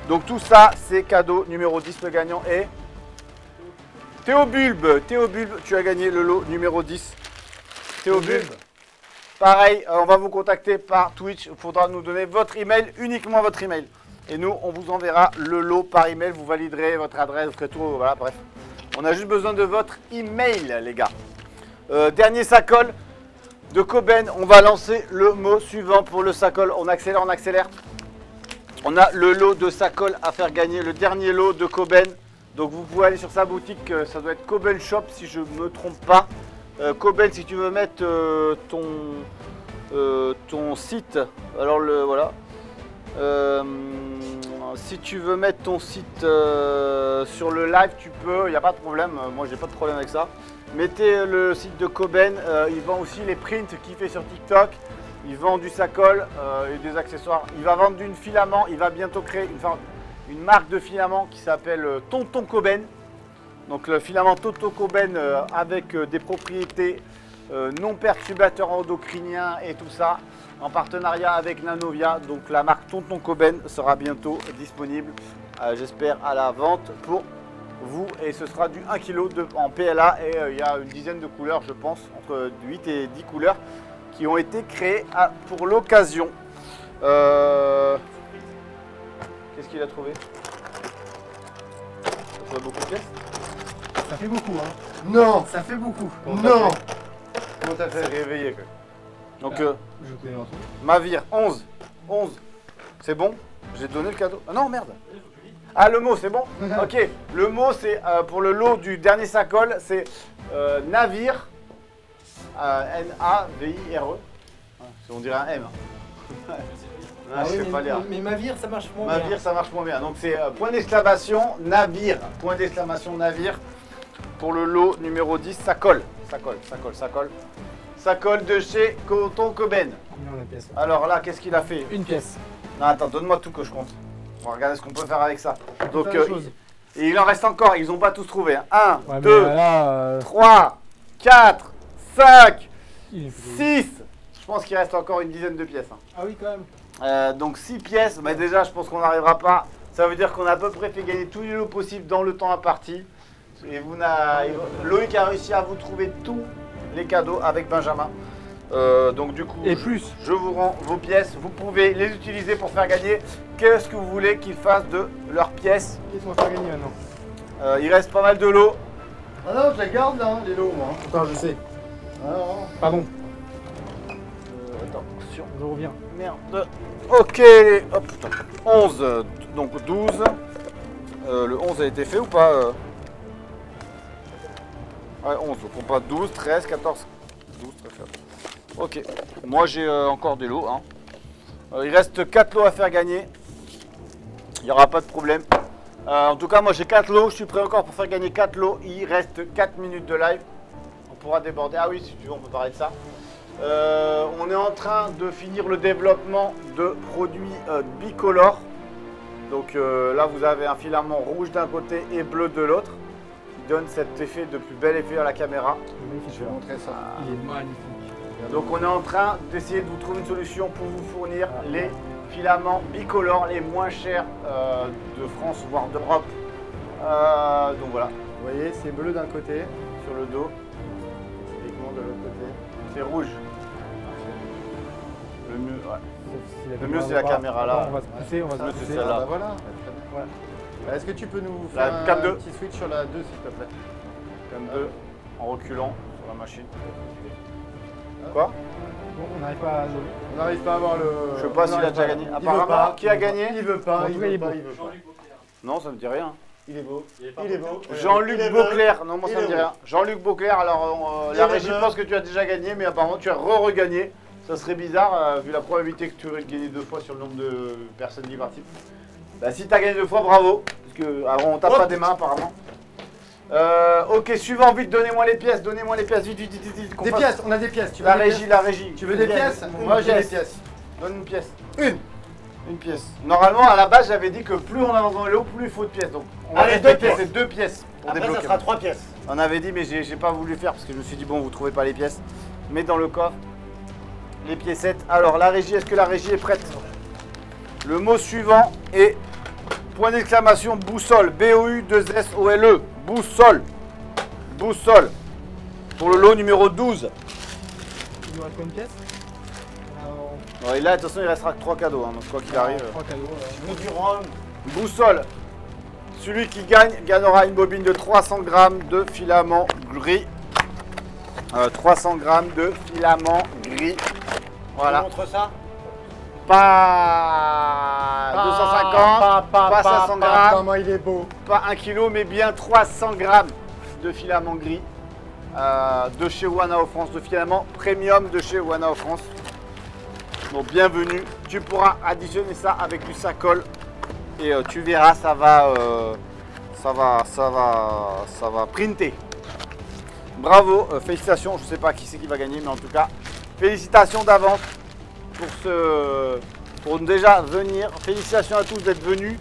Speaker 1: Donc tout ça c'est cadeau numéro 10, le gagnant est Théo Bulbe. Théo Bulbe, tu as gagné le lot numéro 10. Théo Bulbe. Pareil, on va vous contacter par Twitch. Il faudra nous donner votre email, uniquement votre email. Et nous, on vous enverra le lot par email. Vous validerez votre adresse, vous ferez tout. Voilà, bref. On a juste besoin de votre email, les gars. Dernier sacolle de Coben. On va lancer le mot suivant pour le sacolle. On accélère, on accélère. On a le lot de sacolle à faire gagner, le dernier lot de Coben. Donc vous pouvez aller sur sa boutique, ça doit être Coben Shop si je ne me trompe pas. Coben, si tu veux mettre ton site, alors voilà. Si tu veux mettre ton site sur le live, tu peux, il n'y a pas de problème. Moi, j'ai pas de problème avec ça. Mettez le site de Coben. Il vend aussi les prints qu'il fait sur TikTok. Il vend du sacolle et des accessoires. Il va vendre du filament. Il va bientôt créer une marque de filament qui s'appelle Tonton Coben. Donc le filament Tonton Coben avec des propriétés non perturbateurs endocriniens et tout ça, en partenariat avec Nanovia. Donc la marque Tonton Coben sera bientôt disponible, j'espère, à la vente pour vous. Et ce sera du 1 kg en PLA et il y a une dizaine de couleurs, je pense, entre 8 et 10 couleurs qui ont été créées pour l'occasion. Qu'est-ce qu'il a trouvé? Ça trouve beaucoup de pièces?
Speaker 2: Ça fait beaucoup, hein.
Speaker 5: Non.
Speaker 2: Ça fait beaucoup.
Speaker 5: Non.
Speaker 1: Comment t'as fait? Réveillé quoi. Donc
Speaker 2: Je connais l'ensemble.
Speaker 1: Mavir, 11. 11. C'est bon? J'ai donné le cadeau. Ah non, merde. Ah, le mot, c'est bon? Ok. Le mot, c'est pour le lot du dernier sacolle, c'est Navire. N-A-V-I-R-E. On dirait un M. Ah, je sais pas lire.
Speaker 2: Mais Mavir, ça marche moins bien.
Speaker 1: Navire, ça marche moins bien. Donc c'est point d'exclamation, navire. Point d'exclamation, navire. Pour le lot numéro 10, sacolle. Sacolle, sacolle, sacolle. Sacolle de chez Tonton Coben.
Speaker 2: Combien on a de pièces?
Speaker 1: Alors là, qu'est-ce qu'il a fait?
Speaker 2: Une pièce.
Speaker 1: Non, attends, donne-moi tout que je compte. On va regarder ce qu'on peut faire avec ça. Donc,
Speaker 2: faire des choses.
Speaker 1: et il en reste encore, ils n'ont pas tous trouvé. 1,
Speaker 2: Ouais,
Speaker 1: 2,
Speaker 2: mais là,
Speaker 1: 3, 4, 5,
Speaker 2: il est plutôt-
Speaker 1: 6. Je pense qu'il reste encore une dizaine de pièces.
Speaker 2: Ah oui, quand même.
Speaker 1: Donc 6 pièces, mais déjà je pense qu'on n'arrivera pas. Ça veut dire qu'on a à peu près fait gagner tous les lots possibles dans le temps imparti. Et Loïc a réussi à vous trouver tous les cadeaux avec Benjamin. Donc du coup,
Speaker 2: Et plus.
Speaker 1: je vous rends vos pièces. Vous pouvez les utiliser pour faire gagner. Qu'est-ce que vous voulez qu'ils fassent de leurs pièces?
Speaker 2: Qu'est-ce qu'on va faire gagner maintenant?
Speaker 1: Il reste pas mal de lots.
Speaker 5: Ah non, je les garde là, les lots, moi.
Speaker 2: Attends, je sais.
Speaker 5: Ah non.
Speaker 2: Pardon,
Speaker 1: Attention.
Speaker 2: je reviens.
Speaker 1: Merde. Ok. Hop, putain. 11. Donc 12. Le 11 a été fait ou pas Ouais, 11. Donc on passe 12, 13, 14. 12, très faible. Ok. Moi j'ai encore des lots. Hein. Il reste 4 lots à faire gagner. Il n'y aura pas de problème. En tout cas, moi j'ai 4 lots. Je suis prêt encore pour faire gagner 4 lots. Il reste 4 minutes de live. On pourra déborder. Ah oui, si tu veux, on peut parler de ça. On est en train de finir le développement de produits bicolores. Donc là, vous avez un filament rouge d'un côté et bleu de l'autre, qui donne cet effet de plus bel effet à la caméra.
Speaker 5: Je vais montrer ça.
Speaker 2: Il est magnifique.
Speaker 1: Donc on est en train d'essayer de vous trouver une solution pour vous fournir les filaments bicolores les moins chers de France, voire d'Europe. Donc voilà,
Speaker 5: Vous voyez, c'est bleu d'un côté,
Speaker 1: sur le dos,
Speaker 5: et comment de l'autre côté.
Speaker 1: c'est rouge. Le mieux, ouais.
Speaker 2: Si
Speaker 1: Le mieux, c'est la caméra, là.
Speaker 2: On va se pousser, on va
Speaker 1: Le
Speaker 2: se
Speaker 1: mieux, c'est
Speaker 2: pousser.
Speaker 1: celle-là.
Speaker 5: Ah bah voilà, très bien.
Speaker 2: Ouais.
Speaker 5: Bah, est-ce que tu peux nous
Speaker 1: La
Speaker 5: faire
Speaker 1: cam
Speaker 5: un
Speaker 1: 2.
Speaker 5: petit switch sur la 2 s'il te plaît?
Speaker 1: Comme 2, en reculant sur la machine. Quoi?
Speaker 2: Bon, on n'arrive pas à...
Speaker 5: On n'arrive pas à avoir le...
Speaker 1: Je sais pas s'il a déjà gagné.
Speaker 5: Il veut
Speaker 1: Apparemment,
Speaker 5: pas,
Speaker 1: qui a gagné?
Speaker 5: Il veut pas,
Speaker 2: En
Speaker 5: il
Speaker 2: tout cas, il est
Speaker 5: veut pas,
Speaker 2: beau.
Speaker 5: il veut pas.
Speaker 1: Non, ça me dit rien.
Speaker 5: Il est beau.
Speaker 3: Il est pas
Speaker 5: Il est
Speaker 3: beau.
Speaker 5: beau.
Speaker 1: Jean-Luc
Speaker 5: Il est beau.
Speaker 1: Beauclerc, non, moi
Speaker 5: Il
Speaker 1: ça me
Speaker 5: est
Speaker 1: dit
Speaker 5: beau.
Speaker 1: rien. Jean-Luc Beauclerc, alors
Speaker 5: Il
Speaker 1: la
Speaker 5: est
Speaker 1: régie
Speaker 5: beau.
Speaker 1: pense que tu as déjà gagné, mais apparemment tu as re-regagné. Ça serait bizarre, vu la probabilité que tu aurais gagné 2 fois sur le nombre de personnes qui participent. Bah, si tu as gagné 2 fois, bravo. Parce que on tape pas des mains apparemment. Ok, suivant, vite, donnez-moi les pièces, vite, vite. qu'on
Speaker 5: Des
Speaker 1: fasse-
Speaker 5: pièces, on a des pièces. Tu veux
Speaker 1: La
Speaker 5: des
Speaker 1: régie,
Speaker 5: pièces
Speaker 1: la régie.
Speaker 5: Tu veux des pièces?
Speaker 1: Moi j'ai
Speaker 5: des pièces.
Speaker 1: Donne une pièce.
Speaker 5: Une
Speaker 1: pièce. Normalement, à la base, j'avais dit que plus on avance dans les lots, plus il faut de pièces. Donc, on va
Speaker 5: Allez,
Speaker 1: respecter
Speaker 5: 2
Speaker 1: ces 2 pièces pour
Speaker 5: Après, ça
Speaker 1: débloquer.
Speaker 5: sera 3 pièces.
Speaker 1: On avait dit, mais j'ai pas voulu faire parce que je me suis dit, bon, vous trouvez pas les pièces. Mets dans le coffre les piécettes. Alors, la régie, est-ce que la régie est prête? Le mot suivant est point d'exclamation boussole. B-O-U-2-S-O-L-E. Boussole. Boussole. Pour le lot numéro 12.
Speaker 2: Il nous reste quoi, une pièce?
Speaker 1: Ouais, et là, attention, il restera que 3 cadeaux. Hein, donc, quoi qu'il arrive.
Speaker 2: 3 cadeaux.
Speaker 1: Boussole. Celui qui gagnera une bobine de 300 grammes de filament gris. 300 grammes de filament gris. Voilà.
Speaker 5: Montre ça.
Speaker 1: Pas 250, pas 500 grammes,
Speaker 5: Comment il est beau.
Speaker 1: pas 1 kg, mais bien 300 grammes de filament gris de chez Wanao France, de filament premium de chez Wanao France. Donc bienvenue, tu pourras additionner ça avec du sacol et tu verras, ça va printer. Bravo, félicitations, je ne sais pas qui c'est qui va gagner, mais en tout cas, félicitations d'avance pour déjà venir. Félicitations à tous d'être venus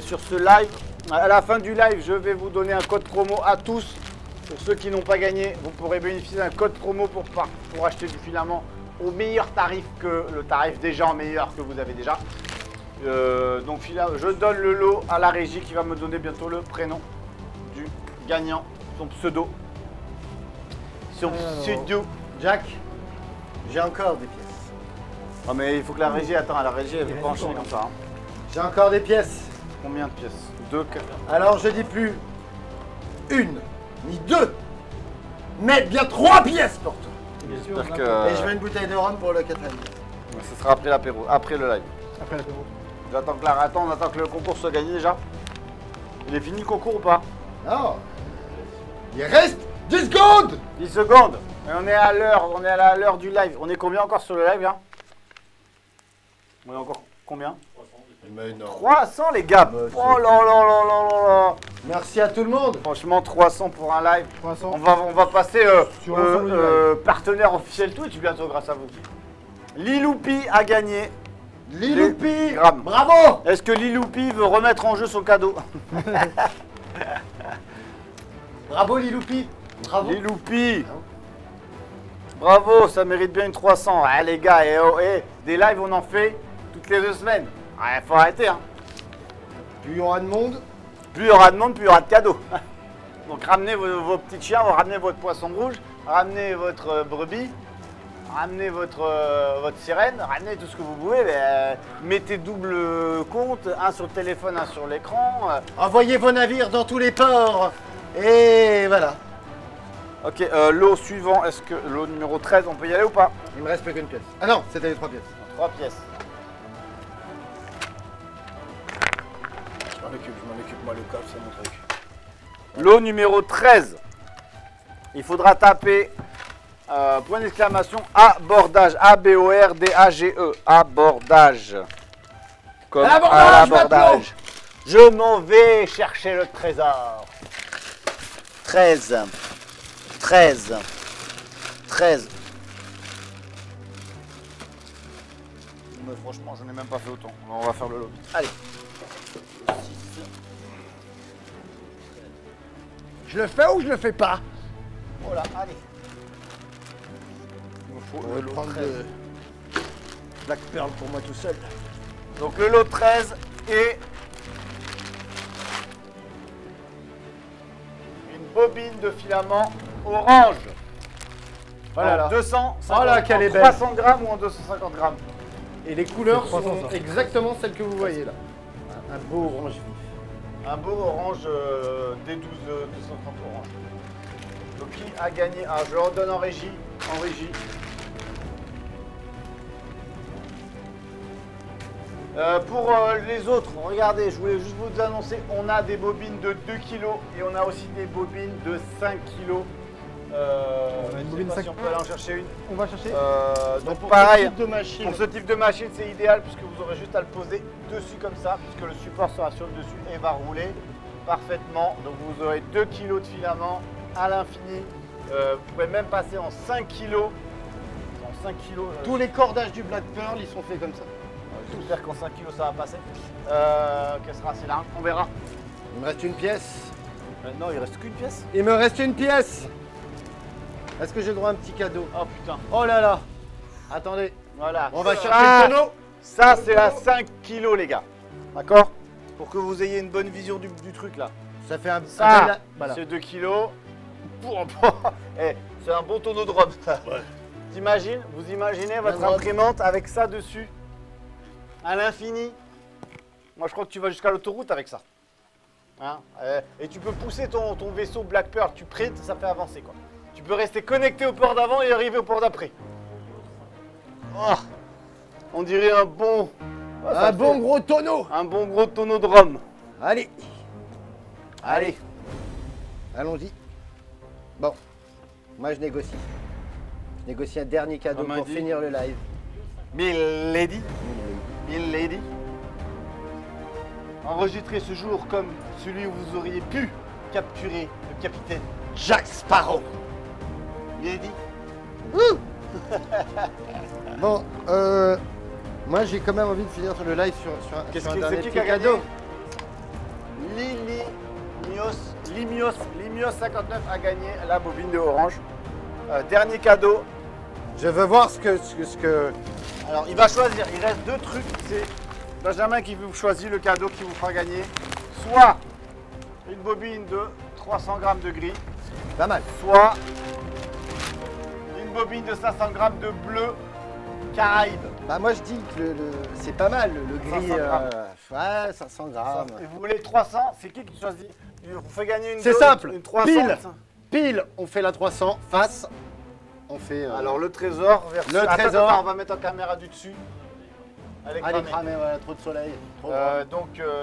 Speaker 1: sur ce live. À la fin du live, je vais vous donner un code promo à tous. Pour ceux qui n'ont pas gagné, vous pourrez bénéficier d'un code promo pour acheter du filament au meilleur tarif que le tarif déjà meilleur que vous avez déjà. Donc je donne le lot à la régie qui va me donner bientôt le prénom du gagnant, son pseudo. Son pseudo.
Speaker 5: Jack, j'ai encore des pièces.
Speaker 1: Ah mais il faut que la régie, attends, la régie elle veut pas enchaîner comme ça. Hein.
Speaker 5: J'ai encore des pièces.
Speaker 1: Combien de pièces? 2, 4.
Speaker 5: Alors je dis plus une, ni deux, mais bien 3 pièces pour toi.
Speaker 1: J'espère que...
Speaker 5: Et je veux une bouteille de rhum pour le quatrième.
Speaker 1: Ce sera après l'apéro, après le live.
Speaker 2: Après l'apéro.
Speaker 1: On attend que le concours soit gagné déjà. Il est fini le concours ou pas?
Speaker 5: Non. Il reste 10 secondes.
Speaker 1: 10 secondes. Et on est à l'heure du live. On est combien encore sur le live là? On est encore combien?
Speaker 5: Mais non.
Speaker 1: 300 les gars. Oh là là là là là là.
Speaker 5: Merci à tout le monde.
Speaker 1: Franchement 300 pour un live.
Speaker 2: 300.
Speaker 1: On va passer
Speaker 2: Sur l'ensemble du live.
Speaker 1: partenaire officiel Twitch bientôt grâce à vous. Liloupi a gagné.
Speaker 5: Liloupi,
Speaker 1: grammes.
Speaker 5: bravo.
Speaker 1: Est-ce que Liloupi veut remettre en jeu son cadeau?
Speaker 5: Bravo Liloupi. Bravo.
Speaker 1: Liloupi. Bravo, ça mérite bien une 300. Ah, les gars, des lives on en fait toutes les 2 semaines. Ah, faut arrêter hein.
Speaker 5: Plus il y aura de monde.
Speaker 1: Plus il y aura de monde, plus il y aura de cadeaux. Donc ramenez vos petits chiens, ramenez votre poisson rouge, ramenez votre brebis, ramenez votre sirène, ramenez tout ce que vous pouvez. Mais, mettez double compte, un sur le téléphone, un sur l'écran.
Speaker 5: Envoyez vos navires dans tous les ports. Et voilà.
Speaker 1: Ok, lot suivant, est-ce que lot numéro 13, on peut y aller ou pas?
Speaker 5: Il me reste plus qu'une pièce. Ah non, c'était les 3 pièces.
Speaker 1: 3 pièces. Je m'en occupe, moi le coffre, c'est mon truc. Lot numéro 13. Il faudra taper point d'exclamation abordage. A-B-O-R-D-A-G-E. Abordage. Comme à l'abordage. Je m'en vais chercher le trésor. 13. 13. 13. Mais franchement, je n'ai même pas fait autant. On va faire le lot. Allez.
Speaker 5: Je le fais ou je le fais pas?
Speaker 1: Voilà, allez. Il me faut
Speaker 5: On va
Speaker 1: le lot
Speaker 5: prendre
Speaker 1: 13.
Speaker 5: de Black Pearl pour moi tout seul.
Speaker 1: Donc le lot 13 et une bobine de filament orange.
Speaker 5: Voilà.
Speaker 1: En 250,
Speaker 5: Oh là, qu'elle est
Speaker 1: en
Speaker 5: belle.
Speaker 1: 300 grammes ou en 250 grammes.
Speaker 5: Et les couleurs
Speaker 2: C'est 300,
Speaker 5: sont
Speaker 2: ça.
Speaker 5: exactement celles que vous voyez là. Un beau orange vif.
Speaker 1: Un beau orange D12 230 orange. Donc qui a gagné? Ah, je le redonne en régie. En régie. Pour les autres, regardez, je voulais juste vous annoncer, on a des bobines de 2 kg et on a aussi des bobines de 5 kg.
Speaker 2: a une bobine
Speaker 1: je sais pas
Speaker 2: 5
Speaker 1: si on peut aller en chercher une.
Speaker 2: On va chercher.
Speaker 1: Donc
Speaker 5: pour
Speaker 1: pareil,
Speaker 5: ce type de machine.
Speaker 1: pour ce type de machine, c'est idéal puisque vous aurez juste à le poser dessus comme ça, puisque le support sera sur le dessus et va rouler parfaitement. Donc vous aurez 2 kg de filament à l'infini. Vous pourrez même passer en 5 kg. En 5 kg.
Speaker 5: Tous les cordages du Black Pearl, ils sont faits comme ça.
Speaker 1: J'espère qu'en 5 kg ça va passer. Qu'elle sera assez large, on verra.
Speaker 5: Il me reste une pièce.
Speaker 1: Non, il reste qu'une pièce.
Speaker 5: Il me reste une pièce. Est-ce que j'ai le droit à un petit cadeau?
Speaker 1: Oh putain.
Speaker 5: Oh là là. Attendez,
Speaker 1: Voilà.
Speaker 5: on va chercher
Speaker 1: Ah,
Speaker 5: le tonneau.
Speaker 1: ça, c'est la 5 kg, les gars. D'accord? Pour que vous ayez une bonne vision du truc là.
Speaker 5: Ça fait un
Speaker 1: Ça,
Speaker 5: bel- voilà.
Speaker 1: c'est 2 kg. Eh, c'est un bon tonneau de robe. T'imagines? Vous imaginez votre
Speaker 5: robe.
Speaker 1: imprimante avec ça dessus? À l'infini? Moi, je crois que tu vas jusqu'à l'autoroute avec ça. Hein, et tu peux pousser ton vaisseau Black Pearl, tu printes, ça fait avancer quoi. Tu peux rester connecté au port d'avant et arriver au port d'après. Oh, on dirait un bon... Oh,
Speaker 5: Un bon gros tonneau.
Speaker 1: Un bon gros tonneau de rhum.
Speaker 5: Allez. Allez. Allons-y. Bon. Moi, je négocie. Je négocie un dernier cadeau
Speaker 1: Ah,
Speaker 5: pour
Speaker 1: dit.
Speaker 5: finir le live.
Speaker 1: Milady. Milady. Enregistrez ce jour comme celui où vous auriez pu capturer le capitaine Jack Sparrow. Milady.
Speaker 5: Bon, moi, j'ai quand même envie de finir sur le live sur
Speaker 1: Qu'est-ce
Speaker 5: un
Speaker 1: que
Speaker 5: dernier
Speaker 1: c'est qui
Speaker 5: petit
Speaker 1: a gagné?
Speaker 5: cadeau.
Speaker 1: Limios 59 a gagné la bobine de Orange. Dernier cadeau.
Speaker 5: Je veux voir ce que...
Speaker 1: Alors il va choisir, il reste deux trucs. C'est Benjamin qui vous choisit le cadeau qui vous fera gagner. Soit une bobine de 300 grammes de gris,
Speaker 5: Pas mal.
Speaker 1: soit une bobine de 500 grammes de bleu Caraïbes.
Speaker 5: Bah moi, je dis que c'est pas mal, le gris.
Speaker 1: 500 grammes.
Speaker 5: Ouais, 500 grammes.
Speaker 1: Et vous voulez 300, c'est qui choisit? Il vous fait gagner une
Speaker 5: C'est
Speaker 1: dose,
Speaker 5: simple.
Speaker 1: une 300.
Speaker 5: Pile, on fait la 300, face, on fait...
Speaker 1: Alors le trésor versus...
Speaker 5: Le
Speaker 1: Attends,
Speaker 5: trésor.
Speaker 1: attends, on va mettre en caméra du dessus. Elle est
Speaker 5: Allez,
Speaker 1: cramée.
Speaker 5: cramer, voilà, trop de soleil. Trop grand.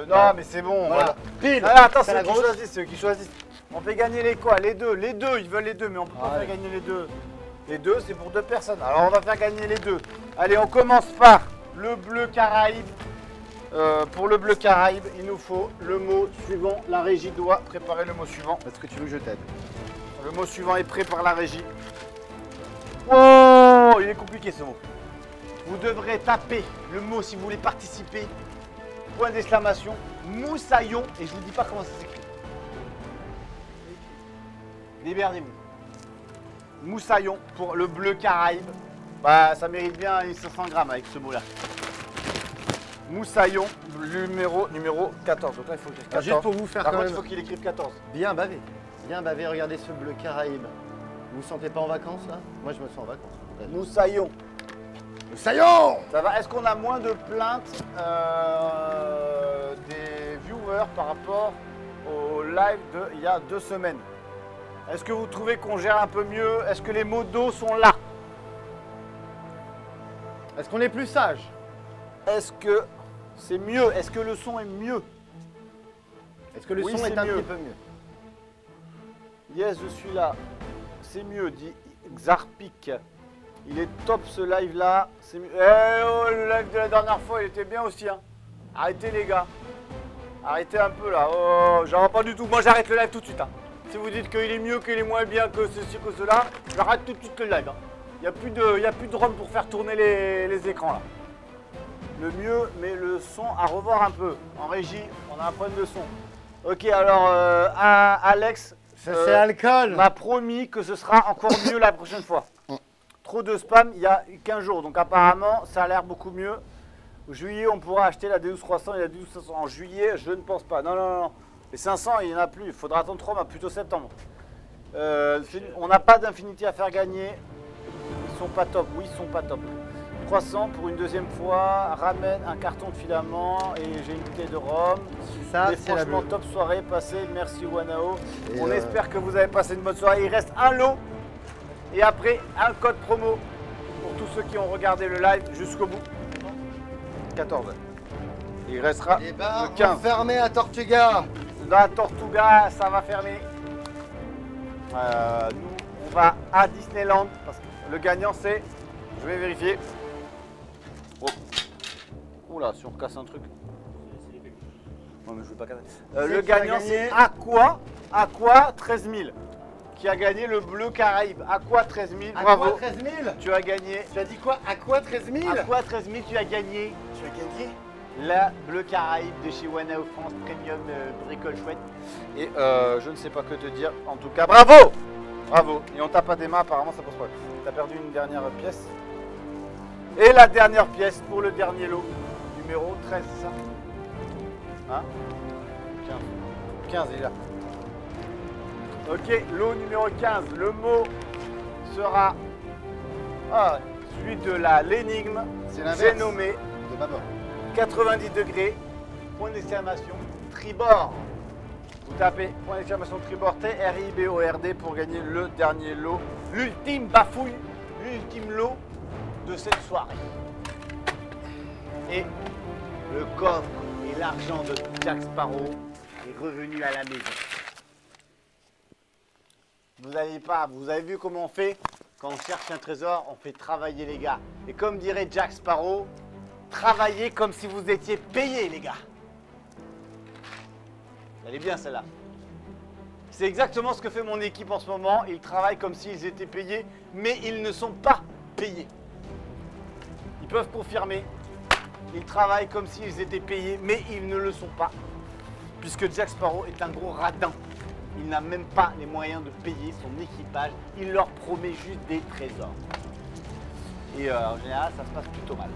Speaker 1: Non mais c'est bon.
Speaker 5: Voilà. Pile.
Speaker 1: Ah, attends,
Speaker 5: c'est
Speaker 1: c'est
Speaker 5: la
Speaker 1: eux qui
Speaker 5: grosse.
Speaker 1: choisissent, c'est eux qui choisissent. On fait gagner les quoi? Les deux, ils veulent les deux, mais on peut pas
Speaker 5: Ouais.
Speaker 1: faire gagner les deux. Les deux, c'est pour deux personnes. Alors on va faire gagner les deux. Allez, on commence par le bleu Caraïbe. Pour le bleu Caraïbe, il nous faut le mot suivant. La régie doit préparer le mot suivant.
Speaker 5: Est-ce que tu veux que je t'aide?
Speaker 1: Le mot suivant est prêt par la régie. Oh, il est compliqué ce mot. Vous devrez taper le mot si vous voulez participer. Point d'exclamation, moussaillon, et je vous dis pas comment ça s'écrit. Démerdez-vous. Moussaillon pour le bleu Caraïbe. Bah, ça mérite bien les 500 grammes avec ce mot-là. Moussaillon, numéro 14. Donc là, il faut écrire 14.
Speaker 5: Juste pour vous faire
Speaker 1: Par
Speaker 5: quand
Speaker 1: contre, il
Speaker 5: même
Speaker 1: faut qu'il écrive 14.
Speaker 5: bien bavé. Bien bavé, regardez ce bleu Caraïbe. Vous vous sentez pas en vacances là? Moi je me sens en vacances.
Speaker 1: Moussaillon.
Speaker 5: Moussaillon.
Speaker 1: Ça va. Est-ce qu'on a moins de plaintes des viewers par rapport au live il y a 2 semaines? Est-ce que vous trouvez qu'on gère un peu mieux? Est-ce que les mots d'eau sont là?
Speaker 5: Est-ce qu'on est plus sage?
Speaker 1: Est-ce que c'est mieux? Est-ce que le son est mieux?
Speaker 5: Est-ce que le
Speaker 1: Oui,
Speaker 5: son
Speaker 1: c'est
Speaker 5: est un
Speaker 1: mieux.
Speaker 5: petit peu mieux?
Speaker 1: Yes, je suis là. C'est mieux, dit Xarpic. Il est top ce live là. C'est mieux. Eh oh, le live de la dernière fois, il était bien aussi. Hein. Arrêtez les gars. Arrêtez un peu là. Oh, j'en pas du tout. Moi j'arrête le live tout de suite. Hein. Si vous dites qu'il est mieux, qu'il est moins bien que ceci, que cela, j'arrête tout de suite le live. Hein. Il n'y a plus de ROM pour faire tourner les écrans là. Le mieux, mais le son à revoir un peu. En régie, on a un problème de son. Ok, alors Alex
Speaker 5: Ça c'est alcool.
Speaker 1: m'a promis que ce sera encore mieux la prochaine fois. Trop de spam il y a 15 jours, donc apparemment ça a l'air beaucoup mieux. En juillet, on pourra acheter la Deus 300 et la Deus 500. En juillet, je ne pense pas. Non, non, non. Les 500, il n'y en a plus. Il faudra attendre 3 mois, plutôt septembre. On n'a pas d'Infinity à faire gagner. Ils sont pas top. Oui, ils sont pas top. 300 pour une deuxième fois. Ramène un carton de filament et j'ai une bouteille de rhum.
Speaker 5: Ça
Speaker 1: Mais
Speaker 5: c'est la
Speaker 1: franchement,
Speaker 5: bleue.
Speaker 1: top soirée passée. Merci Wanao.
Speaker 5: Et
Speaker 1: On espère que vous avez passé une bonne soirée. Il reste un lot. Et après, un code promo pour tous ceux qui ont regardé le live jusqu'au bout. 14. Il restera
Speaker 5: Les bars
Speaker 1: le 15.
Speaker 5: fermés à Tortuga.
Speaker 1: La Tortuga, ça va fermer. Nous, on va à Disneyland parce que le gagnant c'est, je vais vérifier. Oh. Oula, si on casse un truc. Non mais je veux pas casser. Le
Speaker 5: qui a
Speaker 1: gagnant
Speaker 5: gagné
Speaker 1: c'est Aqua 13 000 qui a gagné le bleu Caraïbe. Aqua 13 000,
Speaker 5: À
Speaker 1: bravo.
Speaker 5: quoi 13 000?
Speaker 1: Tu as gagné.
Speaker 5: Tu as dit quoi? À quoi 13 000?
Speaker 1: Aqua 13 000, tu as gagné.
Speaker 5: Tu as gagné?
Speaker 1: La bleu Caraïbe de chez Wanao France Premium bricole chouette. Et je ne sais pas que te dire. En tout cas, bravo! Bravo. Et on t'a pas des mains, apparemment ça pose problème. T'as perdu une dernière pièce. Et la dernière pièce pour le dernier lot. Numéro 13, c'est ça? Hein? 15. 15, il est là. Ok, lot numéro 15. Le mot sera celui de l'énigme.
Speaker 5: C'est
Speaker 1: J'ai
Speaker 5: l'inverse.
Speaker 1: nommé
Speaker 5: De bâbord.
Speaker 1: 90 degrés, point d'exclamation, tribord. Vous tapez point d'exclamation Tribord TRIBORD pour gagner le dernier lot, l'ultime bafouille, l'ultime lot de cette soirée. Et le coffre et l'argent de Jack Sparrow est revenu à la maison. Vous avez vu comment on fait? Quand on cherche un trésor, on fait travailler les gars. Et comme dirait Jack Sparrow, travaillez comme si vous étiez payés les gars. Elle est bien celle-là. C'est exactement ce que fait mon équipe en ce moment. Ils travaillent comme s'ils étaient payés, mais ils ne sont pas payés. Ils peuvent confirmer. Ils travaillent comme s'ils étaient payés, mais ils ne le sont pas. Puisque Jack Sparrow est un gros radin. Il n'a même pas les moyens de payer son équipage. Il leur promet juste des trésors. Et en général, ça se passe plutôt mal.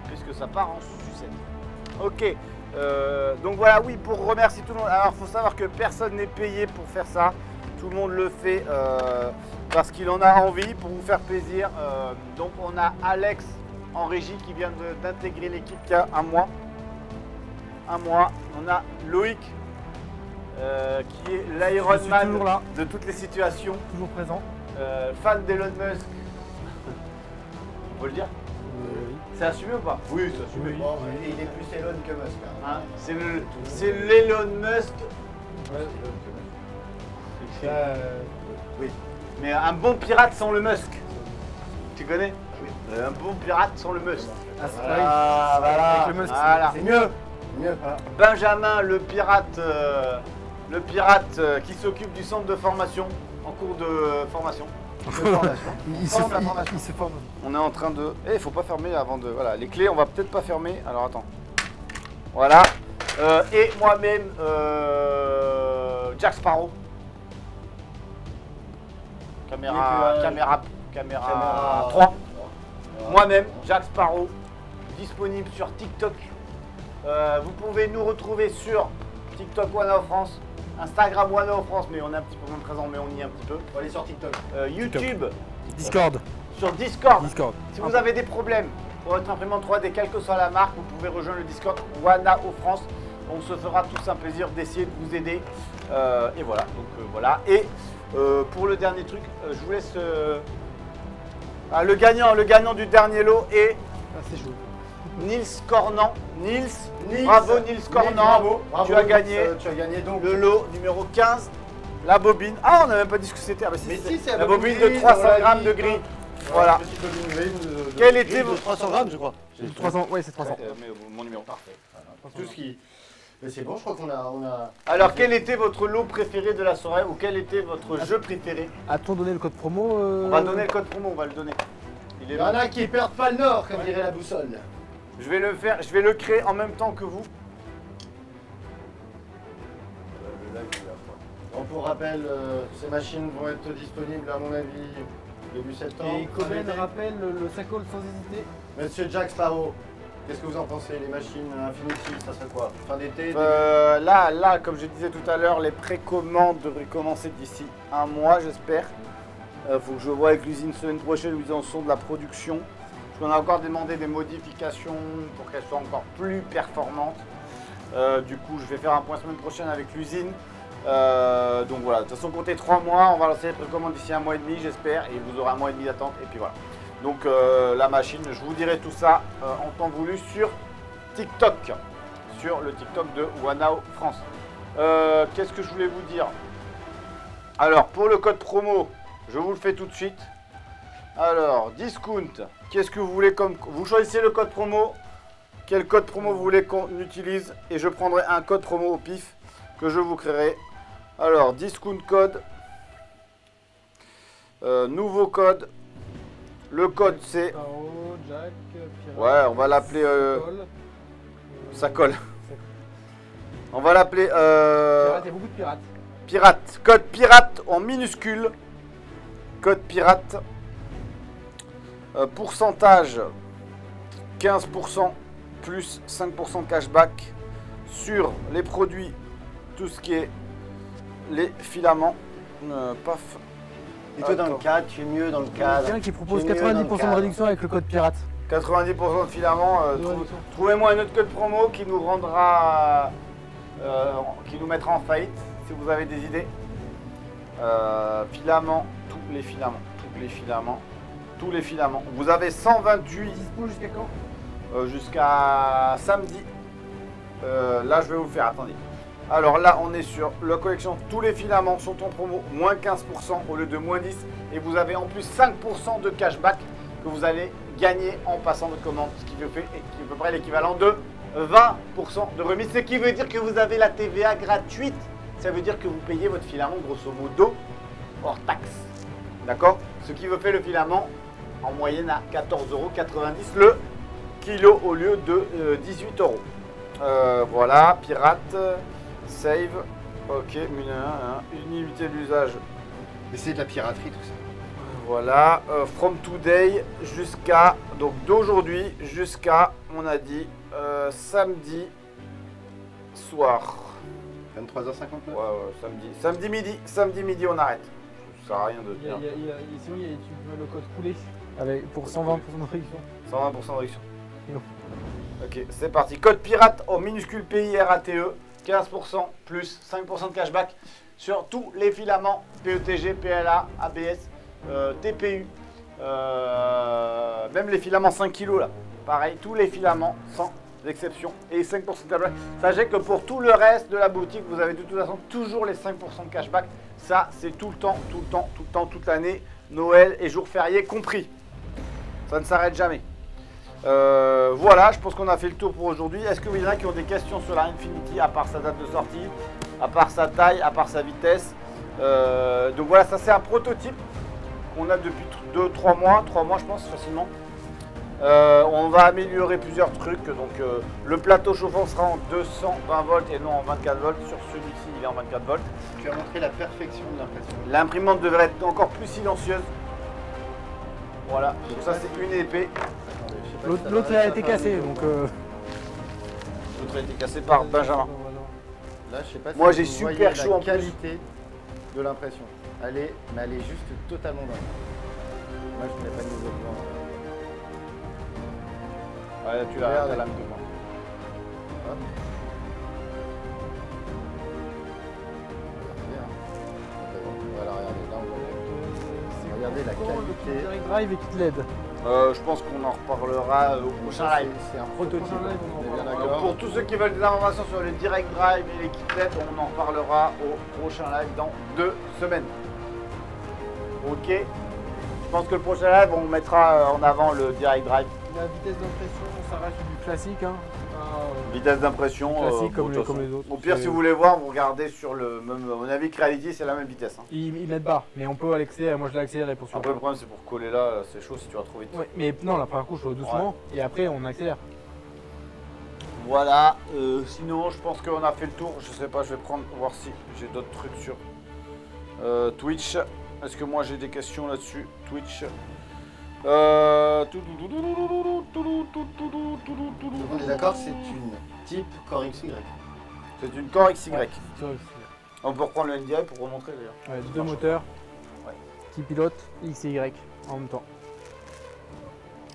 Speaker 1: Puisque ça part en sucette. Ok. Donc voilà, oui, pour remercier tout le monde. Alors, il faut savoir que personne n'est payé pour faire ça. Tout le monde le fait parce qu'il en a envie, pour vous faire plaisir. Donc, on a Alex en régie qui vient d'intégrer l'équipe il y a un mois. On a Loïc qui est l'Ironman de toutes les situations.
Speaker 2: Toujours présent.
Speaker 1: Fan d'Elon Musk. On peut le dire? C'est assumé ou pas?
Speaker 5: Oui, c'est assumé. Bon, il est plus Elon que Musk.
Speaker 1: Hein, c'est l'Elon Musk. Oui. Mais un bon pirate sans le Musk. Tu connais? Oui. Un bon pirate sans le Musk.
Speaker 2: Voilà. Avec le Musk,
Speaker 1: c'est mieux. Benjamin, le pirate qui s'occupe du centre de formation, en cours de formation.
Speaker 2: Il se forme.
Speaker 1: On est en train de... il faut pas fermer avant de... Voilà, les clés, on va peut-être pas fermer. Alors, attends. Voilà. Et moi-même, Jack Sparrow. Caméra 3. Moi-même, Jack Sparrow. Disponible sur TikTok. Vous pouvez nous retrouver sur TikTok Wanao France. Instagram Wanao France, mais on est un petit peu moins présent, mais on y est un petit peu.
Speaker 5: On va aller sur TikTok.
Speaker 1: YouTube.
Speaker 2: Discord.
Speaker 1: Sur Discord.
Speaker 2: Discord.
Speaker 1: Si vous avez des problèmes pour votre imprimante 3D, quelle que soit la marque, vous pouvez rejoindre le Discord Wanao France. On se fera tous un plaisir d'essayer de vous aider. Et voilà. Donc voilà. Et pour le dernier truc, je vous laisse le gagnant du dernier lot est
Speaker 2: c'est chaud.
Speaker 1: Nils Cornan. Bravo Nils Cornan.
Speaker 5: Bravo,
Speaker 1: tu as gagné
Speaker 5: donc
Speaker 1: le lot numéro 15. La bobine. Ah, on n'a même pas dit ce que c'était. Ah,
Speaker 5: mais si, c'est
Speaker 1: la bobine de 300 grammes de gris. Voilà. Quel était vos
Speaker 5: 300 grammes, je crois.
Speaker 2: 300, oui, c'est 300.
Speaker 1: Mon numéro.
Speaker 5: Parfait. Tout ce qui... Mais c'est bon, je crois qu'on a...
Speaker 1: Alors, quel était votre lot préféré de la soirée ou quel était votre jeu préféré?
Speaker 2: A-t-on donné le code promo
Speaker 1: On va donner le code promo, on va le donner.
Speaker 5: Il y en a qui perdent pas le nord, comme dirait la boussole.
Speaker 1: Je vais le faire, je vais le créer en même temps que vous.
Speaker 5: Donc pour rappel, ces machines vont être disponibles à mon avis début septembre.
Speaker 2: Et Coben rappelle le sac-all sans hésiter.
Speaker 5: Monsieur Jack Sparrow, qu'est-ce que vous en pensez? Les machines Infinity, ça serait quoi? Fin d'été?
Speaker 1: Là, comme je disais tout à l'heure, les précommandes devraient commencer d'ici un mois, j'espère. Faut que je vois avec l'usine semaine prochaine où ils en sont de la production. On a encore demandé des modifications pour qu'elles soient encore plus performantes. Du coup, je vais faire un point semaine prochaine avec l'usine. Donc voilà, de toute façon, comptez 3 mois. On va lancer les précommandes d'ici un mois et demi, j'espère. Et vous aurez un mois et demi d'attente. Et puis voilà. Donc la machine, je vous dirai tout ça en temps voulu sur TikTok. Sur le TikTok de Wanao France. Qu'est-ce que je voulais vous dire? Alors, pour le code promo, je vous le fais tout de suite. Alors, discount, qu'est-ce que vous voulez comme... Vous choisissez le code promo. Quel code promo vous voulez qu'on utilise? Et je prendrai un code promo au pif que je vous créerai. Alors, discount code. Nouveau code. Le code c'est... Ouais, on va l'appeler... Ça colle. On va l'appeler...
Speaker 2: Pirate, il y a beaucoup de pirates.
Speaker 1: Pirate. Code pirate en minuscule. Code pirate. Pourcentage 15% plus 5% cashback sur les produits, tout ce qui est les filaments. Paf.
Speaker 5: Et toi dans le cadre, tu es mieux dans le cadre.
Speaker 2: Quelqu'un qui propose 90% de réduction avec le code pirate.
Speaker 1: 90% de filaments. Trouvez-moi un autre code promo qui nous rendra qui nous mettra en faillite, si vous avez des idées. Filaments, tous les filaments. Vous avez 128
Speaker 2: Dispo jusqu'à quand?
Speaker 1: jusqu'à samedi. Là, je vais vous le faire, attendez. Alors là, on est sur la collection. Tous les filaments sont en promo, moins 15% au lieu de moins 10. Et vous avez en plus 5% de cashback que vous allez gagner en passant votre commande. Ce qui fait à peu près l'équivalent de 20% de remise. Ce qui veut dire que vous avez la TVA gratuite. Ça veut dire que vous payez votre filament grosso modo hors taxe. D'accord? Ce qui vous fait le filament en moyenne à 14,90 € le kilo au lieu de 18 €. Voilà, pirate, save, ok, unité d'usage.
Speaker 5: Mais c'est de la piraterie tout ça.
Speaker 1: Voilà, from today jusqu'à, donc d'aujourd'hui jusqu'à, on a dit, samedi soir.
Speaker 5: 23h59.
Speaker 1: Ouais, samedi midi on arrête. Ça sert à rien de dire.
Speaker 2: Sinon, tu veux le code coulé pour 120% de réduction.
Speaker 1: 120% de réduction.
Speaker 2: Non.
Speaker 1: Ok, c'est parti. Code pirate au minuscule PIRATE, 15% plus 5% de cashback sur tous les filaments PETG, PLA, ABS, TPU, même les filaments 5 kg là. Pareil, tous les filaments sans exception et 5% de cashback. Sachez que pour tout le reste de la boutique, vous avez de toute façon toujours les 5% de cashback. Ça, c'est tout le temps, toute l'année, Noël et jours fériés compris. Ça ne s'arrête jamais. Voilà, je pense qu'on a fait le tour pour aujourd'hui. Est-ce qu'il y en a qui ont des questions sur la Infinity, à part sa date de sortie, à part sa taille, à part sa vitesse? Donc voilà, ça c'est un prototype qu'on a depuis 3 mois je pense facilement. On va améliorer plusieurs trucs. Donc le plateau chauffant sera en 220 volts et non en 24 volts. Sur celui-ci, il est en 24 volts.
Speaker 5: Tu as montré la perfection de l'impression.
Speaker 1: L'imprimante devrait être encore plus silencieuse. Voilà, donc ça c'est une épée.
Speaker 2: L'autre a été cassé, donc...
Speaker 1: L'autre a été cassé par Benjamin.
Speaker 5: Là, je sais pas si
Speaker 1: moi j'ai
Speaker 5: vous
Speaker 1: super
Speaker 5: voyez
Speaker 1: chaud en
Speaker 5: la qualité de l'impression. Elle est juste totalement dingue. Moi, je n'ai pas de nouveau plan.
Speaker 1: Ouais, tu l'as la lame de moi.
Speaker 5: Hop. Regardez, hein. Voilà, regardez, là, on voit. Regardez la qualité.
Speaker 2: Direct drive et kit LED.
Speaker 1: Je pense qu'on en reparlera au prochain live.
Speaker 5: C'est un prototype. On est bien
Speaker 1: Donc,
Speaker 5: d'accord.
Speaker 1: pour tous ceux qui veulent des informations sur le direct drive et les kits LED, on en reparlera au prochain live dans 2 semaines. Ok. Je pense que le prochain live, on mettra en avant le direct drive.
Speaker 2: La vitesse d'impression, ça reste du classique. Hein.
Speaker 1: Vitesse d'impression,
Speaker 2: classique
Speaker 1: bon,
Speaker 2: comme les autres.
Speaker 1: Au pire, si vous voulez voir, vous regardez sur le même. À mon avis, Creality, c'est la même vitesse. Hein.
Speaker 2: Ils mettent pas, mais on peut l'accélérer. Moi, je l'ai accéléré pour sûr.
Speaker 1: Après, le problème, c'est pour coller là, c'est chaud si tu vas trop vite.
Speaker 2: Ouais, mais non, la première couche, doucement, et après, on accélère.
Speaker 1: Voilà, sinon, je pense qu'on a fait le tour. Je sais pas, je vais voir si j'ai d'autres trucs sur Twitch. Est-ce que moi j'ai des questions là-dessus? Twitch.
Speaker 5: On est d'accord, c'est une type Core XY.
Speaker 1: C'est une Core XY.
Speaker 2: Ouais.
Speaker 1: On peut reprendre le NDI pour remontrer d'ailleurs.
Speaker 2: Ouais, 2 moteurs
Speaker 1: ouais.
Speaker 2: qui pilotent X et Y en même temps.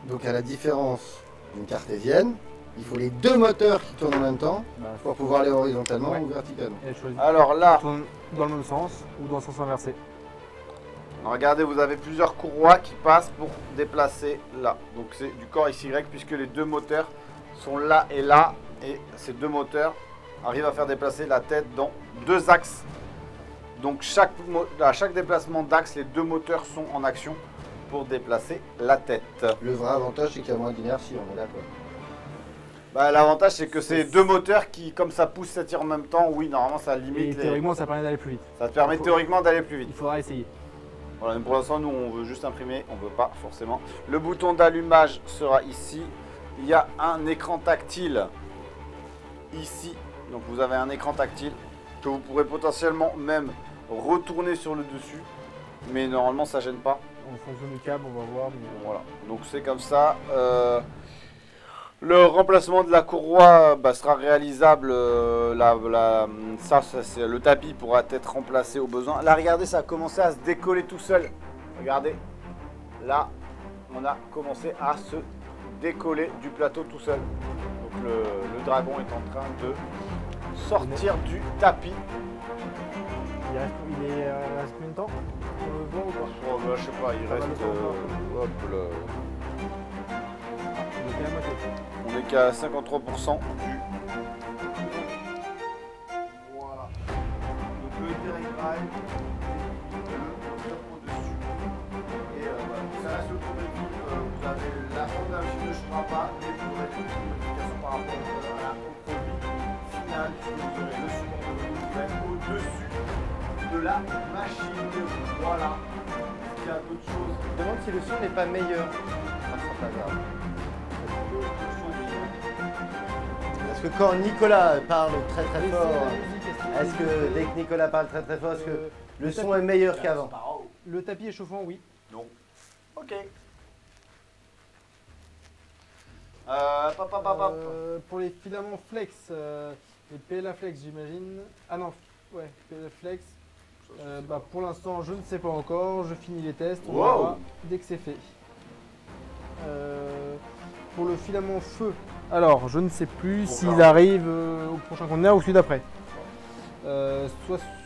Speaker 5: Donc à la différence d'une cartésienne, il faut les 2 moteurs qui tournent en même temps pour pouvoir aller horizontalement ou verticalement.
Speaker 1: Alors là,
Speaker 2: dans le même sens ou dans le sens inversé.
Speaker 1: Regardez, vous avez plusieurs courroies qui passent pour déplacer là. Donc c'est du Core XY puisque les 2 moteurs sont là. Et ces 2 moteurs arrivent à faire déplacer la tête dans 2 axes. Donc à chaque déplacement d'axe, les 2 moteurs sont en action pour déplacer la tête.
Speaker 5: Le vrai avantage, c'est qu'il y a moins d'inertie, on est d'accord.
Speaker 1: Bah, l'avantage, c'est que c'est 2 moteurs qui, comme ça pousse, ça tire en même temps. Oui, normalement, ça limite.
Speaker 2: Et théoriquement, ça permet d'aller plus vite.
Speaker 1: Ça te permet théoriquement d'aller plus vite.
Speaker 2: Il faudra essayer.
Speaker 1: Voilà, pour l'instant, nous, on veut juste imprimer, on ne veut pas forcément. Le bouton d'allumage sera ici. Il y a un écran tactile ici. Donc, vous avez un écran tactile que vous pourrez potentiellement même retourner sur le dessus. Mais normalement, ça ne gêne pas.
Speaker 2: En fonction du câble, on va voir. Mais...
Speaker 1: Voilà, donc c'est comme ça. Le remplacement de la courroie sera réalisable. Le tapis pourra être remplacé au besoin. Là, regardez, ça a commencé à se décoller tout seul. Regardez, là, on a commencé à se décoller du plateau tout seul. Donc le dragon est en train de sortir du tapis.
Speaker 2: Il reste combien de temps? On le voit ou pas?
Speaker 5: Oh, bah, je sais pas, il reste. Hop là.
Speaker 2: Il est à moitié.
Speaker 1: On est qu'à 53% du. Voilà. Donc le direct drive, au-dessus. Et ça reste le prototype. Vous avez la forme d'un film ne changera pas, mais vous aurez une modification par rapport au produit final. Vous aurez le support de volume qui va être au-dessus de la machine. Voilà. Il y a peu de choses.
Speaker 5: Je me demande si le son n'est pas meilleur. Ah, c'est pas grave. Parce que quand Nicolas parle très très fort, est-ce que dès que Nicolas parle très très fort, est-ce que le son est meilleur qu'avant?
Speaker 2: Le tapis est chauffant, oui.
Speaker 1: Non. Ok.
Speaker 2: Pour les filaments flex, les PLA flex j'imagine. Ah non, ouais, PLA flex. Pour l'instant je ne sais pas encore, je finis les tests, on verra dès que c'est fait. Pour le filament feu, alors je ne sais plus s'il arrive au prochain conteneur ou celui d'après.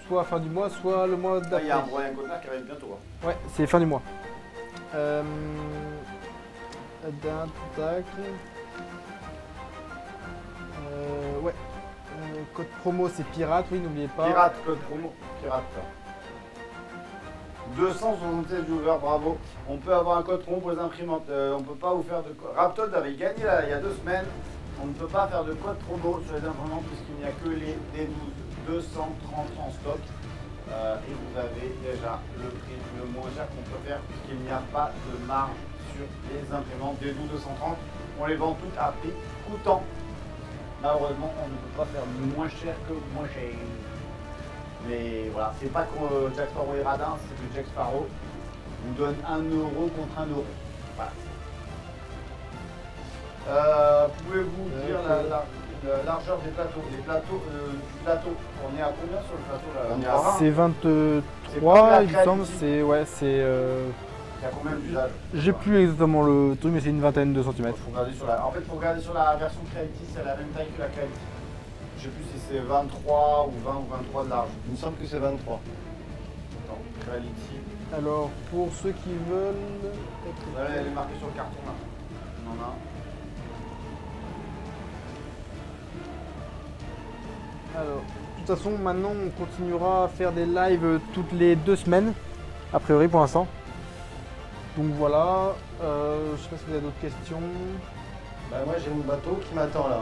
Speaker 2: Soit fin du mois, soit le mois d'après.
Speaker 1: Il y a un conteneur qui arrive bientôt.
Speaker 2: Ouais, c'est fin du mois. Ouais. Code promo c'est pirate, oui, n'oubliez pas.
Speaker 1: Pirate, code promo, pirate. 276 viewers, bravo. On peut avoir un code promo pour les imprimantes. On peut pas vous faire de code. Raptol avait gagné là, il y a 2 semaines. On ne peut pas faire de code promo sur les imprimantes puisqu'il n'y a que les D12 230 en stock. Et vous avez déjà le prix le moins cher qu'on peut faire puisqu'il n'y a pas de marge sur les imprimantes D12 230. On les vend toutes à prix coûtant. Malheureusement, on ne peut pas faire moins cher que moins cher. Mais voilà, c'est pas que Jack Sparrow est radin, c'est que Jack Sparrow vous donne 1 euro contre 1 euro. Voilà. Pouvez-vous dire la largeur des plateaux? Les plateaux, du plateau, on est à combien sur le plateau là? On est à 20.
Speaker 2: C'est 23, il me semble. C'est ouais, c'est.
Speaker 1: Il y a combien d'usages?
Speaker 2: J'ai plus exactement le truc, mais c'est une vingtaine de centimètres.
Speaker 1: Faut regarder sur la... En fait, il faut regarder sur la version Creality, c'est la même taille que la Creality. Je sais plus si c'est 23 ou 20 ou 23 de large.
Speaker 5: Il me semble que c'est 23.
Speaker 1: Attends, Creality.
Speaker 2: Alors, pour ceux qui veulent.
Speaker 1: Voilà, elle est marquée sur le carton là. On en a.
Speaker 2: Alors, de toute façon, maintenant, on continuera à faire des lives toutes les 2 semaines, a priori pour l'instant. Donc voilà, je sais pas si vous avez d'autres questions.
Speaker 5: Bah, moi j'ai mon bateau qui m'attend là.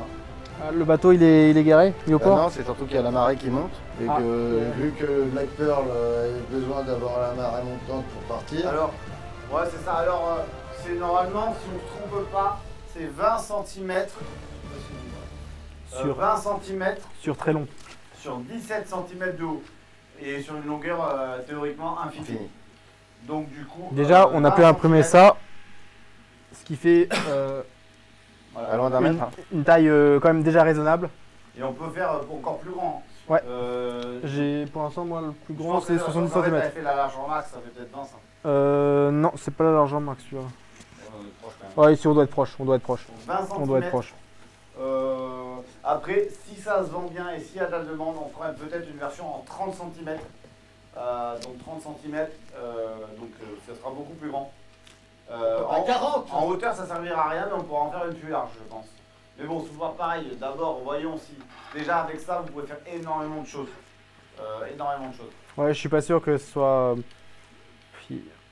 Speaker 2: Ah, le bateau il est garé? Il est au port?
Speaker 5: Non, c'est surtout qu'il y a la marée qui monte. Et que vu que Black Pearl a besoin d'avoir la marée montante pour partir.
Speaker 1: Alors, ouais, c'est ça. Alors, c'est normalement, si on ne se trompe pas, c'est 20 cm.
Speaker 2: Sur
Speaker 1: 20 cm.
Speaker 2: Sur très long.
Speaker 1: Sur 17 cm de haut. Et sur une longueur théoriquement infinie. Donc du coup...
Speaker 2: Déjà, on a pu imprimer ça, ce qui fait
Speaker 1: voilà,
Speaker 2: une taille quand même déjà raisonnable.
Speaker 1: Et on peut faire encore plus grand.
Speaker 2: Ouais. Pour l'instant, moi, le plus grand, c'est 70 cm.
Speaker 1: Tu fait la largeur max, ça fait peut-être 20 ça.
Speaker 2: Non, c'est pas la largeur max, tu vois.
Speaker 1: On est proche quand même.
Speaker 2: Ouais, ici, on doit être proche. 20 cm. On doit être proche.
Speaker 1: Après, si ça se vend bien et s'il y a de la demande, on fera peut-être une version en 30 cm. Donc 30 cm, ça sera beaucoup plus grand. En hauteur, ça servira à rien, mais on pourra en faire une plus large, je pense. Mais bon, c'est toujours pareil. D'abord, voyons si déjà avec ça, vous pouvez faire énormément de choses.
Speaker 2: Ouais, je suis pas sûr que ce soit.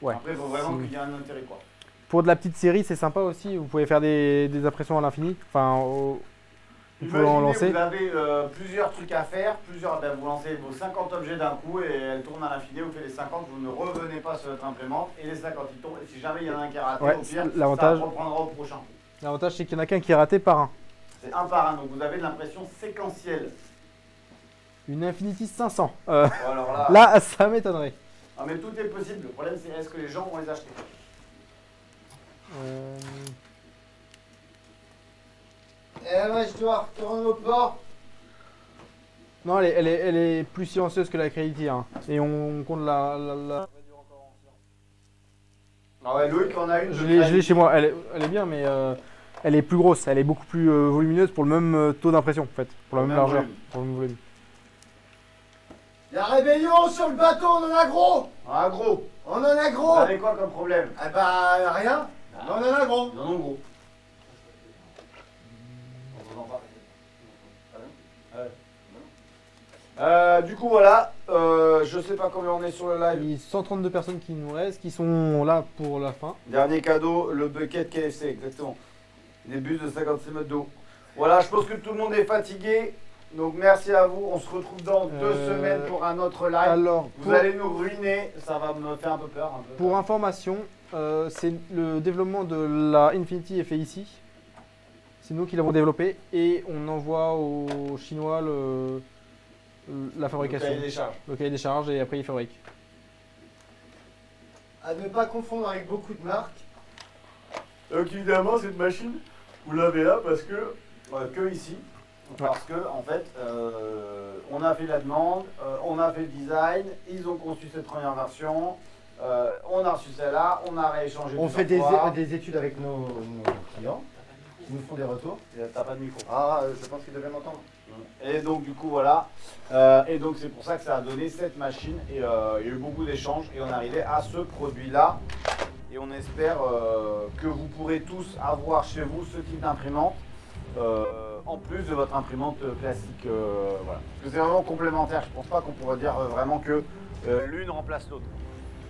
Speaker 2: Ouais.
Speaker 1: Après, il faut vraiment qu'il y ait un intérêt, quoi.
Speaker 2: Pour de la petite série, c'est sympa aussi. Vous pouvez faire des impressions à l'infini. Enfin, vous pouvez en lancer.
Speaker 1: Vous avez plusieurs trucs à faire, vous lancez vos 50 objets d'un coup et elle tourne à l'infini, vous faites les 50, vous ne revenez pas sur votre imprimante et les 50 ils tombent. Et si jamais il y en a un qui est raté, au pire, ça reprendra au prochain.
Speaker 2: L'avantage, c'est qu'il y en a qu'un qui est raté par un.
Speaker 1: C'est un par un, donc vous avez de l'impression séquentielle.
Speaker 2: Une Infinity 500.
Speaker 1: Alors
Speaker 2: là, ça m'étonnerait.
Speaker 1: Ah, mais tout est possible, le problème c'est est-ce que les gens vont les acheter. Ouais, je dois retourner au port.
Speaker 2: Non, elle est plus silencieuse que la Creality, hein. Et on compte la...
Speaker 1: Ah ouais, Loïc en a une.
Speaker 2: Je l'ai chez moi, elle est bien, mais Elle est plus grosse, elle est beaucoup plus volumineuse pour le même taux d'impression en fait, pour la même largeur,
Speaker 1: volume.
Speaker 2: pour le même volume.
Speaker 5: Y'a rébellion sur le bateau, on en a gros.
Speaker 1: Ah gros.
Speaker 5: On en a
Speaker 1: Vous
Speaker 5: gros.
Speaker 1: avez quoi comme problème?
Speaker 5: Eh bah rien. Mais on en a gros.
Speaker 1: Non, non, gros. Du coup voilà, je sais pas combien on est sur le live.
Speaker 2: Il y a 132 personnes qui nous restent, qui sont là pour la fin.
Speaker 1: Dernier cadeau, le bucket KFC, exactement. Des bus de 56 mètres d'eau. Voilà, je pense que tout le monde est fatigué. Donc merci à vous, on se retrouve dans 2 semaines pour un autre live.
Speaker 2: Alors,
Speaker 1: Vous allez nous ruiner, ça va me faire un peu peur.
Speaker 2: pour information, c'est le développement de la Infinity est fait ici. C'est nous qui l'avons développé et on envoie aux Chinois la fabrication. Le cahier des charges et après ils fabriquent.
Speaker 5: À ne pas confondre avec beaucoup de marques.
Speaker 1: Donc évidemment cette machine, vous l'avez là parce que ici. Parce que en fait, on a fait la demande, on a fait le design, ils ont conçu cette première version, on a reçu celle-là, on a rééchangé.
Speaker 5: On fait
Speaker 1: plusieurs fois.
Speaker 5: des études avec nos clients qui nous font des retours.
Speaker 1: T'as pas de micro.
Speaker 5: Ah, je pense qu'ils devaient m'entendre.
Speaker 1: Et donc du coup voilà, et donc c'est pour ça que ça a donné cette machine et il y a eu beaucoup d'échanges et on est arrivé à ce produit là et on espère que vous pourrez tous avoir chez vous ce type d'imprimante en plus de votre imprimante classique, voilà. Parce que c'est vraiment complémentaire, je pense pas qu'on pourrait dire vraiment que l'une remplace l'autre.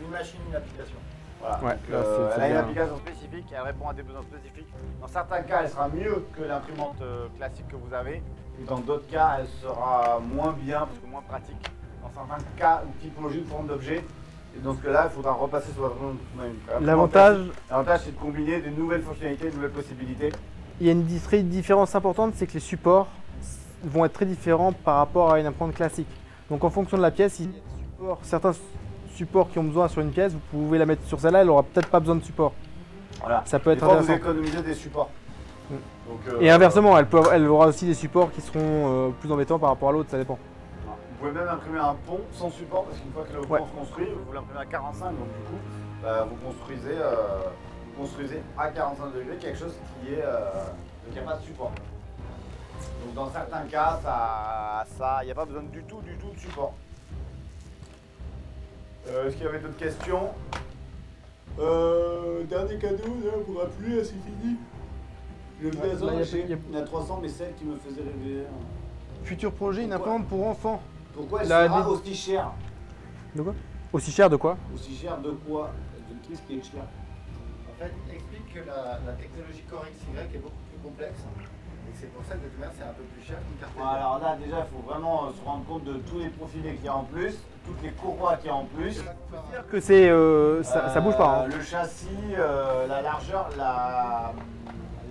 Speaker 5: Une machine, une application.
Speaker 1: Voilà.
Speaker 2: Ouais,
Speaker 1: Donc,
Speaker 2: là, c'est
Speaker 1: elle a une
Speaker 2: bien.
Speaker 1: application spécifique, elle répond à des besoins spécifiques. Dans certains cas, elle sera mieux que l'imprimante classique que vous avez. Et dans d'autres cas, elle sera moins bien, parce que moins pratique. Dans certains cas, une typologie, une forme d'objet. Et dans ce cas-là, il faudra repasser sur votre imprimante.
Speaker 2: L'avantage,
Speaker 1: L'avantage, c'est de combiner des nouvelles fonctionnalités, de nouvelles possibilités.
Speaker 2: il y a une différence importante, c'est que les supports vont être très différents par rapport à une imprimante classique. Donc en fonction de la pièce, il y a des supports, certains supports qui ont besoin sur une pièce, vous pouvez la mettre sur celle-là, elle n'aura peut-être pas besoin de support.
Speaker 1: Voilà.
Speaker 2: Ça peut être
Speaker 1: Des fois, vous
Speaker 2: intéressant.
Speaker 1: économisez des supports.
Speaker 2: Mm.
Speaker 1: Donc,
Speaker 2: Et inversement, elle aura aussi des supports qui seront plus embêtants par rapport à l'autre, ça dépend.
Speaker 1: Vous pouvez même imprimer un pont sans support, parce qu'une fois que le pont se construit, vous l'imprimez à 45, donc du coup, vous construisez à 45 degrés quelque chose qui n'a pas de support. Donc dans certains cas, il n'y a pas besoin du tout de support. Est-ce qu'il y avait d'autres questions? Dernier cadeau, là, on ne pourra plus, c'est fini. Le blason, il y en a 300, mais celle qui me faisait rêver.
Speaker 2: Futur projet, une imprimante pour enfants.
Speaker 1: Pourquoi elle
Speaker 2: La
Speaker 1: sera aussi chère?
Speaker 2: De quoi? Aussi cher de quoi?
Speaker 1: Aussi cher de quoi? Qu'est-ce qui est cher?
Speaker 5: En fait, explique que la technologie Core XY est beaucoup plus complexe. Et c'est pour ça que de toute manière, c'est un peu plus cher qu'une carte SD.
Speaker 1: Alors là, déjà, il faut vraiment se rendre compte de tous les profilés qu'il y a en plus, toutes les courroies qu'il y a en plus.
Speaker 2: Dire que c'est ça bouge pas. Hein.
Speaker 1: Le châssis, la largeur,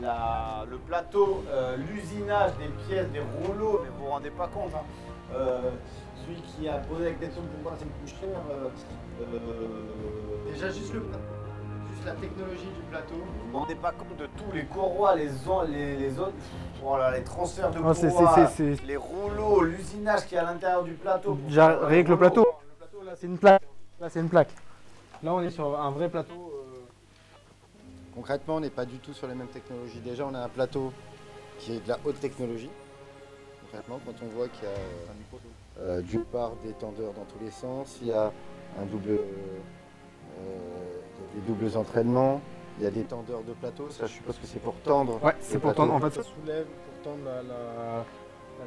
Speaker 1: le plateau, l'usinage des pièces, des rouleaux, mais vous vous rendez pas compte. Hein. Celui qui a posé la question de pourquoi c'est plus cher.
Speaker 5: Déjà, juste la technologie du plateau.
Speaker 1: Vous vous rendez pas compte de tous les courroies, les autres, voilà, les transferts de
Speaker 2: Non,
Speaker 1: courroies,
Speaker 2: c'est-
Speaker 1: les rouleaux, l'usinage qui est à l'intérieur du plateau.
Speaker 2: Déjà, rien que le plateau. Le plateau, là, c'est une plaque. Là, c'est une plaque. Là, on est sur un vrai plateau.
Speaker 5: Concrètement, on n'est pas du tout sur les mêmes technologies. Déjà, on a un plateau qui est de la haute technologie. Concrètement, quand on voit qu'il y a d'une part des tendeurs dans tous les sens, il y a des doubles entraînements, il y a des tendeurs de plateau. Ça, je suppose que c'est pour tendre.
Speaker 2: Ouais, c'est
Speaker 5: le
Speaker 2: pour
Speaker 5: plateau.
Speaker 2: tendre. En fait, ça soulève pour tendre la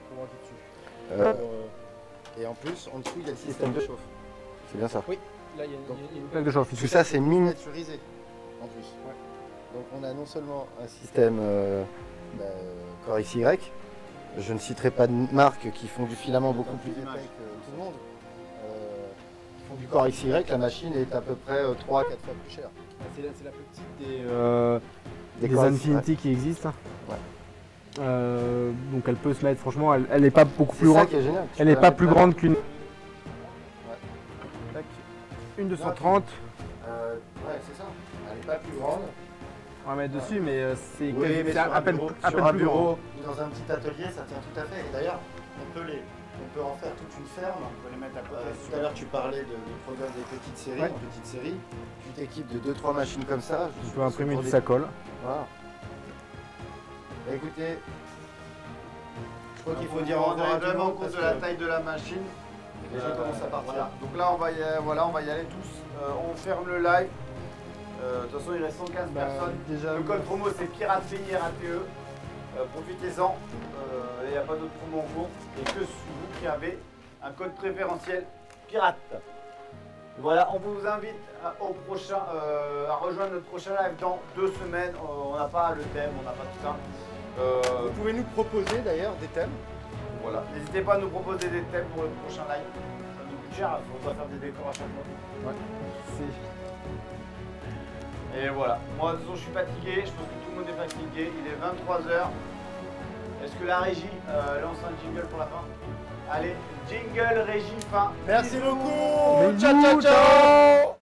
Speaker 2: courroie qui est dessus.
Speaker 5: Et en plus, en dessous, il y a le système de chauffe. C'est bien ça.
Speaker 2: Oui, là, il y a une plaque de chauffe.
Speaker 5: Tout ça, c'est miniaturisé en plus. Donc, on a non seulement un système Core XY, je ne citerai pas de marques qui font du filament beaucoup plus épais que tout le monde. Ils font du Core XY, la machine est à peu près 3-4 fois plus chère.
Speaker 2: C'est la plus petite des
Speaker 5: Core
Speaker 2: Infinity
Speaker 5: XY.
Speaker 2: qui existent.
Speaker 5: Ouais.
Speaker 2: Donc elle peut se mettre, franchement, elle n'est pas beaucoup plus
Speaker 5: C'est ça
Speaker 2: grande.
Speaker 5: qui est génial.
Speaker 2: Elle n'est pas plus grande qu'une.
Speaker 5: Ouais.
Speaker 2: Tac. Une 230.
Speaker 5: Ouais, c'est ça. Elle n'est pas plus grande.
Speaker 2: On va mettre dessus, mais c'est
Speaker 5: Oui, mais
Speaker 2: c'est
Speaker 5: sur
Speaker 2: à peine
Speaker 5: sur
Speaker 2: plus
Speaker 5: un
Speaker 2: grand.
Speaker 5: bureau ou dans un petit atelier, ça tient tout à fait. Et d'ailleurs, on peut en faire toute une ferme.
Speaker 1: On peut les mettre à côté.
Speaker 5: Tout à l'heure, tu parlais de produire des petites séries.
Speaker 2: Ouais.
Speaker 5: Une petite série, tu t'équipes de 2-3 machines comme ça.
Speaker 2: Tu peux imprimer du sacolle.
Speaker 5: Voilà. Écoutez, je crois qu'il faut dire au
Speaker 1: on
Speaker 5: revoir à
Speaker 1: est
Speaker 5: tout le
Speaker 1: vraiment
Speaker 5: monde
Speaker 1: compte
Speaker 5: parce
Speaker 1: de la
Speaker 5: que
Speaker 1: taille de la machine.
Speaker 5: les gens commencent à partir.
Speaker 1: Voilà. Donc là, on va y aller tous. On ferme le live. De toute façon, il reste 115 personnes.
Speaker 2: Déjà,
Speaker 1: Le code promo, c'est PIRATEI, RATE. Profitez-en. Il n'y a pas d'autre promo en cours. Et que vous qui avez un code préférentiel pirate. Voilà, on vous invite à rejoindre notre prochain live dans 2 semaines. On n'a pas le thème, on n'a pas tout ça.
Speaker 5: Vous pouvez nous proposer d'ailleurs des thèmes.
Speaker 1: Voilà. N'hésitez pas à nous proposer des thèmes pour le prochain live. Ça nous coûte cher, il faut pas faire des décors à chaque fois.
Speaker 2: Ouais.
Speaker 1: Et voilà. Moi, de toute façon, je suis fatigué. Je pense que tout le monde est fatigué. Il est 23h. Est-ce que la régie lance un jingle pour la fin? Allez, jingle, régie, fin.
Speaker 5: Merci
Speaker 1: Bisous.
Speaker 5: beaucoup.
Speaker 2: Ciao, ciao, ciao.